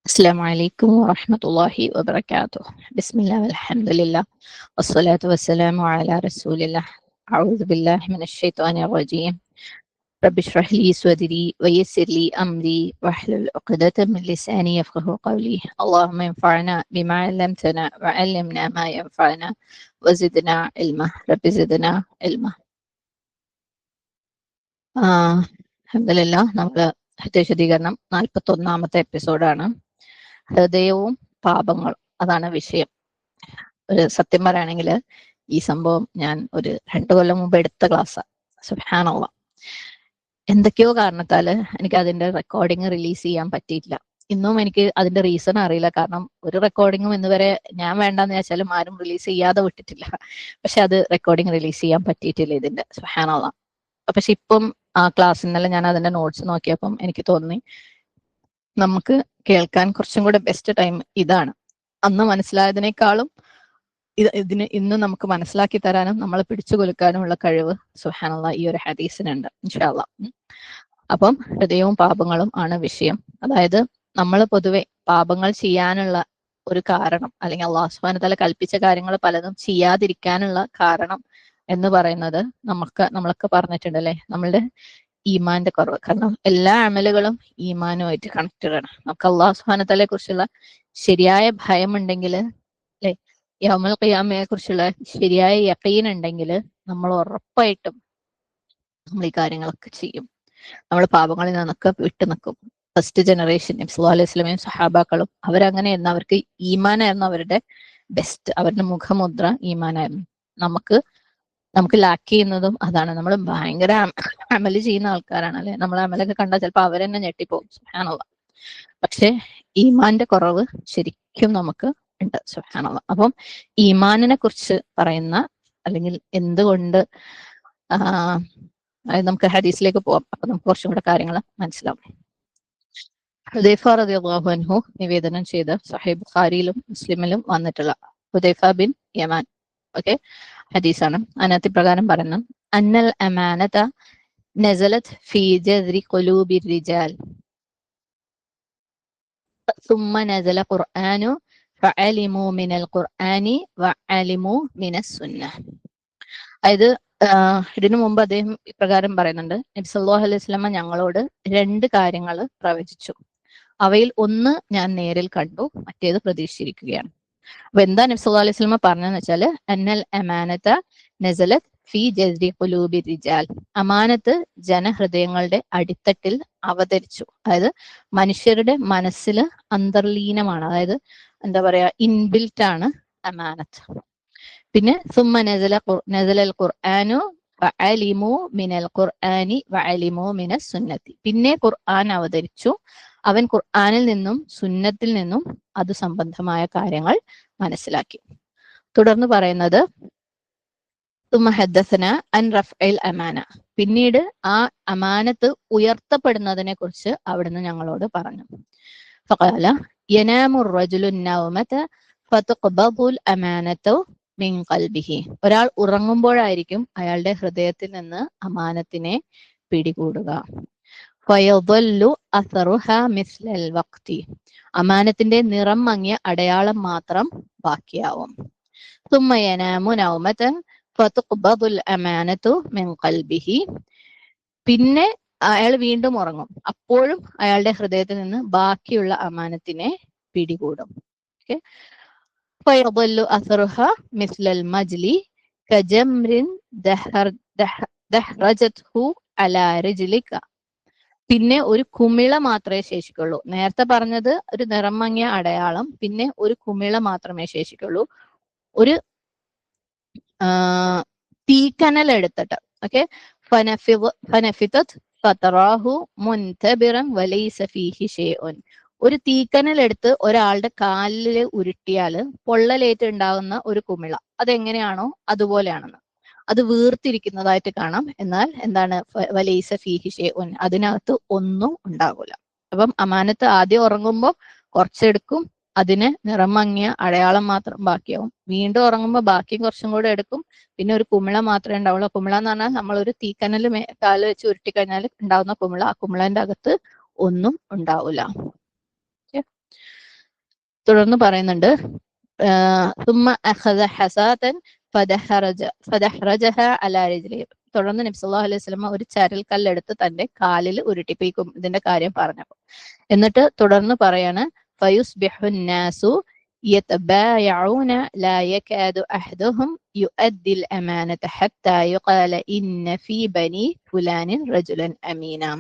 السلام عليكم ورحمة الله وبركاته. بسم الله والحمد لله والصلاة والسلام على رسول الله. أعوذ بالله من الشيطان الرجيم. رب اشرح لي صدري ويسر لي أمري واحلل عقدة من لساني يفقه قولي. اللهم انفعنا بما علمتنا وعلمنا ما ينفعنا وزدنا علما. رب زدنا علما. അൽഹംദുലില്ലാ, നമ്മൾ ഹൃദയശുദ്ധീകരണം 41ാമത്തെ എപ്പിസോഡാണ്. ഹൃദയവും പാപങ്ങളും, അതാണ് വിഷയം. ഒരു സത്യം പറയുകയാണെങ്കിൽ ഈ സംഭവം ഞാൻ ഒരു 2 കൊല്ലം മുമ്പ് എടുത്ത ക്ലാസ്സാണ്. സുബ്ഹാനല്ലാഹ്. എന്തൊക്കെയോ കാരണത്താൽ എനിക്ക് അതിന്റെ റെക്കോർഡിങ് റിലീസ് ചെയ്യാൻ പറ്റിയിട്ടില്ല. ഇന്നും എനിക്ക് അതിന്റെ റീസൺ അറിയില്ല. കാരണം ഒരു റെക്കോർഡിങ്ങും ഇന്ന് വരെ ഞാൻ വേണ്ടെന്ന് വെച്ചാലും ആരും റിലീസ് ചെയ്യാതെ വിട്ടിട്ടില്ല. പക്ഷെ അത് റെക്കോർഡിങ് റിലീസ് ചെയ്യാൻ പറ്റിയിട്ടില്ല ഇതിന്റെ. സുബ്ഹാനല്ലാഹ്. പക്ഷെ ഇപ്പം ആ ക്ലാസ് ഇന്നലെ ഞാൻ അതിന്റെ നോട്ട്സ് നോക്കിയപ്പം എനിക്ക് തോന്നി നമുക്ക് കേൾക്കാൻ കുറച്ചും കൂടെ ബെസ്റ്റ് ടൈം ഇതാണ്. അന്ന് മനസ്സിലായതിനേക്കാളും ഇതിന് ഇന്ന് നമുക്ക് മനസ്സിലാക്കി തരാനും നമ്മളെ പിടിച്ചു കുലുക്കാനുമുള്ള കഴിവ് സുബ്ഹാനല്ലാഹ് ഈ ഒരു ഹദീസിനുണ്ട് ഇൻഷാ അല്ലാഹ്. അപ്പം ഹൃദയവും പാപങ്ങളും ആണ് വിഷയം. അതായത് നമ്മൾ പൊതുവെ പാപങ്ങൾ ചെയ്യാനുള്ള ഒരു കാരണം, അല്ലെങ്കിൽ അല്ലാഹു സുബ്ഹാനഹു വ തആല കൽപ്പിച്ച കാര്യങ്ങൾ പലതും ചെയ്യാതിരിക്കാനുള്ള കാരണം എന്ന് പറയുന്നത് നമ്മളൊക്കെ പറഞ്ഞിട്ടുണ്ട് അല്ലെ, നമ്മളുടെ ഈമാന്റെ കുറവ്. കാരണം എല്ലാ അമലുകളും ഈമാനുമായിട്ട് കണക്റ്റഡ് ആണ്. നമുക്ക് അല്ലാഹു സുബ്ഹാനഹു വ തആലയെ കുറിച്ചുള്ള ശരിയായ ഭയം ഉണ്ടെങ്കിൽ, അല്ലെ, യൗമുൽ ഖിയാമയെ കുറിച്ചുള്ള ശരിയായ യഖീൻ ഉണ്ടെങ്കിൽ നമ്മൾ ഉറപ്പായിട്ടും നമ്മൾ ഈ കാര്യങ്ങളൊക്കെ ചെയ്യും. നമ്മൾ പാപങ്ങളിൽ നിന്നൊക്കെ വിട്ടു നിൽക്കും. ഫസ്റ്റ് ജനറേഷൻ നബി സല്ലല്ലാഹു അലൈഹി വസല്ലമയും സഹാബാക്കളും അവരങ്ങനെയായിരുന്നു. അവർക്ക് ഈമാനായിരുന്നു അവരുടെ ബെസ്റ്റ്. അവരുടെ മുഖമുദ്ര ഈമാനായിരുന്നു. നമുക്ക് ലാക്ക് ചെയ്യുന്നതും അതാണ്. നമ്മൾ ഭയങ്കര അമല് ചെയ്യുന്ന ആൾക്കാരാണ് അല്ലെ. നമ്മൾ അമലൊക്കെ കണ്ടാൽ ചിലപ്പോൾ അവരെന്നെ ഞെട്ടിപ്പോകും. സുബ്ഹാനല്ലാഹ്. പക്ഷെ ഈമാന്റെ കുറവ് ശരിക്കും നമുക്ക് ഉണ്ട്. സുബ്ഹാനല്ലാഹ്. അപ്പം ഈമാനിനെ കുറിച്ച് പറയുന്ന, അല്ലെങ്കിൽ എന്തുകൊണ്ട് നമുക്ക് ഹദീസിലേക്ക് പോവാം. അപ്പൊ നമുക്ക് കുറച്ചും കൂടെ കാര്യങ്ങൾ മനസ്സിലാവും. ഹുദൈഫ റളിയല്ലാഹു അൻഹു നിവേദനം ചെയ്ത സഹീഹ് ബുഖാരിയിലും മുസ്ലിമിലും വന്നിട്ടുള്ള ഹുദൈഫ ബിൻ യമാൻ ഹദീസാണ്. അതിനകത്ത് പ്രകാരം പറയുന്നു, അന്നൽ അമാനത നസലത് ഫീ ജദ്രി ഖുലൂബിർ റിജാൽ ثم نزل قرآن فعلموا من القرآن وعلموا من السنة. അതായത് ഇതിനു മുമ്പ് അദ്ദേഹം ഇപ്രകാരം പറയുന്നുണ്ട്, നബി സല്ലല്ലാഹു അലൈഹി വസല്ലമ ഞങ്ങളോട് 2 കാര്യങ്ങൾ പ്രവചിച്ചു. അവയിൽ ഒന്ന് ഞാൻ നേരിൽ കണ്ടു, മറ്റേത് പ്രതീക്ഷിച്ചിരിക്കുകയാണ്. അപ്പൊ എന്താ നബി സല്ലല്ലാഹു അലൈഹി വസല്ലമ പറഞ്ഞതെന്ന് വെച്ചാൽ, അന്നൽ അമാനത നസലത് ഫീ ജസ്രി ഖുലൂബി റിജാൽ, അമാനത്ത് ജനഹൃദയങ്ങളുടെ അടിത്തട്ടിൽ അവതരിച്ചു. അതായത് മനുഷ്യരുടെ മനസ്സിൽ അന്തർലീനമാണ്. അതായത് എന്താ പറയാ, ഇൻബിൽറ്റ് ആണ് അമാനത്ത്. പിന്നെ സുമ്മ നസലൽ ഖുർആനു വഅലിമു മിനൽ ഖുർആനി വഅലിമു മിനസ് സുന്നത്തി, പിന്നെ ഖുർആൻ അവതരിച്ചു. അവൻ ഖുർആനിൽ നിന്നും സുന്നത്തിൽ നിന്നും അത് സംബന്ധമായ കാര്യങ്ങൾ മനസ്സിലാക്കി. തുടർന്ന് പറയുന്നത്, തുമ്മ ഹദ്ദസന അൻ റഫ്ഇൽ അമാന, പിന്നീട് ആ അമാനത്ത് ഉയർത്തപ്പെടുന്നതിനെ കുറിച്ച് അവിടുന്ന് ഞങ്ങളോട് പറഞ്ഞു. ഫഖാല യനാമു റജുലു നൗമത ഫതുഖ്ബദുൽ അമാനതു മിൻ ഖൽബിഹി, ഒരാൾ ഉറങ്ങുമ്പോഴായിരിക്കും അയാളുടെ ഹൃദയത്തിൽ നിന്ന് അമാനത്തിനെ പിടികൂടുക. ഫയദല്ലു അസറുഹ മിസ്ലൽ വഖ്തി, അമാനത്തിന്റെ നിറം മങ്ങിയ അടയാളം മാത്രം ബാക്കിയാവും. തുമ്മ യനാമു നൗമതൻ ഫതുഖ്ബദുൽ അമാനതു മിൻ ഖൽബിഹി, പിന്നെ അയാൾ വീണ്ടും ഉറങ്ങും. അപ്പോഴും അയാളുടെ ഹൃദയത്തിൽ നിന്ന് ബാക്കിയുള്ള അമാനത്തിനെ പിടികൂടും. ഫയദല്ലു അസറുഹ മിസ്ലൽ മജ്ലി കജംറിൻ ദഹ്റജത്ഹു അലാ റിജ്ലിക, പിന്നെ ഒരു കുമിള മാത്രമേ ശേഷിക്കുള്ളൂ. നേരത്തെ പറഞ്ഞത് ഒരു നിറം മങ്ങിയ അടയാളം, പിന്നെ ഒരു കുമിള മാത്രമേ ശേഷിക്കുള്ളൂ. ഒരു തീക്കനൽ എടുത്തിട്ട്, ഓക്കെ, ഒരു തീക്കനൽ എടുത്ത് ഒരാളുടെ കാലിൽ ഉരുട്ടിയാല് പൊള്ളലേറ്റ് ഉണ്ടാകുന്ന ഒരു കുമിള അതെങ്ങനെയാണോ അതുപോലെയാണെന്ന്. അത് വീർത്തിരിക്കുന്നതായിട്ട് കാണാം. എന്നാൽ എന്താണ്, വലൈസ ഫീഹി ഷൈഉൻ, അതിനകത്ത് ഒന്നും ഉണ്ടാകൂല. അപ്പം അമാനത്ത് ആദ്യം ഉറങ്ങുമ്പോൾ കുറച്ചെടുക്കും, അതിന് നിറം മങ്ങിയ അടയാളം മാത്രം ബാക്കിയാവും. വീണ്ടും ഉറങ്ങുമ്പോൾ ബാക്കി കുറച്ചും കൂടെ എടുക്കും, പിന്നെ ഒരു കുമിള മാത്രമേ ഉണ്ടാവുള്ളൂ. കുമിള എന്ന് പറഞ്ഞാൽ നമ്മളൊരു തീക്കനൽ കാല് വെച്ച് ഉരുട്ടി കഴിഞ്ഞാൽ ഉണ്ടാവുന്ന കുമിള. ആ കുമിളന്റെ അകത്ത് ഒന്നും ഉണ്ടാവില്ല. തുടർന്ന് പറയുന്നുണ്ട് ثم أخذ حساة فدحرجها على رجله. തുടർന്ന് നബി സല്ലല്ലാഹു അലൈഹി വസല്ലം ഒരു ചരൽ കല്ലെടുത്ത് തന്റെ കാലിൽ ഉരുട്ടിപ്പിക്കും ഇതിന്റെ കാര്യം പറഞ്ഞപ്പോൾ. എന്നിട്ട് തുടർന്ന് പറയാണ് فيصبح الناس يتبايعون لا يكاد أحدهم يؤدي الأمانة حتى يقال إن في بني فلان رجلا أمينا.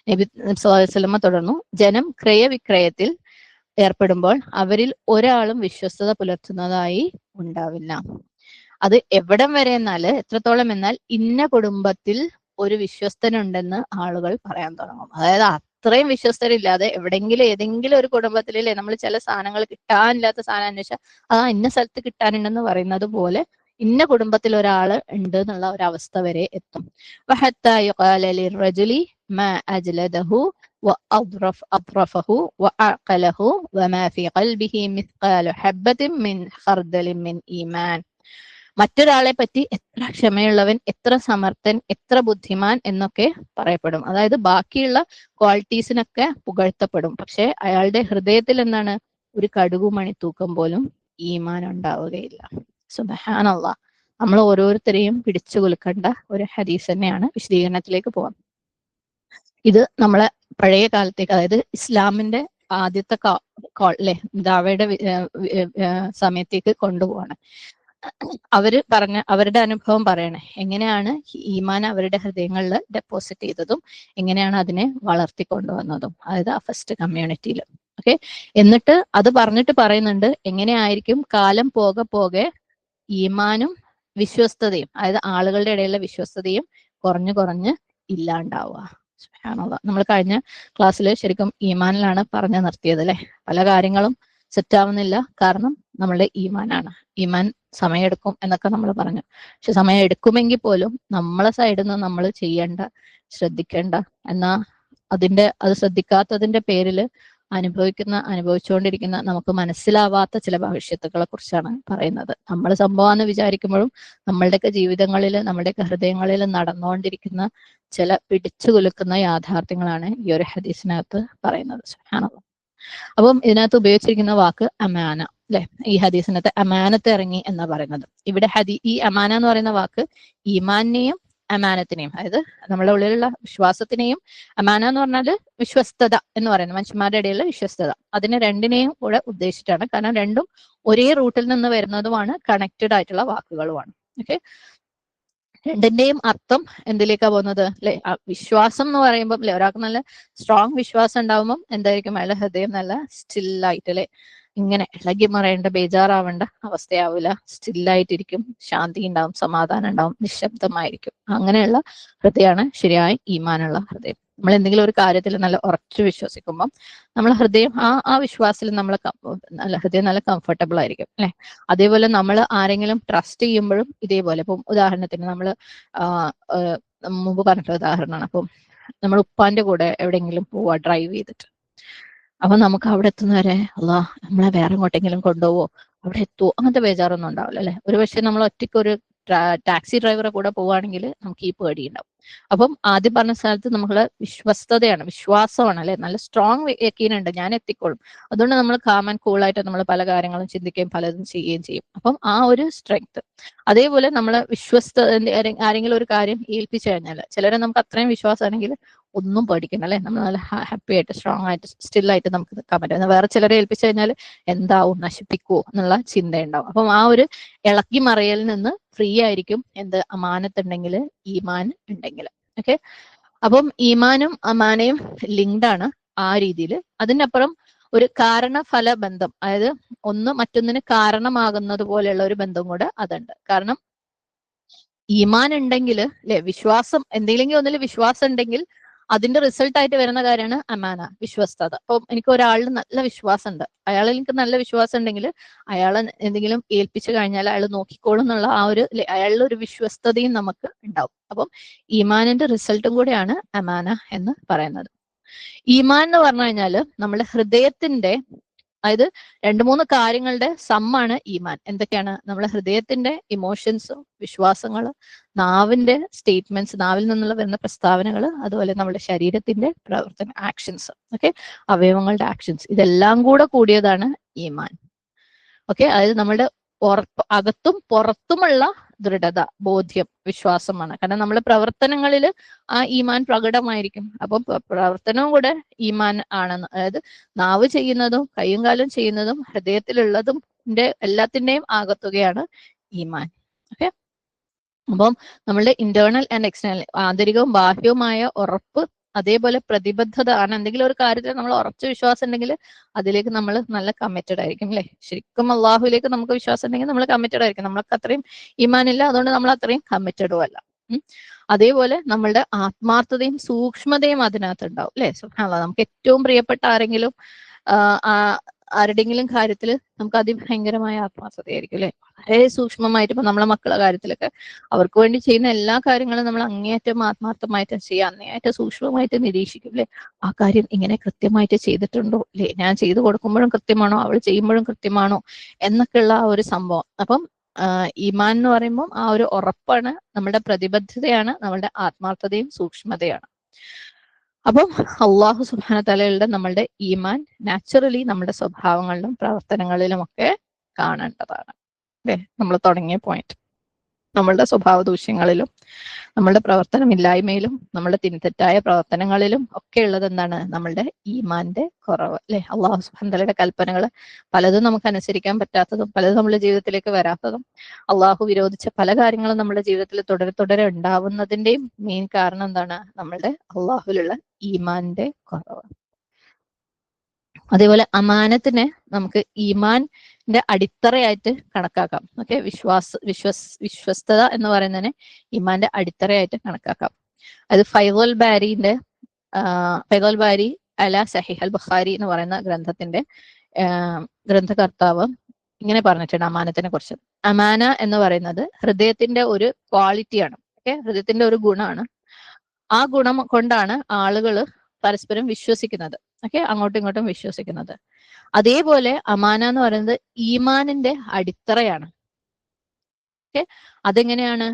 നബി സല്ലല്ലാഹു അലൈഹി വസല്ലം തുടർന്നു, ജനം ക്രയവിക്രയത്തിൽ ഏർപ്പെടുമ്പോൾ അവരിൽ ഒരാളും വിശ്വസ്തത പുലർത്തുന്നതായി ഉണ്ടാവില്ല. അത് എവിടം വരെ എന്നാല് എത്രത്തോളം എന്നാൽ ഇന്ന കുടുംബത്തിൽ ഒരു വിശ്വസ്തനുണ്ടെന്ന് ആളുകൾ പറയാൻ തുടങ്ങും. അതായത് അത്രയും വിശ്വസ്തരില്ലാതെ എവിടെങ്കിലും ഏതെങ്കിലും ഒരു കുടുംബത്തിലല്ലേ നമ്മൾ ചില സാധനങ്ങൾ കിട്ടാനില്ലാത്ത സാധനം അന്വേഷിച്ചാൽ ഇന്ന സ്ഥലത്ത് കിട്ടാനുണ്ടെന്ന് പറയുന്നത് പോലെ ഇന്ന കുടുംബത്തിൽ ഒരാള് ഉണ്ട് എന്നുള്ള ഒരു അവസ്ഥ വരെ എത്തും. وأضرفه وأعقله وما في قلبه مثقال حبة من خردل من إيمان. മറ്റൊരാളെ പറ്റി എത്ര ക്ഷമയുള്ളവൻ, എത്ര സമർത്ഥൻ, എത്ര ബുദ്ധിമാൻ എന്നൊക്കെ പറയപ്പെടും. അതായത് ബാക്കിയുള്ള ക്വാളിറ്റീസിനൊക്കെ പുകഴ്ത്തപ്പെടും. പക്ഷെ അയാളുടെ ഹൃദയത്തിൽ എന്താണ്, ഒരു കടുകുമണി തൂക്കം പോലും ഈമാൻ ഉണ്ടാവുകയില്ല. സുബ്ഹാനല്ലാഹ്. നമ്മൾ ഓരോരുത്തരെയും പിടിച്ചു കുലുക്കേണ്ട ഒരു ഹദീസ് തന്നെയാണ്. വിശദീകരണത്തിലേക്ക് പോവാം. ഇത് നമ്മളെ പഴയ കാലത്തേക്ക്, അതായത് ഇസ്ലാമിന്റെ ആദ്യത്തെ അല്ലെ ദാവയുടെ സമയത്തേക്ക് കൊണ്ടുപോവാണ്. അവരുടെ അനുഭവം പറയണേ, എങ്ങനെയാണ് ഈമാൻ അവരുടെ ഹൃദയങ്ങളിൽ ഡെപ്പോസിറ്റ് ചെയ്തതും എങ്ങനെയാണ് അതിനെ വളർത്തിക്കൊണ്ടുവന്നതും, അതായത് ആ ഫസ്റ്റ് കമ്മ്യൂണിറ്റിയിൽ. ഓക്കെ, എന്നിട്ട് അത് പറഞ്ഞിട്ട് പറയുന്നുണ്ട് എങ്ങനെയായിരിക്കും കാലം പോകെ പോകെ ഈമാനും വിശ്വസ്തതയും, അതായത് ആളുകളുടെ ഇടയിലുള്ള വിശ്വസ്തതയും കുറഞ്ഞു കുറഞ്ഞ് ഇല്ലാണ്ടാവുക. നമ്മൾ കഴിഞ്ഞ ക്ലാസ്സിൽ ശരിക്കും ഈമാനിലാണ് പറഞ്ഞു നിർത്തിയത് അല്ലെ. പല കാര്യങ്ങളും സെറ്റ് ആവുന്നില്ല, കാരണം നമ്മളുടെ ഈമാനാണ്. ഈമാൻ സമയമെടുക്കും എന്നൊക്കെ നമ്മൾ പറഞ്ഞു. പക്ഷെ സമയം എടുക്കുമെങ്കിൽ പോലും നമ്മളെ സൈഡിൽ നിന്ന് നമ്മൾ ശ്രദ്ധിക്കേണ്ട എന്നാ അത് ശ്രദ്ധിക്കാത്തതിന്റെ പേരിൽ അനുഭവിച്ചുകൊണ്ടിരിക്കുന്ന നമുക്ക് മനസ്സിലാവാത്ത ചില ഭവിഷ്യത്തുക്കളെ കുറിച്ചാണ് പറയുന്നത്. നമ്മൾ സംഭവമാണെന്ന് വിചാരിക്കുമ്പോഴും നമ്മളുടെയൊക്കെ ജീവിതങ്ങളിൽ, നമ്മുടെയൊക്കെ ഹൃദയങ്ങളിൽ നടന്നുകൊണ്ടിരിക്കുന്ന ചില പിടിച്ചു കുലുക്കുന്ന യാഥാർത്ഥ്യങ്ങളാണ് ഈ ഒരു ഹദീസിനകത്ത് പറയുന്നത്. സുബ്ഹാനല്ലാഹ്. അപ്പം ഇതിനകത്ത് ഉപയോഗിച്ചിരിക്കുന്ന വാക്ക് അമാന അല്ലെ. ഈ ഹദീസിനകത്ത് അമാനത്ത് ഇറങ്ങി എന്നാ പറയുന്നത്. ഇവിടെ ഈ അമാന എന്ന് പറയുന്ന വാക്ക് ഈമാനെയും അമാനത്തിനെയും, അതായത് നമ്മുടെ ഉള്ളിലുള്ള വിശ്വാസത്തിനെയും, അമാന എന്ന് പറഞ്ഞാൽ വിശ്വസ്തത എന്ന് പറയുന്നത് മനുഷ്യന്മാരുടെ ഇടയിലുള്ള വിശ്വസ്തത, അതിനെ രണ്ടിനെയും കൂടെ ഉദ്ദേശിച്ചിട്ടാണ്. കാരണം രണ്ടും ഒരേ റൂട്ടിൽ നിന്ന് വരുന്നതുമാണ്, കണക്റ്റഡ് ആയിട്ടുള്ള വാക്കുകളുമാണ്. ഓക്കെ, രണ്ടിന്റെയും അർത്ഥം എന്തിലേക്കാ പോകുന്നത് അല്ലെ. വിശ്വാസം എന്ന് പറയുമ്പോൾ അല്ലെ, ഒരാൾക്ക് നല്ല സ്ട്രോങ് വിശ്വാസം ഉണ്ടാവുമ്പം എന്തായിരിക്കും, അയാളുടെ ഹൃദയം നല്ല സ്റ്റില്ലായിട്ട് അല്ലെ, ഇങ്ങനെ ഇളകി മറയേണ്ട, ബേജാറാവേണ്ട അവസ്ഥയാവില്ല, സ്റ്റില്ലായിട്ടിരിക്കും, ശാന്തി ഉണ്ടാവും, സമാധാനം ഉണ്ടാവും, നിശബ്ദമായിരിക്കും. അങ്ങനെയുള്ള ഹൃദയമാണ് ശരിയായ ഈമാനുള്ള ഹൃദയം. നമ്മൾ എന്തെങ്കിലും ഒരു കാര്യത്തിൽ നല്ല ഉറച്ചു വിശ്വസിക്കുമ്പോൾ നമ്മളെ ഹൃദയം ആ വിശ്വാസത്തിൽ ഹൃദയം നല്ല കംഫർട്ടബിൾ ആയിരിക്കും അല്ലെ. അതേപോലെ നമ്മൾ ആരെങ്കിലും ട്രസ്റ്റ് ചെയ്യുമ്പോഴും ഇതേപോലെ, ഇപ്പം ഉദാഹരണത്തിന് നമ്മൾ മുമ്പ് പറഞ്ഞ ഉദാഹരണമാണ്. അപ്പം നമ്മൾ ഉപ്പാന്റെ കൂടെ എവിടെയെങ്കിലും പോവാ ഡ്രൈവ് ചെയ്തിട്ട്, അപ്പൊ നമുക്ക് അവിടെ എത്തുന്നവരെ നമ്മളെ വേറെ എങ്ങോട്ടെങ്കിലും കൊണ്ടുപോവോ, അവിടെ എത്തുവോ, അങ്ങനത്തെ ബേജാറൊന്നും ഉണ്ടാവില്ല അല്ലെ. ഒരു പക്ഷെ നമ്മൾ ഒറ്റയ്ക്ക് ഒരു ടാക്സി ഡ്രൈവറെ കൂടെ പോവുകയാണെങ്കിൽ നമുക്ക് ഈ പേടി ഉണ്ടാവും. അപ്പം ആദ്യം പറഞ്ഞ സ്ഥലത്ത് നമ്മളെ വിശ്വസ്തതയാണ്, വിശ്വാസമാണ് അല്ലെ, നല്ല സ്ട്രോങ് യക്കീനുണ്ട്, ഞാൻ എത്തിക്കോളും. അതുകൊണ്ട് നമ്മൾ കാം ആൻഡ് കൂളായിട്ട് നമ്മൾ പല കാര്യങ്ങളും ചിന്തിക്കുകയും പലതും ചെയ്യുകയും ചെയ്യും. അപ്പം ആ ഒരു സ്ട്രെങ്ത്. അതേപോലെ നമ്മൾ ആരെങ്കിലും ഒരു കാര്യം ഏൽപ്പിച്ചു കഴിഞ്ഞാൽ, ചിലരെ നമുക്ക് അത്രയും വിശ്വാസമാണെങ്കിൽ ഒന്നും പേടിക്കണം അല്ലെ, നമ്മൾ നല്ല ഹാപ്പി ആയിട്ട് സ്ട്രോങ് ആയിട്ട് സ്റ്റില്ലായിട്ട് നമുക്ക് നിൽക്കാൻ പറ്റും. വേറെ ചിലരെ ഏൽപ്പിച്ചു കഴിഞ്ഞാൽ എന്താവും, നശിപ്പിക്കുവോ എന്നുള്ള ചിന്തയുണ്ടാവും. അപ്പം ആ ഒരു ഇളക്കി മറയലിൽ നിന്ന് ഫ്രീ ആയിരിക്കും എന്ത്, അമാനത്തുണ്ടെങ്കിൽ, ഈമാൻ ഉണ്ടെങ്കിൽ. ഓക്കെ, അപ്പം ഈമാനും അമാനയും ലിങ്ക്ഡ് ആണ് ആ രീതിയിൽ. അതിനപ്പുറം ഒരു കാരണഫല ബന്ധം, അതായത് ഒന്ന് മറ്റൊന്നിന് കാരണമാകുന്നത് പോലെയുള്ള ഒരു ബന്ധം കൂടെ അതുണ്ട്. കാരണം ഈമാൻ ഉണ്ടെങ്കിൽ അല്ലെ, വിശ്വാസം എന്തെങ്കിലും ഒന്നിൽ വിശ്വാസം ഉണ്ടെങ്കിൽ അതിന്റെ റിസൾട്ട് ആയിട്ട് വരുന്ന കാര്യമാണ് അമാന, വിശ്വസ്തത. അപ്പം എനിക്ക് ഒരാളിൽ നല്ല വിശ്വാസം ഉണ്ട്, അയാളിൽ എനിക്ക് നല്ല വിശ്വാസം ഉണ്ടെങ്കിൽ അയാളെ എന്തെങ്കിലും ഏൽപ്പിച്ചു കഴിഞ്ഞാൽ അയാൾ നോക്കിക്കോളും എന്നുള്ള ആ ഒരു അയാളുടെ ഒരു വിശ്വസ്തതയും നമുക്ക് ഉണ്ടാവും. അപ്പം ഈമാനിന്റെ റിസൾട്ടും കൂടെയാണ് അമാന എന്ന് പറയുന്നത്. ഈമാൻ എന്ന് പറഞ്ഞു കഴിഞ്ഞാല് നമ്മുടെ ഹൃദയത്തിന്റെ, അതായത് 2-3 കാര്യങ്ങളുടെ സമ്മാണ് ഈമാൻ. എന്തൊക്കെയാണ്? നമ്മുടെ ഹൃദയത്തിന്റെ ഇമോഷൻസ്, വിശ്വാസങ്ങൾ, നാവിന്റെ സ്റ്റേറ്റ്മെന്റ്സ്, നാവിൽ നിന്നുള്ള വരുന്ന പ്രസ്താവനകൾ, അതുപോലെ നമ്മുടെ ശരീരത്തിന്റെ പ്രവർത്തന ആക്ഷൻസ്, ഓക്കെ, അവയവങ്ങളുടെ ആക്ഷൻസ്, ഇതെല്ലാം കൂടെ കൂടിയതാണ് ഈമാൻ. ഓക്കെ, അതായത് നമ്മുടെ അകത്തും പുറത്തുമുള്ള ദൃഢത, ബോധ്യം, വിശ്വാസമാണ്. കാരണം നമ്മുടെ പ്രവർത്തനങ്ങളിൽ ആ ഈമാൻ പ്രകടമായിരിക്കും. അപ്പം പ്രവർത്തനവും കൂടെ ഈമാൻ ആണെന്ന്, അതായത് നാവ് ചെയ്യുന്നതും കയ്യും കാലും ചെയ്യുന്നതും ഹൃദയത്തിലുള്ളതും എല്ലാത്തിന്റെയും ആകത്തുകയാണ് ഈമാൻ. ഓക്കെ, അപ്പം നമ്മളുടെ ഇന്റേണൽ ആൻഡ് എക്സ്റ്റേണൽ, ആന്തരികവും ബാഹ്യവുമായ ഉറപ്പ്, അതേപോലെ പ്രതിബദ്ധത ആണ്. എന്തെങ്കിലും ഒരു കാര്യത്തിൽ നമ്മൾ ഉറച്ച വിശ്വാസം ഉണ്ടെങ്കിൽ അതിലേക്ക് നമ്മൾ നല്ല കമ്മിറ്റഡ് ആയിരിക്കും, അല്ലെ? ശരിക്കും അള്ളാഹുലേക്ക് നമുക്ക് വിശ്വാസം ഉണ്ടെങ്കിൽ നമ്മൾ കമ്മിറ്റഡ് ആയിരിക്കും. നമ്മൾക്ക് അത്രയും ഈമാനില്ല, അതുകൊണ്ട് നമ്മൾ അത്രയും കമ്മിറ്റഡും അല്ല. അതേപോലെ നമ്മളുടെ ആത്മാർത്ഥതയും സൂക്ഷ്മതയും അതിനകത്ത് ഉണ്ടാവും, അല്ലെ? സുബ്ഹാനല്ലാഹ്, നമുക്ക് ഏറ്റവും പ്രിയപ്പെട്ട ആരുടെങ്കിലും കാര്യത്തിൽ നമുക്ക് അതിഭയങ്കരമായ ആത്മാർത്ഥതയായിരിക്കും, അല്ലെ? വളരെ സൂക്ഷ്മമായിട്ട്, ഇപ്പൊ നമ്മളെ മക്കളുടെ കാര്യത്തിലൊക്കെ അവർക്ക് വേണ്ടി ചെയ്യുന്ന എല്ലാ കാര്യങ്ങളും നമ്മൾ അങ്ങേയറ്റം ആത്മാർത്ഥമായിട്ട് ചെയ്യുക, അങ്ങേയറ്റം സൂക്ഷ്മമായിട്ട് നിരീക്ഷിക്കും, അല്ലെ? ആ കാര്യം ഇങ്ങനെ കൃത്യമായിട്ട് ചെയ്തിട്ടുണ്ടോ, അല്ലെ? ഞാൻ ചെയ്തു കൊടുക്കുമ്പോഴും കൃത്യമാണോ, അവൾ ചെയ്യുമ്പോഴും കൃത്യമാണോ എന്നൊക്കെയുള്ള ആ ഒരു സംഭവം. അപ്പം ഈമാൻ എന്ന് പറയുമ്പോൾ ആ ഒരു ഉറപ്പാണ്, നമ്മുടെ പ്രതിബദ്ധതയാണ്, നമ്മുടെ ആത്മാർത്ഥതയും സൂക്ഷ്മതയാണ്. അപ്പം അള്ളാഹു സുബ്ഹാനഹു തആലയുടെ നമ്മളുടെ ഈമാൻ നാച്ചുറലി നമ്മുടെ സ്വഭാവങ്ങളിലും പ്രവർത്തനങ്ങളിലും ഒക്കെ കാണേണ്ടതാണ്, അല്ലെ? നമ്മൾ തുടങ്ങിയ പോയിന്റ്, നമ്മളുടെ സ്വഭാവ ദൂഷ്യങ്ങളിലും നമ്മളുടെ പ്രവർത്തനമില്ലായ്മയിലും നമ്മളുടെ തെറ്റായ പ്രവർത്തനങ്ങളിലും ഒക്കെ ഉള്ളത് എന്താണ്? നമ്മളുടെ ഈമാന്റെ കുറവ്, അല്ലെ? അള്ളാഹു സുബ്ഹാനഹു തആലയുടെ കൽപ്പനകൾ പലതും നമുക്ക് അനുസരിക്കാൻ പറ്റാത്തതും, പലതും നമ്മുടെ ജീവിതത്തിലേക്ക് വരാത്തതും, അള്ളാഹു വിരോധിച്ച പല കാര്യങ്ങളും നമ്മുടെ ജീവിതത്തിൽ തുടരെ ഉണ്ടാവുന്നതിന്റെയും മെയിൻ കാരണം എന്താണ്? നമ്മളുടെ അള്ളാഹുലുള്ള ഈമാന്റെ കുറവ്. അതേപോലെ അമാനത്തിനെ നമുക്ക് ഈമാന്റെ അടിത്തറയായിട്ട് കണക്കാക്കാം. ഓക്കെ, വിശ്വസ്തത എന്ന് പറയുന്നതിനെ ഈമാന്റെ അടിത്തറയായിട്ട് കണക്കാക്കാം. അത് ഫൈദുൽ ബാരി അല സഹീഹ് അൽ ബുഖാരി എന്ന് പറയുന്ന ഗ്രന്ഥത്തിന്റെ ഗ്രന്ഥകർത്താവ് ഇങ്ങനെ പറഞ്ഞിട്ടുണ്ട് അമാനത്തിനെ കുറിച്ച്. അമാന എന്ന് പറയുന്നത് ഹൃദയത്തിന്റെ ഒരു ക്വാളിറ്റിയാണ്, ഓക്കെ, ഹൃദയത്തിന്റെ ഒരു ഗുണമാണ്. ആ ഗുണം കൊണ്ടാണ് ആളുകൾ പരസ്പരം വിശ്വസിക്കുന്നത്, ഓക്കെ, അങ്ങോട്ടും ഇങ്ങോട്ടും വിശ്വസിക്കുന്നത്. അതേപോലെ അമാന എന്ന് പറയുന്നത് ഈമാനിന്റെ അടിത്തറയാണ്. ഓക്കെ, അതെങ്ങനെയാണ്?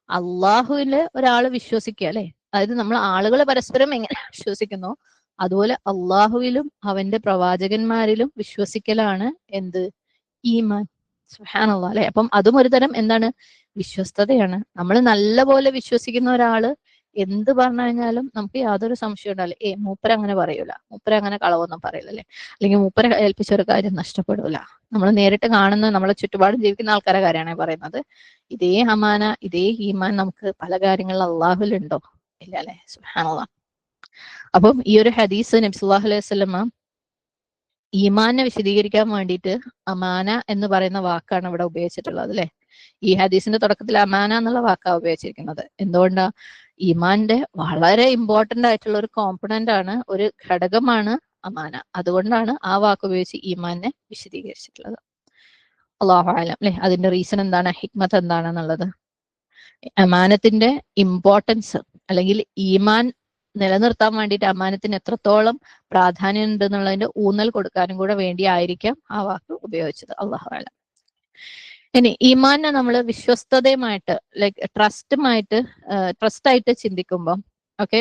അള്ളാഹുവില് ഒരാള് വിശ്വസിക്കുക, അല്ലെ? അതായത് നമ്മൾ ആളുകൾ പരസ്പരം എങ്ങനെ വിശ്വസിക്കുന്നോ അതുപോലെ അള്ളാഹുവിലും അവന്റെ പ്രവാചകന്മാരിലും വിശ്വസിക്കലാണ് എന്ത്? ഈമാൻ. സുബ്ഹാനല്ലാഹ്, അല്ലെ? അപ്പം അതും ഒരു തരം എന്താണ്? വിശ്വസ്തതയാണ്. നമ്മൾ നല്ല പോലെ വിശ്വസിക്കുന്ന ഒരാള് എന്ത് പറഞ്ഞു കഴിഞ്ഞാലും നമുക്ക് യാതൊരു സംശയം ഉണ്ടാവില്ല, മൂപ്പര അങ്ങനെ പറയൂല, മൂപ്പര അങ്ങനെ കളവൊന്നും പറയില്ല, അല്ലെ? അല്ലെങ്കിൽ മൂപ്പര ഏൽപ്പിച്ച ഒരു കാര്യം നഷ്ടപ്പെടൂല. നമ്മൾ നേരിട്ട് കാണുന്ന നമ്മളെ ചുറ്റുപാടും ജീവിക്കുന്ന ആൾക്കാരെ കാര്യമാണ് പറയുന്നത്. ഇതേ അമാന, ഇതേ ഈമാൻ നമുക്ക് പല കാര്യങ്ങളിൽ അള്ളാഹുലുണ്ടോ? ഇല്ല, അല്ലെ? സുബ്ഹാനല്ലാഹ്. അപ്പം ഈ ഒരു ഹദീസ് നബി സല്ലല്ലാഹു അലൈഹി വസല്ലമ ഈമാനെ വിശദീകരിക്കാൻ വേണ്ടിയിട്ട് അമാന എന്ന് പറയുന്ന വാക്കാണ് ഇവിടെ ഉപയോഗിച്ചിട്ടുള്ളത്, അല്ലെ? ഈ ഹദീസിന്റെ തുടക്കത്തിൽ അമാന എന്നുള്ള വാക്കാണ് ഉപയോഗിച്ചിരിക്കുന്നത്. എന്തുകൊണ്ടാ? ഈമാന്റെ വളരെ ഇമ്പോർട്ടന്റ് ആയിട്ടുള്ള ഒരു കോമ്പണന്റ് ആണ്, ഒരു ഘടകമാണ് അമാന. അതുകൊണ്ടാണ് ആ വാക്ക് ഉപയോഗിച്ച് ഈമാനെ വിശദീകരിച്ചിട്ടുള്ളത്. അല്ലാഹു അഅലം, അല്ലെ? അതിന്റെ റീസൺ എന്താണ്, ഹിക്മത്ത് എന്താണെന്നുള്ളത്. അമാനത്തിന്റെ ഇമ്പോർട്ടൻസ് അല്ലെങ്കിൽ ഈമാൻ നിലനിർത്താൻ വേണ്ടിയിട്ട് അമാനത്തിന് എത്രത്തോളം പ്രാധാന്യം ഉണ്ട് എന്നുള്ളതിന്റെ ഊന്നൽ കൊടുക്കാനും കൂടെ വേണ്ടി ആയിരിക്കാം ആ വാക്ക് ഉപയോഗിച്ചത്. അല്ലാഹു അഅലം. ഇനി ഈമാനെ നമ്മൾ വിശ്വസ്തതയുമായിട്ട്, ലൈക്ക് ട്രസ്റ്റ് ആയിട്ട് ചിന്തിക്കുമ്പോൾ, ഓക്കെ,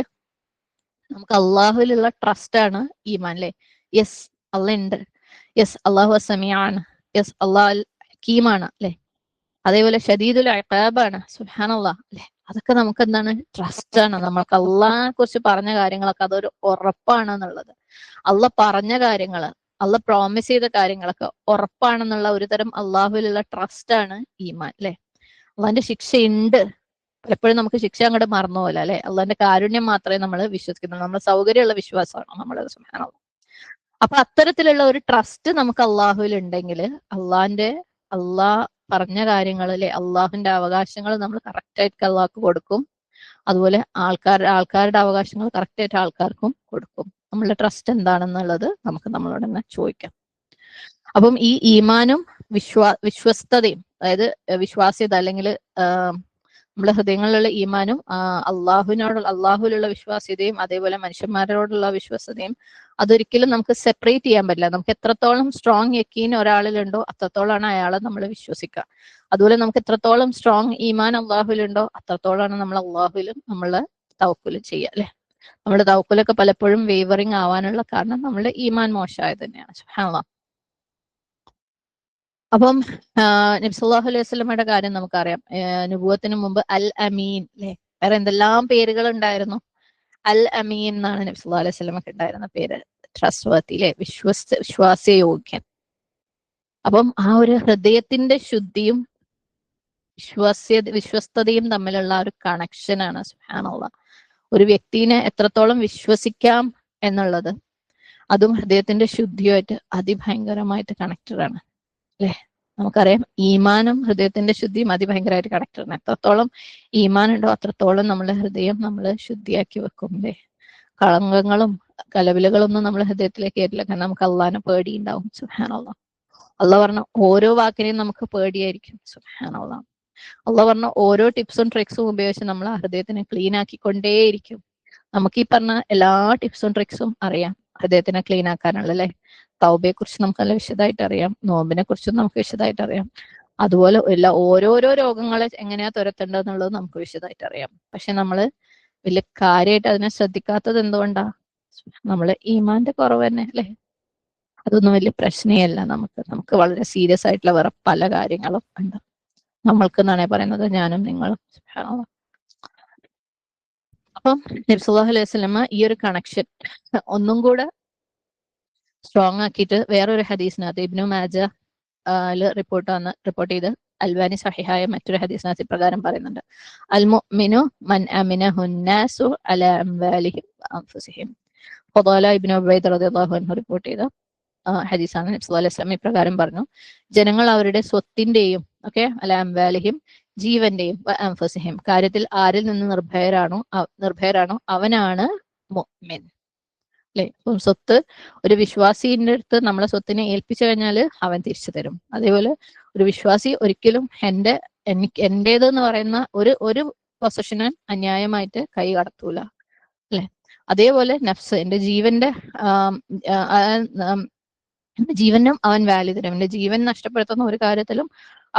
നമുക്ക് അള്ളാഹുവിലുള്ള ട്രസ്റ്റ് ആണ് ഈമാൻ, അല്ലെ? യെസ്, അള്ളാഹ് ഉണ്ട്. യെസ്, അള്ളാഹു സമീആണ്. യെസ്, അള്ളാഹ് ഹകീമാണ്, അല്ലെ? അതേപോലെ ഷദീദുൽ ഇഖാബാണ്. സുബ്ഹാനല്ലാഹ്, അല്ലെ? അതൊക്കെ നമുക്ക് എന്താണ്? ട്രസ്റ്റ് ആണ്. നമ്മൾക്ക് അള്ളാഹിനെ കുറിച്ച് പറഞ്ഞ കാര്യങ്ങളൊക്കെ അതൊരു ഉറപ്പാണെന്നുള്ളത്, അള്ളാഹ് പറഞ്ഞ കാര്യങ്ങള്, അള്ളാഹ് പ്രോമിസ് ചെയ്ത കാര്യങ്ങളൊക്കെ ഉറപ്പാണെന്നുള്ള ഒരു തരം അള്ളാഹുവിലുള്ള ട്രസ്റ്റ് ആണ് ഈമാൻ, അല്ലെ? അള്ളാഹിന്റെ ശിക്ഷയുണ്ട്, പലപ്പോഴും നമുക്ക് ശിക്ഷ അങ്ങോട്ട് മറന്നു പോലെ, അല്ലെ? അള്ളാഹിന്റെ കാരുണ്യം മാത്രമേ നമ്മൾ വിശ്വസിക്കുന്നുള്ളൂ, നമ്മുടെ സൗകര്യമുള്ള വിശ്വാസമാണ് നമ്മൾ. സുബ്ഹാനല്ലാഹ്. അപ്പൊ അത്തരത്തിലുള്ള ഒരു ട്രസ്റ്റ് നമുക്ക് അള്ളാഹുവിൽ ഉണ്ടെങ്കിൽ അള്ളാഹ് പറഞ്ഞ കാര്യങ്ങൾ, അല്ലെ, അള്ളാഹുവിന്റെ അവകാശങ്ങൾ നമ്മൾ കറക്റ്റ് ആയിട്ട് അള്ളാഹ്ക്ക് കൊടുക്കും. അതുപോലെ ആൾക്കാരുടെ അവകാശങ്ങൾ കറക്റ്റ് ആയിട്ട് ആൾക്കാർക്കും കൊടുക്കും. നമ്മളുടെ ട്രസ്റ്റ് എന്താണെന്നുള്ളത് നമുക്ക് നമ്മളോട് തന്നെ ചോദിക്കാം. അപ്പം ഈ ഈമാനും വിശ്വസ്തതയും, അതായത് വിശ്വാസ്യത അല്ലെങ്കിൽ നമ്മുടെ ഹൃദയങ്ങളിലുള്ള ഈമാനും അള്ളാഹുവിലുള്ള വിശ്വാസ്യതയും അതേപോലെ മനുഷ്യന്മാരോടുള്ള വിശ്വസ്തതയും അതൊരിക്കലും നമുക്ക് സെപ്പറേറ്റ് ചെയ്യാൻ പറ്റില്ല. നമുക്ക് എത്രത്തോളം സ്ട്രോങ് യക്കീൻ ഒരാളിലുണ്ടോ അത്രത്തോളാണ് അയാളെ നമ്മൾ വിശ്വസിക്കുക. അതുപോലെ നമുക്ക് എത്രത്തോളം സ്ട്രോങ് ഈമാൻ അള്ളാഹുലുണ്ടോ അത്രത്തോളാണ് നമ്മൾ അള്ളാഹുലും നമ്മള് തവക്കുൽ ചെയ്യുക, അല്ലെ? നമ്മുടെ തവക്കുലൊക്കെ പലപ്പോഴും വേവറിങ് ആവാനുള്ള കാരണം നമ്മുടെ ഈമാൻ മോശമായത് തന്നെയാണ്. സുബ്ഹാനല്ലാഹ്. അപ്പം നബി സല്ലല്ലാഹു അലൈഹി വസല്ലമയുടെ കാര്യം നമുക്കറിയാം. നുബുവത്തിന് മുമ്പ് അൽ അമീൻ അല്ലെ, വേറെ എന്തെല്ലാം പേരുകൾ ഉണ്ടായിരുന്നു. അൽ അമീൻ എന്നാണ് നബി സല്ലല്ലാഹു അലൈഹി വസല്ലമക്ക് ഉണ്ടായിരുന്ന പേര്. ട്രസ്റ്റ് വർത്തി അല്ലെ, വിശ്വാസയോഗ്യൻ. അപ്പം ആ ഒരു ഹൃദയത്തിന്റെ ശുദ്ധിയും വിശ്വസ്തതയും തമ്മിലുള്ള ഒരു കണക്ഷനാണ് സുബ്ഹാനല്ലാഹ്. ഒരു വ്യക്തിനെ എത്രത്തോളം വിശ്വസിക്കാം എന്നുള്ളത് അതും ഹൃദയത്തിന്റെ ശുദ്ധിയുമായിട്ട് അതിഭയങ്കരമായിട്ട് കണക്റ്റഡ് ആണ് അല്ലെ. നമുക്കറിയാം ഈമാനും ഹൃദയത്തിന്റെ ശുദ്ധിയും അതിഭയങ്കരമായിട്ട് കണക്റ്റഡ് ആണ്. എത്രത്തോളം ഈമാൻ ഉണ്ടോ അത്രത്തോളം നമ്മുടെ ഹൃദയം നമ്മൾ ശുദ്ധിയാക്കി വെക്കും അല്ലേ. കളങ്കങ്ങളും കലവിലകളൊന്നും നമ്മുടെ ഹൃദയത്തിലേക്ക് കയറില്ല. കാരണം നമുക്ക് അള്ളാഹിനെ പേടി ഉണ്ടാവും. സുബ്ഹാനല്ലാഹ്. അള്ളാഹ് പറഞ്ഞ ഓരോ വാക്കിനെയും നമുക്ക് പേടിയായിരിക്കും. സുബ്ഹാനല്ലാഹ്. അള്ളാഹ് പറഞ്ഞ ഓരോ ടിപ്സും ട്രിക്സും ഉപയോഗിച്ച് നമ്മൾ ആ ഹൃദയത്തിനെ ക്ലീൻ ആക്കിക്കൊണ്ടേയിരിക്കും. നമുക്ക് ഈ പറഞ്ഞ എല്ലാ ടിപ്സും ട്രിക്സും അറിയാം ഹൃദയത്തിനെ ക്ലീൻ ആക്കാനുള്ള അല്ലെ. തൗബയെ കുറിച്ച് നമുക്ക് നല്ല വിശദമായിട്ട് അറിയാം, നോമ്പിനെ കുറിച്ചും നമുക്ക് വിശദമായിട്ട് അറിയാം. അതുപോലെ ഓരോരോ രോഗങ്ങളെ എങ്ങനെയാ തുരത്തേണ്ടതെന്നുള്ളത് നമുക്ക് വിശദമായിട്ട് അറിയാം. പക്ഷെ നമ്മള് വലിയ കാര്യമായിട്ട് അതിനെ ശ്രദ്ധിക്കാത്തത് എന്തുകൊണ്ടാ? നമ്മള് ഈമാന്റെ കുറവ് തന്നെ അല്ലെ. അതൊന്നും വലിയ പ്രശ്നമല്ല. നമുക്ക് വളരെ സീരിയസ് ആയിട്ടുള്ള വേറെ പല കാര്യങ്ങളും ഉണ്ട് നമ്മൾക്ക് എന്നാണ് പറയുന്നത്, ഞാനും നിങ്ങളും. അപ്പം നബി സല്ലല്ലാഹു അലൈഹി വസല്ലമ ഈ ഒരു കണക്ഷൻ ഒന്നും കൂടെ സ്ട്രോങ് ആക്കിയിട്ട് വേറൊരു ഹദീസിനകത്ത് ഇബ്നു മാജ റിപ്പോർട്ട് ചെയ്ത് അൽബാനി സഹിഹായ മറ്റൊരു ഹദീസിനകത്ത് ഇപ്രകാരം പറയുന്നുണ്ട്: അൽ മുഅ്മിനു മൻ അമിനഹുന്നാസു അലാ അംവാലിഹിം വഅൻഫുസിഹിം. ഫദാല ഇബ്നു ഉബൈദ് റളിയല്ലാഹു അൻഹു റിപ്പോർട്ട് ചെയ്ത ഹദീസാണ്. നബി സല്ലല്ലാഹു അലൈഹി വസല്ലം ഇപ്രകാരം പറഞ്ഞു: ജനങ്ങൾ അവരുടെ സ്വത്തിന്റെയും അലാ അംവാലിഹിം ജീവന്റെയും അൻഫുസിഹിം കാര്യത്തിൽ ആരിൽ നിന്ന് നിർഭയരാണോ അവനാണ് മുഅ്മിൻ അല്ലെ. സ്വത്ത് ഒരു വിശ്വാസിന്റെ അടുത്ത് നമ്മളെ സ്വത്തിനെ ഏൽപ്പിച്ചു കഴിഞ്ഞാൽ അവൻ തിരിച്ചു തരും. അതേപോലെ ഒരു വിശ്വാസി ഒരിക്കലും എന്റേത് എന്ന് പറയുന്ന ഒരു പൊസഷന് അന്യായമായിട്ട് കൈ കടത്തൂല അല്ലെ. അതേപോലെ നഫ്സ്, എന്റെ ജീവനും അവൻ വാല്യൂ തരും. എന്റെ ജീവൻ നഷ്ടപ്പെടുത്തുന്ന ഒരു കാര്യത്തിലും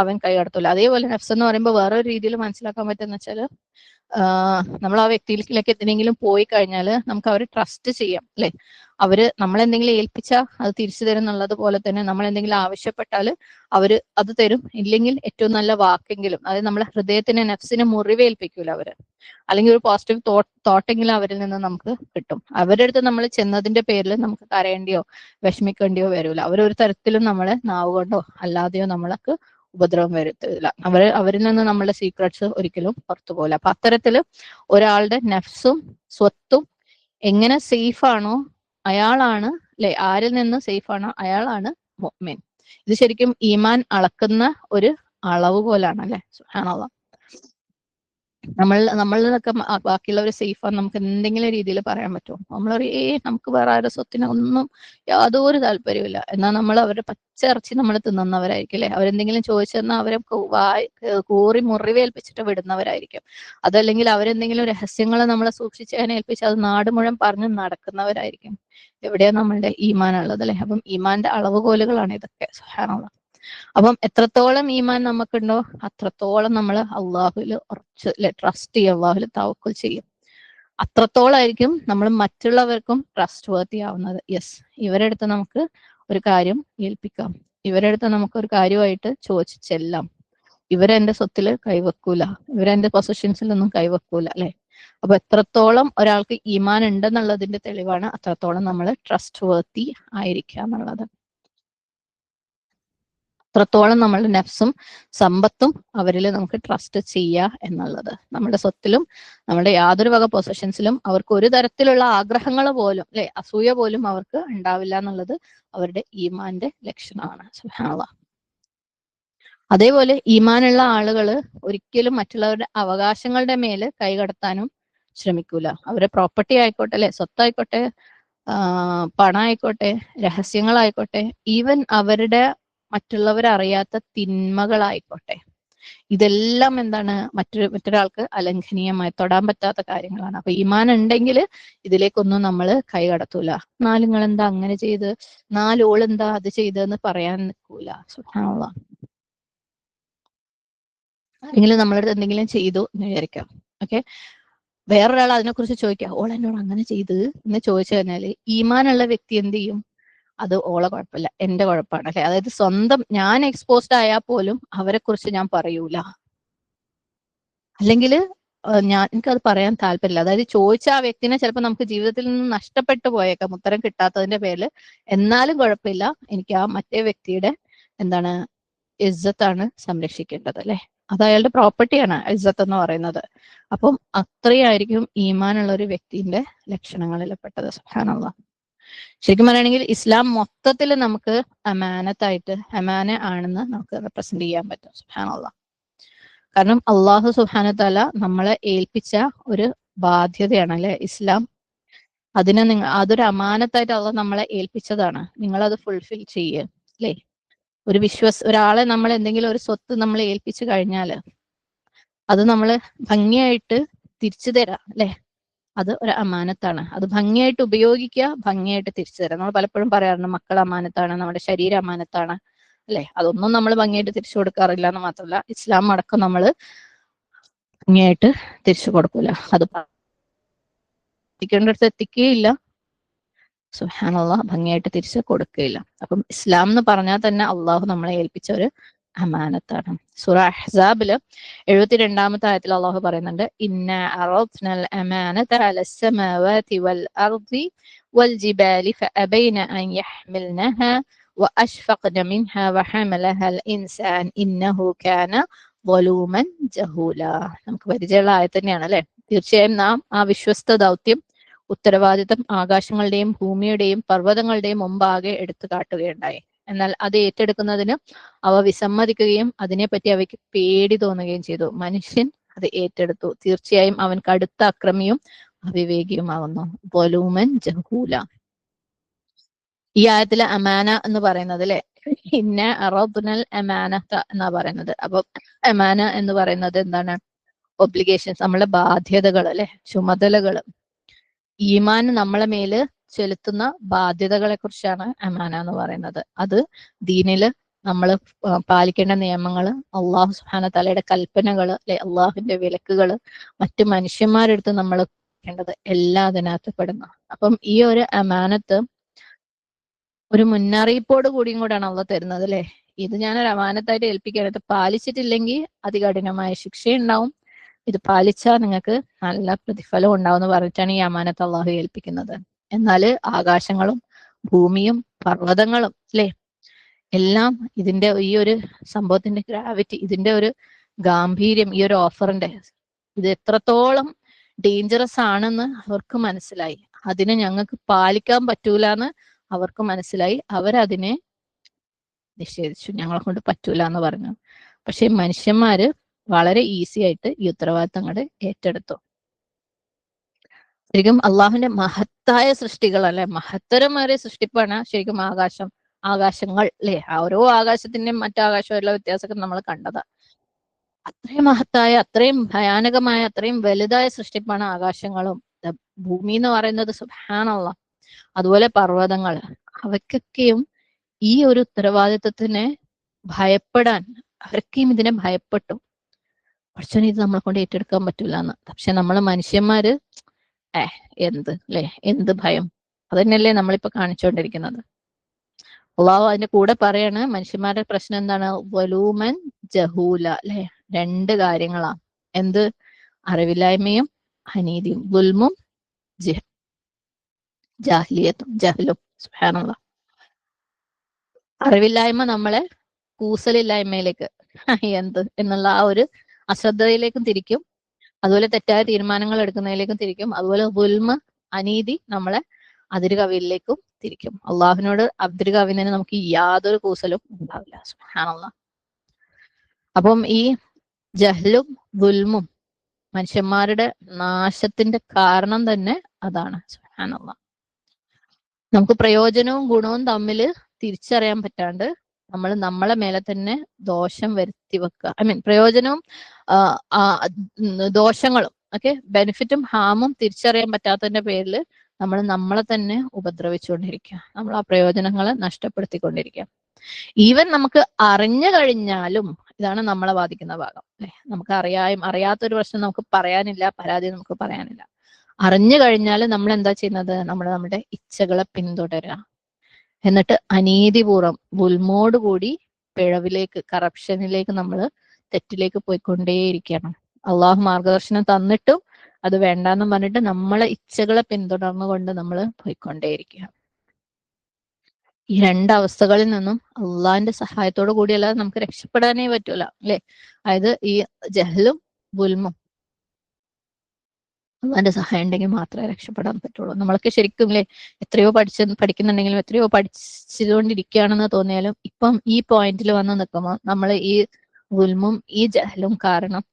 അവൻ കൈ കടത്തൂല. അതേപോലെ നഫ്സ് എന്ന് പറയുമ്പോൾ വേറൊരു രീതിയിൽ മനസ്സിലാക്കാൻ പറ്റുന്ന വെച്ചാൽ നമ്മൾ ആ വ്യക്തിയിലേക്ക് എന്തെങ്കിലും പോയി കഴിഞ്ഞാൽ നമുക്ക് അവരെ ട്രസ്റ്റ് ചെയ്യാം അല്ലെ. അവര് നമ്മളെന്തെങ്കിലും ഏൽപ്പിച്ചാൽ അത് തിരിച്ചു തരും എന്നുള്ളത് പോലെ തന്നെ നമ്മൾ എന്തെങ്കിലും ആവശ്യപ്പെട്ടാൽ അവര് അത് തരും. ഇല്ലെങ്കിൽ ഏറ്റവും നല്ല വാക്കെങ്കിലും, അതായത് നമ്മളെ ഹൃദയത്തിനെ നഫ്സിനെ മുറിവേൽപ്പിക്കൂല അവര്. അല്ലെങ്കിൽ ഒരു പോസിറ്റീവ് തോട്ടെങ്കിലും അവരിൽ നിന്ന് നമുക്ക് കിട്ടും. അവരുടെ അടുത്ത് നമ്മൾ ചെന്നതിന്റെ പേരിൽ നമുക്ക് കരയേണ്ടിയോ വിഷമിക്കേണ്ടിയോ വരില്ല. അവരൊരു തരത്തിലും നമ്മളെ നാവ് കൊണ്ടോ അല്ലാതെയോ നമ്മൾക്ക് ഉപദ്രവം വരുത്തില്ല. അവരിൽ നിന്ന് നമ്മളുടെ സീക്രട്സ് ഒരിക്കലും പുറത്തു പോകില്ല. അപ്പൊ അത്തരത്തില് ഒരാളുടെ നഫ്സും സ്വത്തും എങ്ങനെ സേഫ് ആണോ അയാളാണ് അല്ലെ, ആരിൽ നിന്ന് സേഫ് ആണോ അയാളാണ് മുഅ്മിൻ. ഇത് ശരിക്കും ഈമാൻ അളക്കുന്ന ഒരു അളവ് പോലാണ് അല്ലെ. സുബ്ഹാനല്ലാഹ്. നമ്മളിലൊക്കെ ബാക്കിയുള്ളവർ സേഫാന്ന് നമുക്ക് എന്തെങ്കിലും രീതിയിൽ പറയാൻ പറ്റുമോ? നമുക്ക് വേറെ ആരുടെ സ്വത്തിന് ഒന്നും യാതൊരു താല്പര്യമില്ല. എന്നാൽ നമ്മൾ അവരുടെ പച്ചിറച്ചി നമ്മൾ തിന്നുന്നവരായിരിക്കും അല്ലെ. അവരെന്തെങ്കിലും ചോദിച്ചെന്നാൽ അവരെ കൂറി മുറിവേൽപ്പിച്ചിട്ട് വിടുന്നവരായിരിക്കും. അതല്ലെങ്കിൽ അവരെന്തെങ്കിലും രഹസ്യങ്ങൾ നമ്മളെ സൂക്ഷിച്ചതിനെ ഏൽപ്പിച്ച് അത് നാട് മുഴുവൻ പറഞ്ഞ് നടക്കുന്നവരായിരിക്കും. എവിടെയാ നമ്മളുടെ ഈമാൻ ഉള്ളത് അല്ലെ. അപ്പം ഈമാന്റെ അളവുകോലുകളാണ് ഇതൊക്കെ. സുബ്ഹാനല്ലാഹ്. അപ്പം എത്രത്തോളം ഈമാൻ നമുക്കുണ്ടോ അത്രത്തോളം നമ്മൾ അള്ളാഹുവിൽ ഉറച്ച് ട്രസ്റ്റ് ചെയ്യും, അള്ളാഹുവിൽ തവക്കുൽ ചെയ്യും. അത്രത്തോളമായിരിക്കും നമ്മൾ മറ്റുള്ളവർക്കും ട്രസ്റ്റ് വർത്തി ആവുന്നത്. യെസ്, ഇവരുടെ അടുത്ത് നമുക്ക് ഒരു കാര്യം ഏൽപ്പിക്കാം, ഇവരുടെ അടുത്ത് നമുക്ക് ഒരു കാര്യമായിട്ട് ചോദിച്ചു ചെല്ലാം, ഇവരെന്റെ സ്വത്തിൽ കൈവെക്കൂല, ഇവരെന്റെ പൊസിഷൻസിലൊന്നും കൈവെക്കൂല അല്ലെ. അപ്പൊ എത്രത്തോളം ഒരാൾക്ക് ഈമാൻ ഉണ്ടെന്നുള്ളതിന്റെ തെളിവാണ് അത്രത്തോളം നമ്മൾ ട്രസ്റ്റ് വർത്തി ആയിരിക്കുക എന്നുള്ളത്. അത്രത്തോളം നമ്മളുടെ നഫ്സും സമ്പത്തും അവരിൽ നമുക്ക് ട്രസ്റ്റ് ചെയ്യുക എന്നുള്ളത്. നമ്മുടെ സ്വത്തിലും നമ്മുടെ യാതൊരു വക പൊസിഷൻസിലും അവർക്ക് ഒരു തരത്തിലുള്ള ആഗ്രഹങ്ങൾ പോലും അല്ലെ, അസൂയ പോലും അവർക്ക് ഉണ്ടാവില്ല എന്നുള്ളത് അവരുടെ ഈമാന്റെ ലക്ഷണമാണ്. സുബ്ഹാനല്ലാഹ്. അതേപോലെ ഈമാനുള്ള ആളുകൾ ഒരിക്കലും മറ്റുള്ളവരുടെ അവകാശങ്ങളുടെ മേല് കൈകടത്താനും ശ്രമിക്കൂല. അവരുടെ പ്രോപ്പർട്ടി ആയിക്കോട്ടെ അല്ലെ, സ്വത്തായിക്കോട്ടെ, പണമായിക്കോട്ടെ, രഹസ്യങ്ങളായിക്കോട്ടെ, ഈവൻ അവരുടെ മറ്റുള്ളവരറിയാത്ത തിന്മകളായിക്കോട്ടെ, ഇതെല്ലാം എന്താണ് മറ്റൊരാൾക്ക് അലംഘനീയമായി തൊടാൻ പറ്റാത്ത കാര്യങ്ങളാണ്. അപ്പൊ ഈമാൻ ഉണ്ടെങ്കിൽ ഇതിലേക്കൊന്നും നമ്മൾ കൈ കടത്തൂല. നിങ്ങൾ എന്താ അങ്ങനെ ചെയ്ത്, ഓളെന്താ അത് ചെയ്തെന്ന് പറയാൻ നിൽക്കൂല. സുബ്ഹാനല്ലാഹ്. ആരെങ്കിലും നമ്മളടുത്ത് എന്തെങ്കിലും ചെയ്തു എന്ന് വിചാരിക്കാം, വേറൊരാൾ അതിനെക്കുറിച്ച് ചോദിക്കുക, ഓൾ എന്നോട് അങ്ങനെ ചെയ്ത് എന്ന് ചോദിച്ചു കഴിഞ്ഞാല് ഈമാനുള്ള വ്യക്തി എന്ത് ചെയ്യും? അത് ഓളെ കുഴപ്പമില്ല, എന്റെ കുഴപ്പമാണ് അല്ലെ. അതായത് സ്വന്തം ഞാൻ എക്സ്പോസ്ഡ് ആയാൽ പോലും അവരെ കുറിച്ച് ഞാൻ പറയൂല, അല്ലെങ്കിൽ എനിക്കത് പറയാൻ താല്പര്യമില്ല. അതായത് ചോദിച്ച ആ വ്യക്തിനെ ചിലപ്പോൾ നമുക്ക് ജീവിതത്തിൽ നിന്ന് നഷ്ടപ്പെട്ടു പോയേക്കാം ഉത്തരം കിട്ടാത്തതിന്റെ പേരിൽ. എന്നാലും കുഴപ്പമില്ല, എനിക്ക് ആ മറ്റേ വ്യക്തിയുടെ എന്താണ് ഇസ്സത്താണ് സംരക്ഷിക്കേണ്ടത് അല്ലെ. അത് അയാളുടെ പ്രോപ്പർട്ടിയാണ് ഇസ്സത്ത് എന്ന് പറയുന്നത്. അപ്പം അത്രയായിരിക്കും ഈമാനുള്ള ഒരു വ്യക്തിന്റെ ലക്ഷണങ്ങളിൽ പെട്ടത്. സുബ്ഹാനല്ലാഹ്. ശരിക്കും പറയുകയാണെങ്കിൽ ഇസ്ലാം മൊത്തത്തിൽ നമുക്ക് അമാന ആണെന്ന് നമുക്ക് റെപ്രസെന്റ് ചെയ്യാൻ പറ്റും. സുബ്ഹാനല്ലാഹ്. കാരണം അള്ളാഹു സുബ്ഹാനഹു തആല നമ്മളെ ഏൽപ്പിച്ച ഒരു ബാധ്യതയാണ് അല്ലെ ഇസ്ലാം. അതിനെ അതൊരു അമാനത്തായിട്ട് അള്ളാഹ് നമ്മളെ ഏൽപ്പിച്ചതാണ്. നിങ്ങളത് ഫുൾഫിൽ ചെയ്യുക അല്ലേ. ഒരാളെ നമ്മൾ എന്തെങ്കിലും ഒരു സ്വത്ത് നമ്മളെ ഏൽപ്പിച്ചു കഴിഞ്ഞാൽ അത് നമ്മൾ ഭംഗിയായിട്ട് തിരിച്ചു തരാം അല്ലെ. അത് ഒരു അമാനത്താണ്. അത് ഭംഗിയായിട്ട് ഉപയോഗിക്കുക, ഭംഗിയായിട്ട് തിരിച്ചു തരാം. നമ്മൾ പലപ്പോഴും പറയാറുണ്ട് മക്കൾ അമാനത്താണ്, നമ്മുടെ ശരീരം അമാനത്താണ് അല്ലെ. അതൊന്നും നമ്മൾ ഭംഗിയായിട്ട് തിരിച്ചു കൊടുക്കാറില്ല എന്ന് മാത്രമല്ല, ഇസ്ലാം അടക്കം നമ്മൾ ഭംഗിയായിട്ട് തിരിച്ചു കൊടുക്കൂല. അത് എത്തിക്കേണ്ടടുത്ത് എത്തിക്കുകയില്ല, സുബ്ഹാനല്ലാഹ്, ഭംഗിയായിട്ട് തിരിച്ചു കൊടുക്കുകയില്ല. അപ്പം ഇസ്ലാം എന്ന് പറഞ്ഞാൽ തന്നെ അള്ളാഹു നമ്മളെ ഏൽപ്പിച്ച ഒരു അമാനത്താണ്. സൂറ അഹ്സാബില് 72-ാമത്തെ ആയത്തിൽ അള്ളാഹു പറയുന്നുണ്ട്, ഇന്ന അറദ്നൽ അമാനത അലസ് സമാവാതി വൽ അർദി വൽ ജിബാലി ഫഅബൈന അൻ യഹ്മിൽനഹ വഅശ്ഫഖ്ന മിൻഹ വഹമലഹൽ ഇൻസാൻ ഇന്നഹു കാന വലൂമൻ ജഹൂല. നമുക്ക് പരിചയമുള്ള ആയത്ത് തന്നെയാണ് അല്ലെ. തീർച്ചയായും നാം ആ വിശ്വസ്ത ദൗത്യം, ഉത്തരവാദിത്തം ആകാശങ്ങളുടെയും ഭൂമിയുടെയും പർവ്വതങ്ങളുടെയും മുമ്പാകെ എടുത്തു കാട്ടുകയുണ്ടായി. എന്നാൽ അത് ഏറ്റെടുക്കുന്നതിന് അവ വിസമ്മതിക്കുകയും അതിനെപ്പറ്റി അവയ്ക്ക് പേടി തോന്നുകയും ചെയ്തു. മനുഷ്യൻ അത് ഏറ്റെടുത്തു. തീർച്ചയായും അവൻ കടുത്ത അക്രമിയും അവിവേകിയുമാകുന്നു. വലൂമൻ ജഹൂല. ഈ ആയത്തിലെ അമാന എന്ന് പറയുന്നത് അല്ലെ, ഇന്ന അറദ്നൽ അമാനത എന്നാ പറയുന്നത്. അപ്പൊ അമാന എന്ന് പറയുന്നത് എന്താണ്? ഒബ്ലിഗേഷൻസ്, നമ്മളെ ബാധ്യതകൾ അല്ലെ, ചുമതലകൾ. ഈമാൻ നമ്മളെ മേല് ചെലുത്തുന്ന ബാധ്യതകളെ കുറിച്ചാണ് അമാന എന്ന് പറയുന്നത്. അത് ദീനില് നമ്മൾ പാലിക്കേണ്ട നിയമങ്ങള്, അള്ളാഹു സുബ്ഹാനഹു തആലയുടെ കൽപ്പനകള് അല്ലെ, അള്ളാഹുവിന്റെ വിലക്കുകള്, മറ്റു മനുഷ്യന്മാരുടെ അടുത്ത് നമ്മൾ േണ്ടത് എല്ലാം അതിനകത്ത് പെടുന്നു. അപ്പം ഈ ഒരു അമാനത്ത് ഒരു മുന്നറിയിപ്പോട് കൂടിയും കൂടെയാണ് അള്ളാഹ് തരുന്നത് അല്ലെ. ഇത് ഞാനൊരു അമാനത്തായിട്ട് ഏൽപ്പിക്കുകയാണ്, ഇത് പാലിച്ചിട്ടില്ലെങ്കിൽ അതികഠിനമായ ശിക്ഷയുണ്ടാവും, ഇത് പാലിച്ചാൽ നിങ്ങൾക്ക് നല്ല പ്രതിഫലം ഉണ്ടാവും എന്ന് പറഞ്ഞിട്ടാണ് ഈ അമാനത്ത് അള്ളാഹു ഏൽപ്പിക്കുന്നത്. എന്നാല് ആകാശങ്ങളും ഭൂമിയും പർവ്വതങ്ങളും അല്ലെ, എല്ലാം ഇതിന്റെ ഈ ഒരു സംഭവത്തിന്റെ ഗ്രാവിറ്റി, ഇതിന്റെ ഒരു ഗാംഭീര്യം, ഈ ഒരു ഓഫറിന്റെ ഇത് എത്രത്തോളം ഡേഞ്ചറസ് ആണെന്ന് അവർക്ക് മനസ്സിലായി. അതിനെ ഞങ്ങൾക്ക് പാലിക്കാൻ പറ്റൂല എന്ന് അവർക്ക് മനസ്സിലായി. അവരതിനെ നിഷേധിച്ചു, ഞങ്ങളെ കൊണ്ട് പറ്റൂല എന്ന് പറഞ്ഞു. പക്ഷെ മനുഷ്യന്മാര് വളരെ ഈസി ആയിട്ട് ഈ ഉത്തരവാദിത്തങ്ങൾ ഏറ്റെടുത്തു. ശരിക്കും അള്ളാഹുവിന്റെ മഹത്തായ സൃഷ്ടികൾ അല്ലെ, മഹത്തരമേറിയ സൃഷ്ടിപ്പാണ് ശരിക്കും ആകാശങ്ങൾ അല്ലെ. ഓരോ ആകാശത്തിന്റെയും മറ്റാകാശമുള്ള വ്യത്യാസമൊക്കെ നമ്മൾ കണ്ടതാ. അത്രയും മഹത്തായ, അത്രയും ഭയാനകമായ, അത്രയും വലുതായ സൃഷ്ടിപ്പാണ് ആകാശങ്ങളും. ഭൂമി എന്ന് പറയുന്നത് സുബ്ഹാനല്ലാഹ്. അതുപോലെ പർവ്വതങ്ങൾ, അവയ്ക്കൊക്കെയും ഈ ഒരു ഉത്തരവാദിത്വത്തിനെ ഭയപ്പെടാൻ, അവരൊക്കെയും ഇതിനെ ഭയപ്പെട്ടു. പക്ഷേ ഇത് നമ്മളെ കൊണ്ട് ഏറ്റെടുക്കാൻ പറ്റൂല എന്ന്. പക്ഷെ നമ്മള് മനുഷ്യന്മാര് എന്ത് അല്ലെ, എന്ത് ഭയം, അതന്നെയല്ലേ നമ്മളിപ്പോ കാണിച്ചുകൊണ്ടിരിക്കുന്നത്. അള്ളാഹു അതിന്റെ കൂടെ പറയാണ്, മനുഷ്യന്മാരുടെ പ്രശ്നം എന്താണ്? വലൂമൻ ജഹൂല അല്ലെ. രണ്ട് കാര്യങ്ങളാ. എന്ത്? അറിവില്ലായ്മയും അനീതിയും. ദുൽമും ജാഹിലിയത്തും, ജഹലും. സുബ്ഹാനല്ലാഹ്. അറിവില്ലായ്മ നമ്മളെ കൂസലില്ലായ്മയിലേക്ക്, എന്ത് എന്നുള്ള ആ ഒരു അശ്രദ്ധയിലേക്കും തിരിക്കും. അതുപോലെ തെറ്റായ തീരുമാനങ്ങൾ എടുക്കുന്നതിലേക്കും തിരിക്കും. അതുപോലെ ദുൽമ്, അനീതി, നമ്മളെ അതിരുകവിയിലേക്കും തിരിക്കും. അള്ളാഹുവിനോട് അതിരുകവിയുന്നതിന് നമുക്ക് യാതൊരു കൂസലും ഉണ്ടാവില്ല. സുബ്ഹാനല്ലാഹ്. അപ്പം ഈ ജഹലും ദുൽമും മനുഷ്യന്മാരുടെ നാശത്തിന്റെ കാരണം തന്നെ അതാണ്. സുബ്ഹാനല്ലാഹ്. നമുക്ക് പ്രയോജനവും ഗുണവും തമ്മിൽ തിരിച്ചറിയാൻ പറ്റാണ്ട് നമ്മൾ നമ്മളെ മേലെ തന്നെ ദോഷം വരുത്തി വെക്കുക. പ്രയോജനവും ദോഷങ്ങളും ബെനിഫിറ്റും ഹാമും തിരിച്ചറിയാൻ പറ്റാത്തതിന്റെ പേരിൽ നമ്മൾ നമ്മളെ തന്നെ ഉപദ്രവിച്ചുകൊണ്ടിരിക്കുക, നമ്മൾ ആ പ്രയോജനങ്ങളെ നഷ്ടപ്പെടുത്തിക്കൊണ്ടിരിക്കുക. ഈവൻ നമുക്ക് അറിഞ്ഞു കഴിഞ്ഞാലും ഇതാണ് നമ്മളെ ബാധിക്കുന്ന ഭാഗം അല്ലെ. നമുക്ക് അറിയാത്തൊരു പ്രശ്നം നമുക്ക് പറയാനില്ല, പരാതി നമുക്ക് പറയാനില്ല. അറിഞ്ഞു കഴിഞ്ഞാൽ നമ്മൾ എന്താ ചെയ്യുന്നത്? നമ്മൾ നമ്മുടെ ഇച്ഛകളെ പിന്തുടരുക. എന്നിട്ട് അനീതിപൂർവ്വം ഗുൽമോട് കൂടി പിഴവിലേക്ക്, കറപ്ഷനിലേക്ക്, നമ്മൾ തെറ്റിലേക്ക് പോയിക്കൊണ്ടേയിരിക്കണം. അള്ളാഹു മാർഗദർശനം തന്നിട്ടും അത് വേണ്ടാന്ന് പറഞ്ഞിട്ട് നമ്മളെ ഇച്ഛകളെ പിന്തുടർന്നുകൊണ്ട് നമ്മൾ പോയിക്കൊണ്ടേയിരിക്കുക. ഈ രണ്ടവസ്ഥകളിൽ നിന്നും അള്ളാഹിന്റെ സഹായത്തോടു കൂടിയല്ലാതെ നമുക്ക് രക്ഷപ്പെടാനേ പറ്റൂല, അല്ലെ? അതായത് ഈ ജഹലും ഗുൽമും അള്ളാന്റെ സഹായം ഉണ്ടെങ്കിൽ മാത്രമേ രക്ഷപ്പെടാൻ പറ്റുള്ളൂ. നമ്മളൊക്കെ ശരിക്കും അല്ലെ, എത്രയോ പഠിക്കുന്നുണ്ടെങ്കിലും എത്രയോ പഠിച്ചുകൊണ്ടിരിക്കുകയാണെന്ന് തോന്നിയാലും ഇപ്പം ഈ പോയിന്റിൽ വന്ന് നിൽക്കുമ്പോൾ നമ്മൾ ഈ ഗുൽമും ഈ ജഹലും കാരണം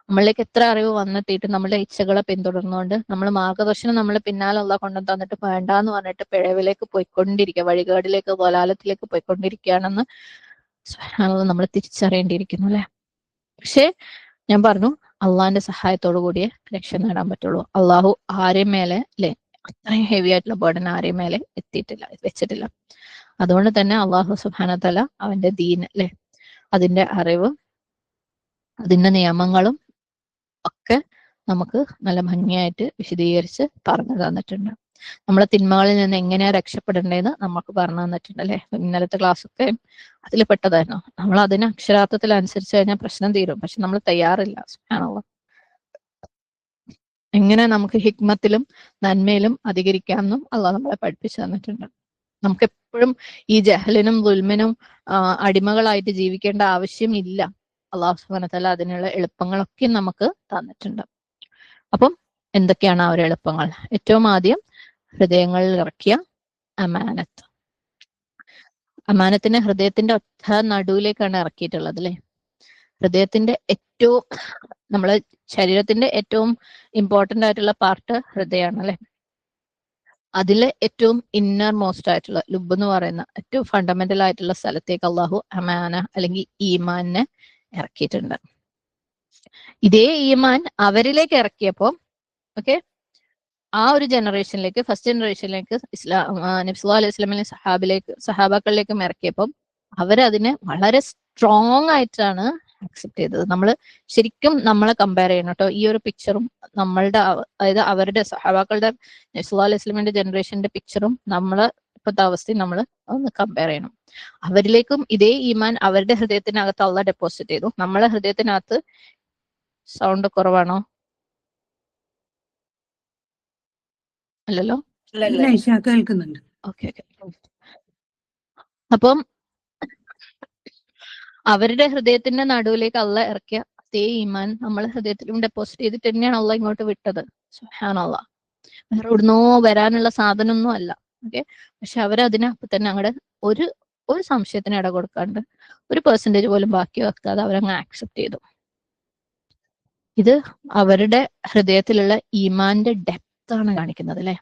നമ്മളിലേക്ക് എത്ര അറിവ് വന്നെത്തിയിട്ട് നമ്മുടെ ഇച്ഛകളെ പിന്തുടർന്നുകൊണ്ട് നമ്മൾ മാർഗദർശനം നമ്മളെ പിന്നാലെ അള്ളാഹ് കൊണ്ടു തന്നിട്ട് വേണ്ടാന്ന് പറഞ്ഞിട്ട് പിഴവിലേക്ക് പോയിക്കൊണ്ടിരിക്കുക, വഴികേടിലേക്ക്, ബലാലത്തിലേക്ക് പോയിക്കൊണ്ടിരിക്കുകയാണെന്ന് നമ്മൾ തിരിച്ചറിയേണ്ടിയിരിക്കുന്നു, അല്ലെ? പക്ഷെ ഞാൻ പറഞ്ഞു, അള്ളാഹിന്റെ സഹായത്തോടു കൂടിയേ രക്ഷ നേടാൻ പറ്റുള്ളൂ. അള്ളാഹു ആരെയും മേലെ, അല്ലെ, അത്രയും ഹെവി ആയിട്ടുള്ള ബർഡൻ ആരെയും മേലെ വെച്ചിട്ടില്ല. അതുകൊണ്ട് തന്നെ അള്ളാഹു സുബ്ഹാനഹു തആല അവന്റെ ദീൻ, അല്ലെ, അതിന്റെ അറിവ്, അതിന്റെ നിയമങ്ങളും ഒക്കെ നമുക്ക് നല്ല ഭംഗിയായിട്ട് വിശദീകരിച്ച് പറഞ്ഞു തന്നിട്ടുണ്ട്. നമ്മളെ തിന്മകളിൽ നിന്ന് എങ്ങനെയാ രക്ഷപ്പെടേണ്ടതെന്ന് നമുക്ക് പറഞ്ഞു തന്നിട്ടുണ്ട്, അല്ലെ? ഇന്നലത്തെ ക്ലാസ് ഒക്കെ അതിൽ പെട്ടതായിരുന്നു. നമ്മൾ അതിന് അക്ഷരാർത്ഥത്തിൽ അനുസരിച്ച് കഴിഞ്ഞാൽ പ്രശ്നം തീരും. പക്ഷെ നമ്മൾ തയ്യാറില്ല. സുബ്ഹാനല്ലാഹ്. എങ്ങനെ നമുക്ക് ഹിക്മത്തിലും നന്മയിലും അധികരിക്കാമെന്നും അള്ളാഹ് നമ്മളെ പഠിപ്പിച്ചു തന്നിട്ടുണ്ട്. നമുക്ക് എപ്പോഴും ഈ ജഹലിനും ഗുൽമിനും അടിമകളായിട്ട് ജീവിക്കേണ്ട ആവശ്യം ഇല്ല. അള്ളാഹു സുബ്ഹാനഹു തആല അതിനുള്ള എളുപ്പങ്ങളൊക്കെ നമുക്ക് തന്നിട്ടുണ്ട്. അപ്പം എന്തൊക്കെയാണ് ആ ഒരു എളുപ്പങ്ങൾ? ഏറ്റവും ആദ്യം ഹൃദയങ്ങളിൽ ഇറക്കിയ അമാനത്ത്. അമാനത്തിനെ ഹൃദയത്തിന്റെ ഒറ്റ നടുവിലേക്കാണ് ഇറക്കിയിട്ടുള്ളത്, അല്ലെ? ഹൃദയത്തിന്റെ ഏറ്റവും, നമ്മളെ ശരീരത്തിന്റെ ഏറ്റവും ഇമ്പോർട്ടന്റ് ആയിട്ടുള്ള പാർട്ട് ഹൃദയമാണ്, അല്ലെ? അതിലെ ഏറ്റവും ഇന്നർ മോസ്റ്റ് ആയിട്ടുള്ള ലുബ് എന്ന് പറയുന്ന ഏറ്റവും ഫണ്ടമെന്റൽ ആയിട്ടുള്ള സ്ഥലത്തേക്ക് അള്ളാഹു അമാന അല്ലെങ്കിൽ ഈമാനെ ഇറക്കിയിട്ടുണ്ട്. ഇതേ ഈമാൻ അവരിലേക്ക് ഇറക്കിയപ്പോ, ഓക്കെ, ആ ഒരു ജനറേഷനിലേക്ക്, ഫസ്റ്റ് ജനറേഷനിലേക്ക് നബി സല്ലല്ലാഹു അലൈഹി വസല്ലമയിലെ സഹാബാക്കളിലേക്കും ഇറക്കിയപ്പം അവരതിനെ വളരെ സ്ട്രോങ് ആയിട്ടാണ് അക്സെപ്റ്റ് ചെയ്തത്. നമ്മൾ ശരിക്കും നമ്മളെ കമ്പയർ ചെയ്യണം കേട്ടോ. ഈ ഒരു പിക്ചറും നമ്മളുടെ, അതായത് അവരുടെ സഹാബാക്കളുടെ, നബി സല്ലല്ലാഹു അലൈഹി വസല്ലമയുടെ ജനറേഷന്റെ പിക്ചറും നമ്മളെ ഇപ്പോഴത്തെ അവസ്ഥയും നമ്മൾ ഒന്ന് കമ്പയർ ചെയ്യണം. അവരിലേക്കും ഇതേ ഈമാൻ അവരുടെ ഹൃദയത്തിനകത്ത് അള്ളാഹ് ഡെപ്പോസിറ്റ് ചെയ്തു. നമ്മളെ ഹൃദയത്തിനകത്ത് സൗണ്ട് കുറവാണോ? അല്ലല്ലോ, കേൾക്കുന്നുണ്ട്. ഓക്കെ. അപ്പം അവരുടെ ഹൃദയത്തിന്റെ നടുവിലേക്ക് അള്ളാഹ് ഇറക്കിയ അതേ ഈമാൻ നമ്മളെ ഹൃദയത്തിലും ഡെപ്പോസിറ്റ് ചെയ്തിട്ട് തന്നെയാണ് അള്ളാഹ് ഇങ്ങോട്ട് വിട്ടത്. സുബ്ഹാനല്ലാഹ്. വേറെ എവിടുന്നോ വരാനുള്ള സാധനമൊന്നും അല്ല, ഓക്കെ? പക്ഷെ അവരതിനെ അപ്പൊ തന്നെ അങ്ങടെ ഒരു സംശയത്തിന് ഇട കൊടുക്കാണ്ട്, ഒരു പെർസെന്റേജ് പോലും ബാക്കി വെക്കാതെ അവരങ്ങ് ആക്സെപ്റ്റ് ചെയ്തു. ഇത് അവരുടെ ഹൃദയത്തിലുള്ള ഈമാന്റെ ഡെപ്ത് ആണ് കാണിക്കുന്നത്, അല്ലെ?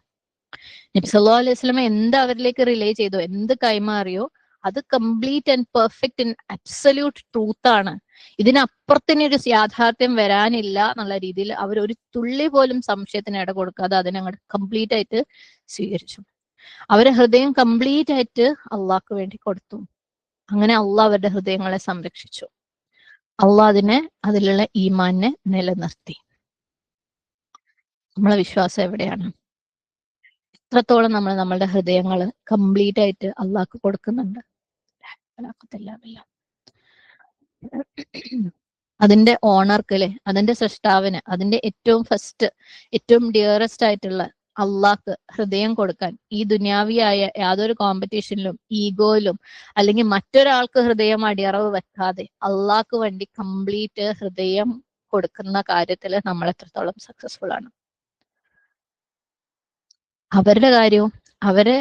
നബി സല്ലല്ലാഹു അലൈഹി വസല്ലം എന്ത് അവരിലേക്ക് റിലേ ചെയ്തോ, എന്ത് കൈമാറിയോ, അത് complete and perfect and absolute truth ആണ്. ഇതിനപ്പുറത്തിനൊരു യാഥാർത്ഥ്യം വരാനില്ല എന്നുള്ള രീതിയിൽ അവർ ഒരു തുള്ളി പോലും സംശയത്തിന് ഇട കൊടുക്കാതെ അതിനങ്ങോട്ട് കംപ്ലീറ്റ് ആയിട്ട് സ്വീകരിച്ചു. അവരെ ഹൃദയം കംപ്ലീറ്റ് ആയിട്ട് അള്ളാഹ്ക്ക് വേണ്ടി കൊടുത്തു. അങ്ങനെ അള്ളാഹ് അവരുടെ ഹൃദയങ്ങളെ സംരക്ഷിച്ചു. അള്ളാഹ് അതിലുള്ള ഈമാനെ നിലനിർത്തി. നമ്മളെ വിശ്വാസം എവിടെയാണ്? എത്രത്തോളം നമ്മൾ നമ്മളുടെ ഹൃദയങ്ങൾ കംപ്ലീറ്റ് ആയിട്ട് അള്ളാഹ്ക്ക് കൊടുക്കുന്നുണ്ട്? അതിന്റെ ഓണർക്ക്, അല്ലെ, അതിന്റെ സൃഷ്ടാവിന്, അതിന്റെ ഏറ്റവും ഫസ്റ്റ്, ഏറ്റവും ഡിയറസ്റ്റ് ആയിട്ടുള്ള അള്ളാഹ്ക്ക് ഹൃദയം കൊടുക്കാൻ ഈ ദുനിയാവിയായ യാതൊരു കോമ്പറ്റീഷനിലും ഈഗോയിലും അല്ലെങ്കിൽ മറ്റൊരാൾക്ക് ഹൃദയം അടിയറവ് വെക്കാതെ അള്ളാഹ്ക്ക് വേണ്ടി കംപ്ലീറ്റ് ഹൃദയം കൊടുക്കുന്ന കാര്യത്തിൽ നമ്മൾ എത്രത്തോളം സക്സസ്ഫുൾ ആണ്? അവരുടെ കാര്യവും അവരെ,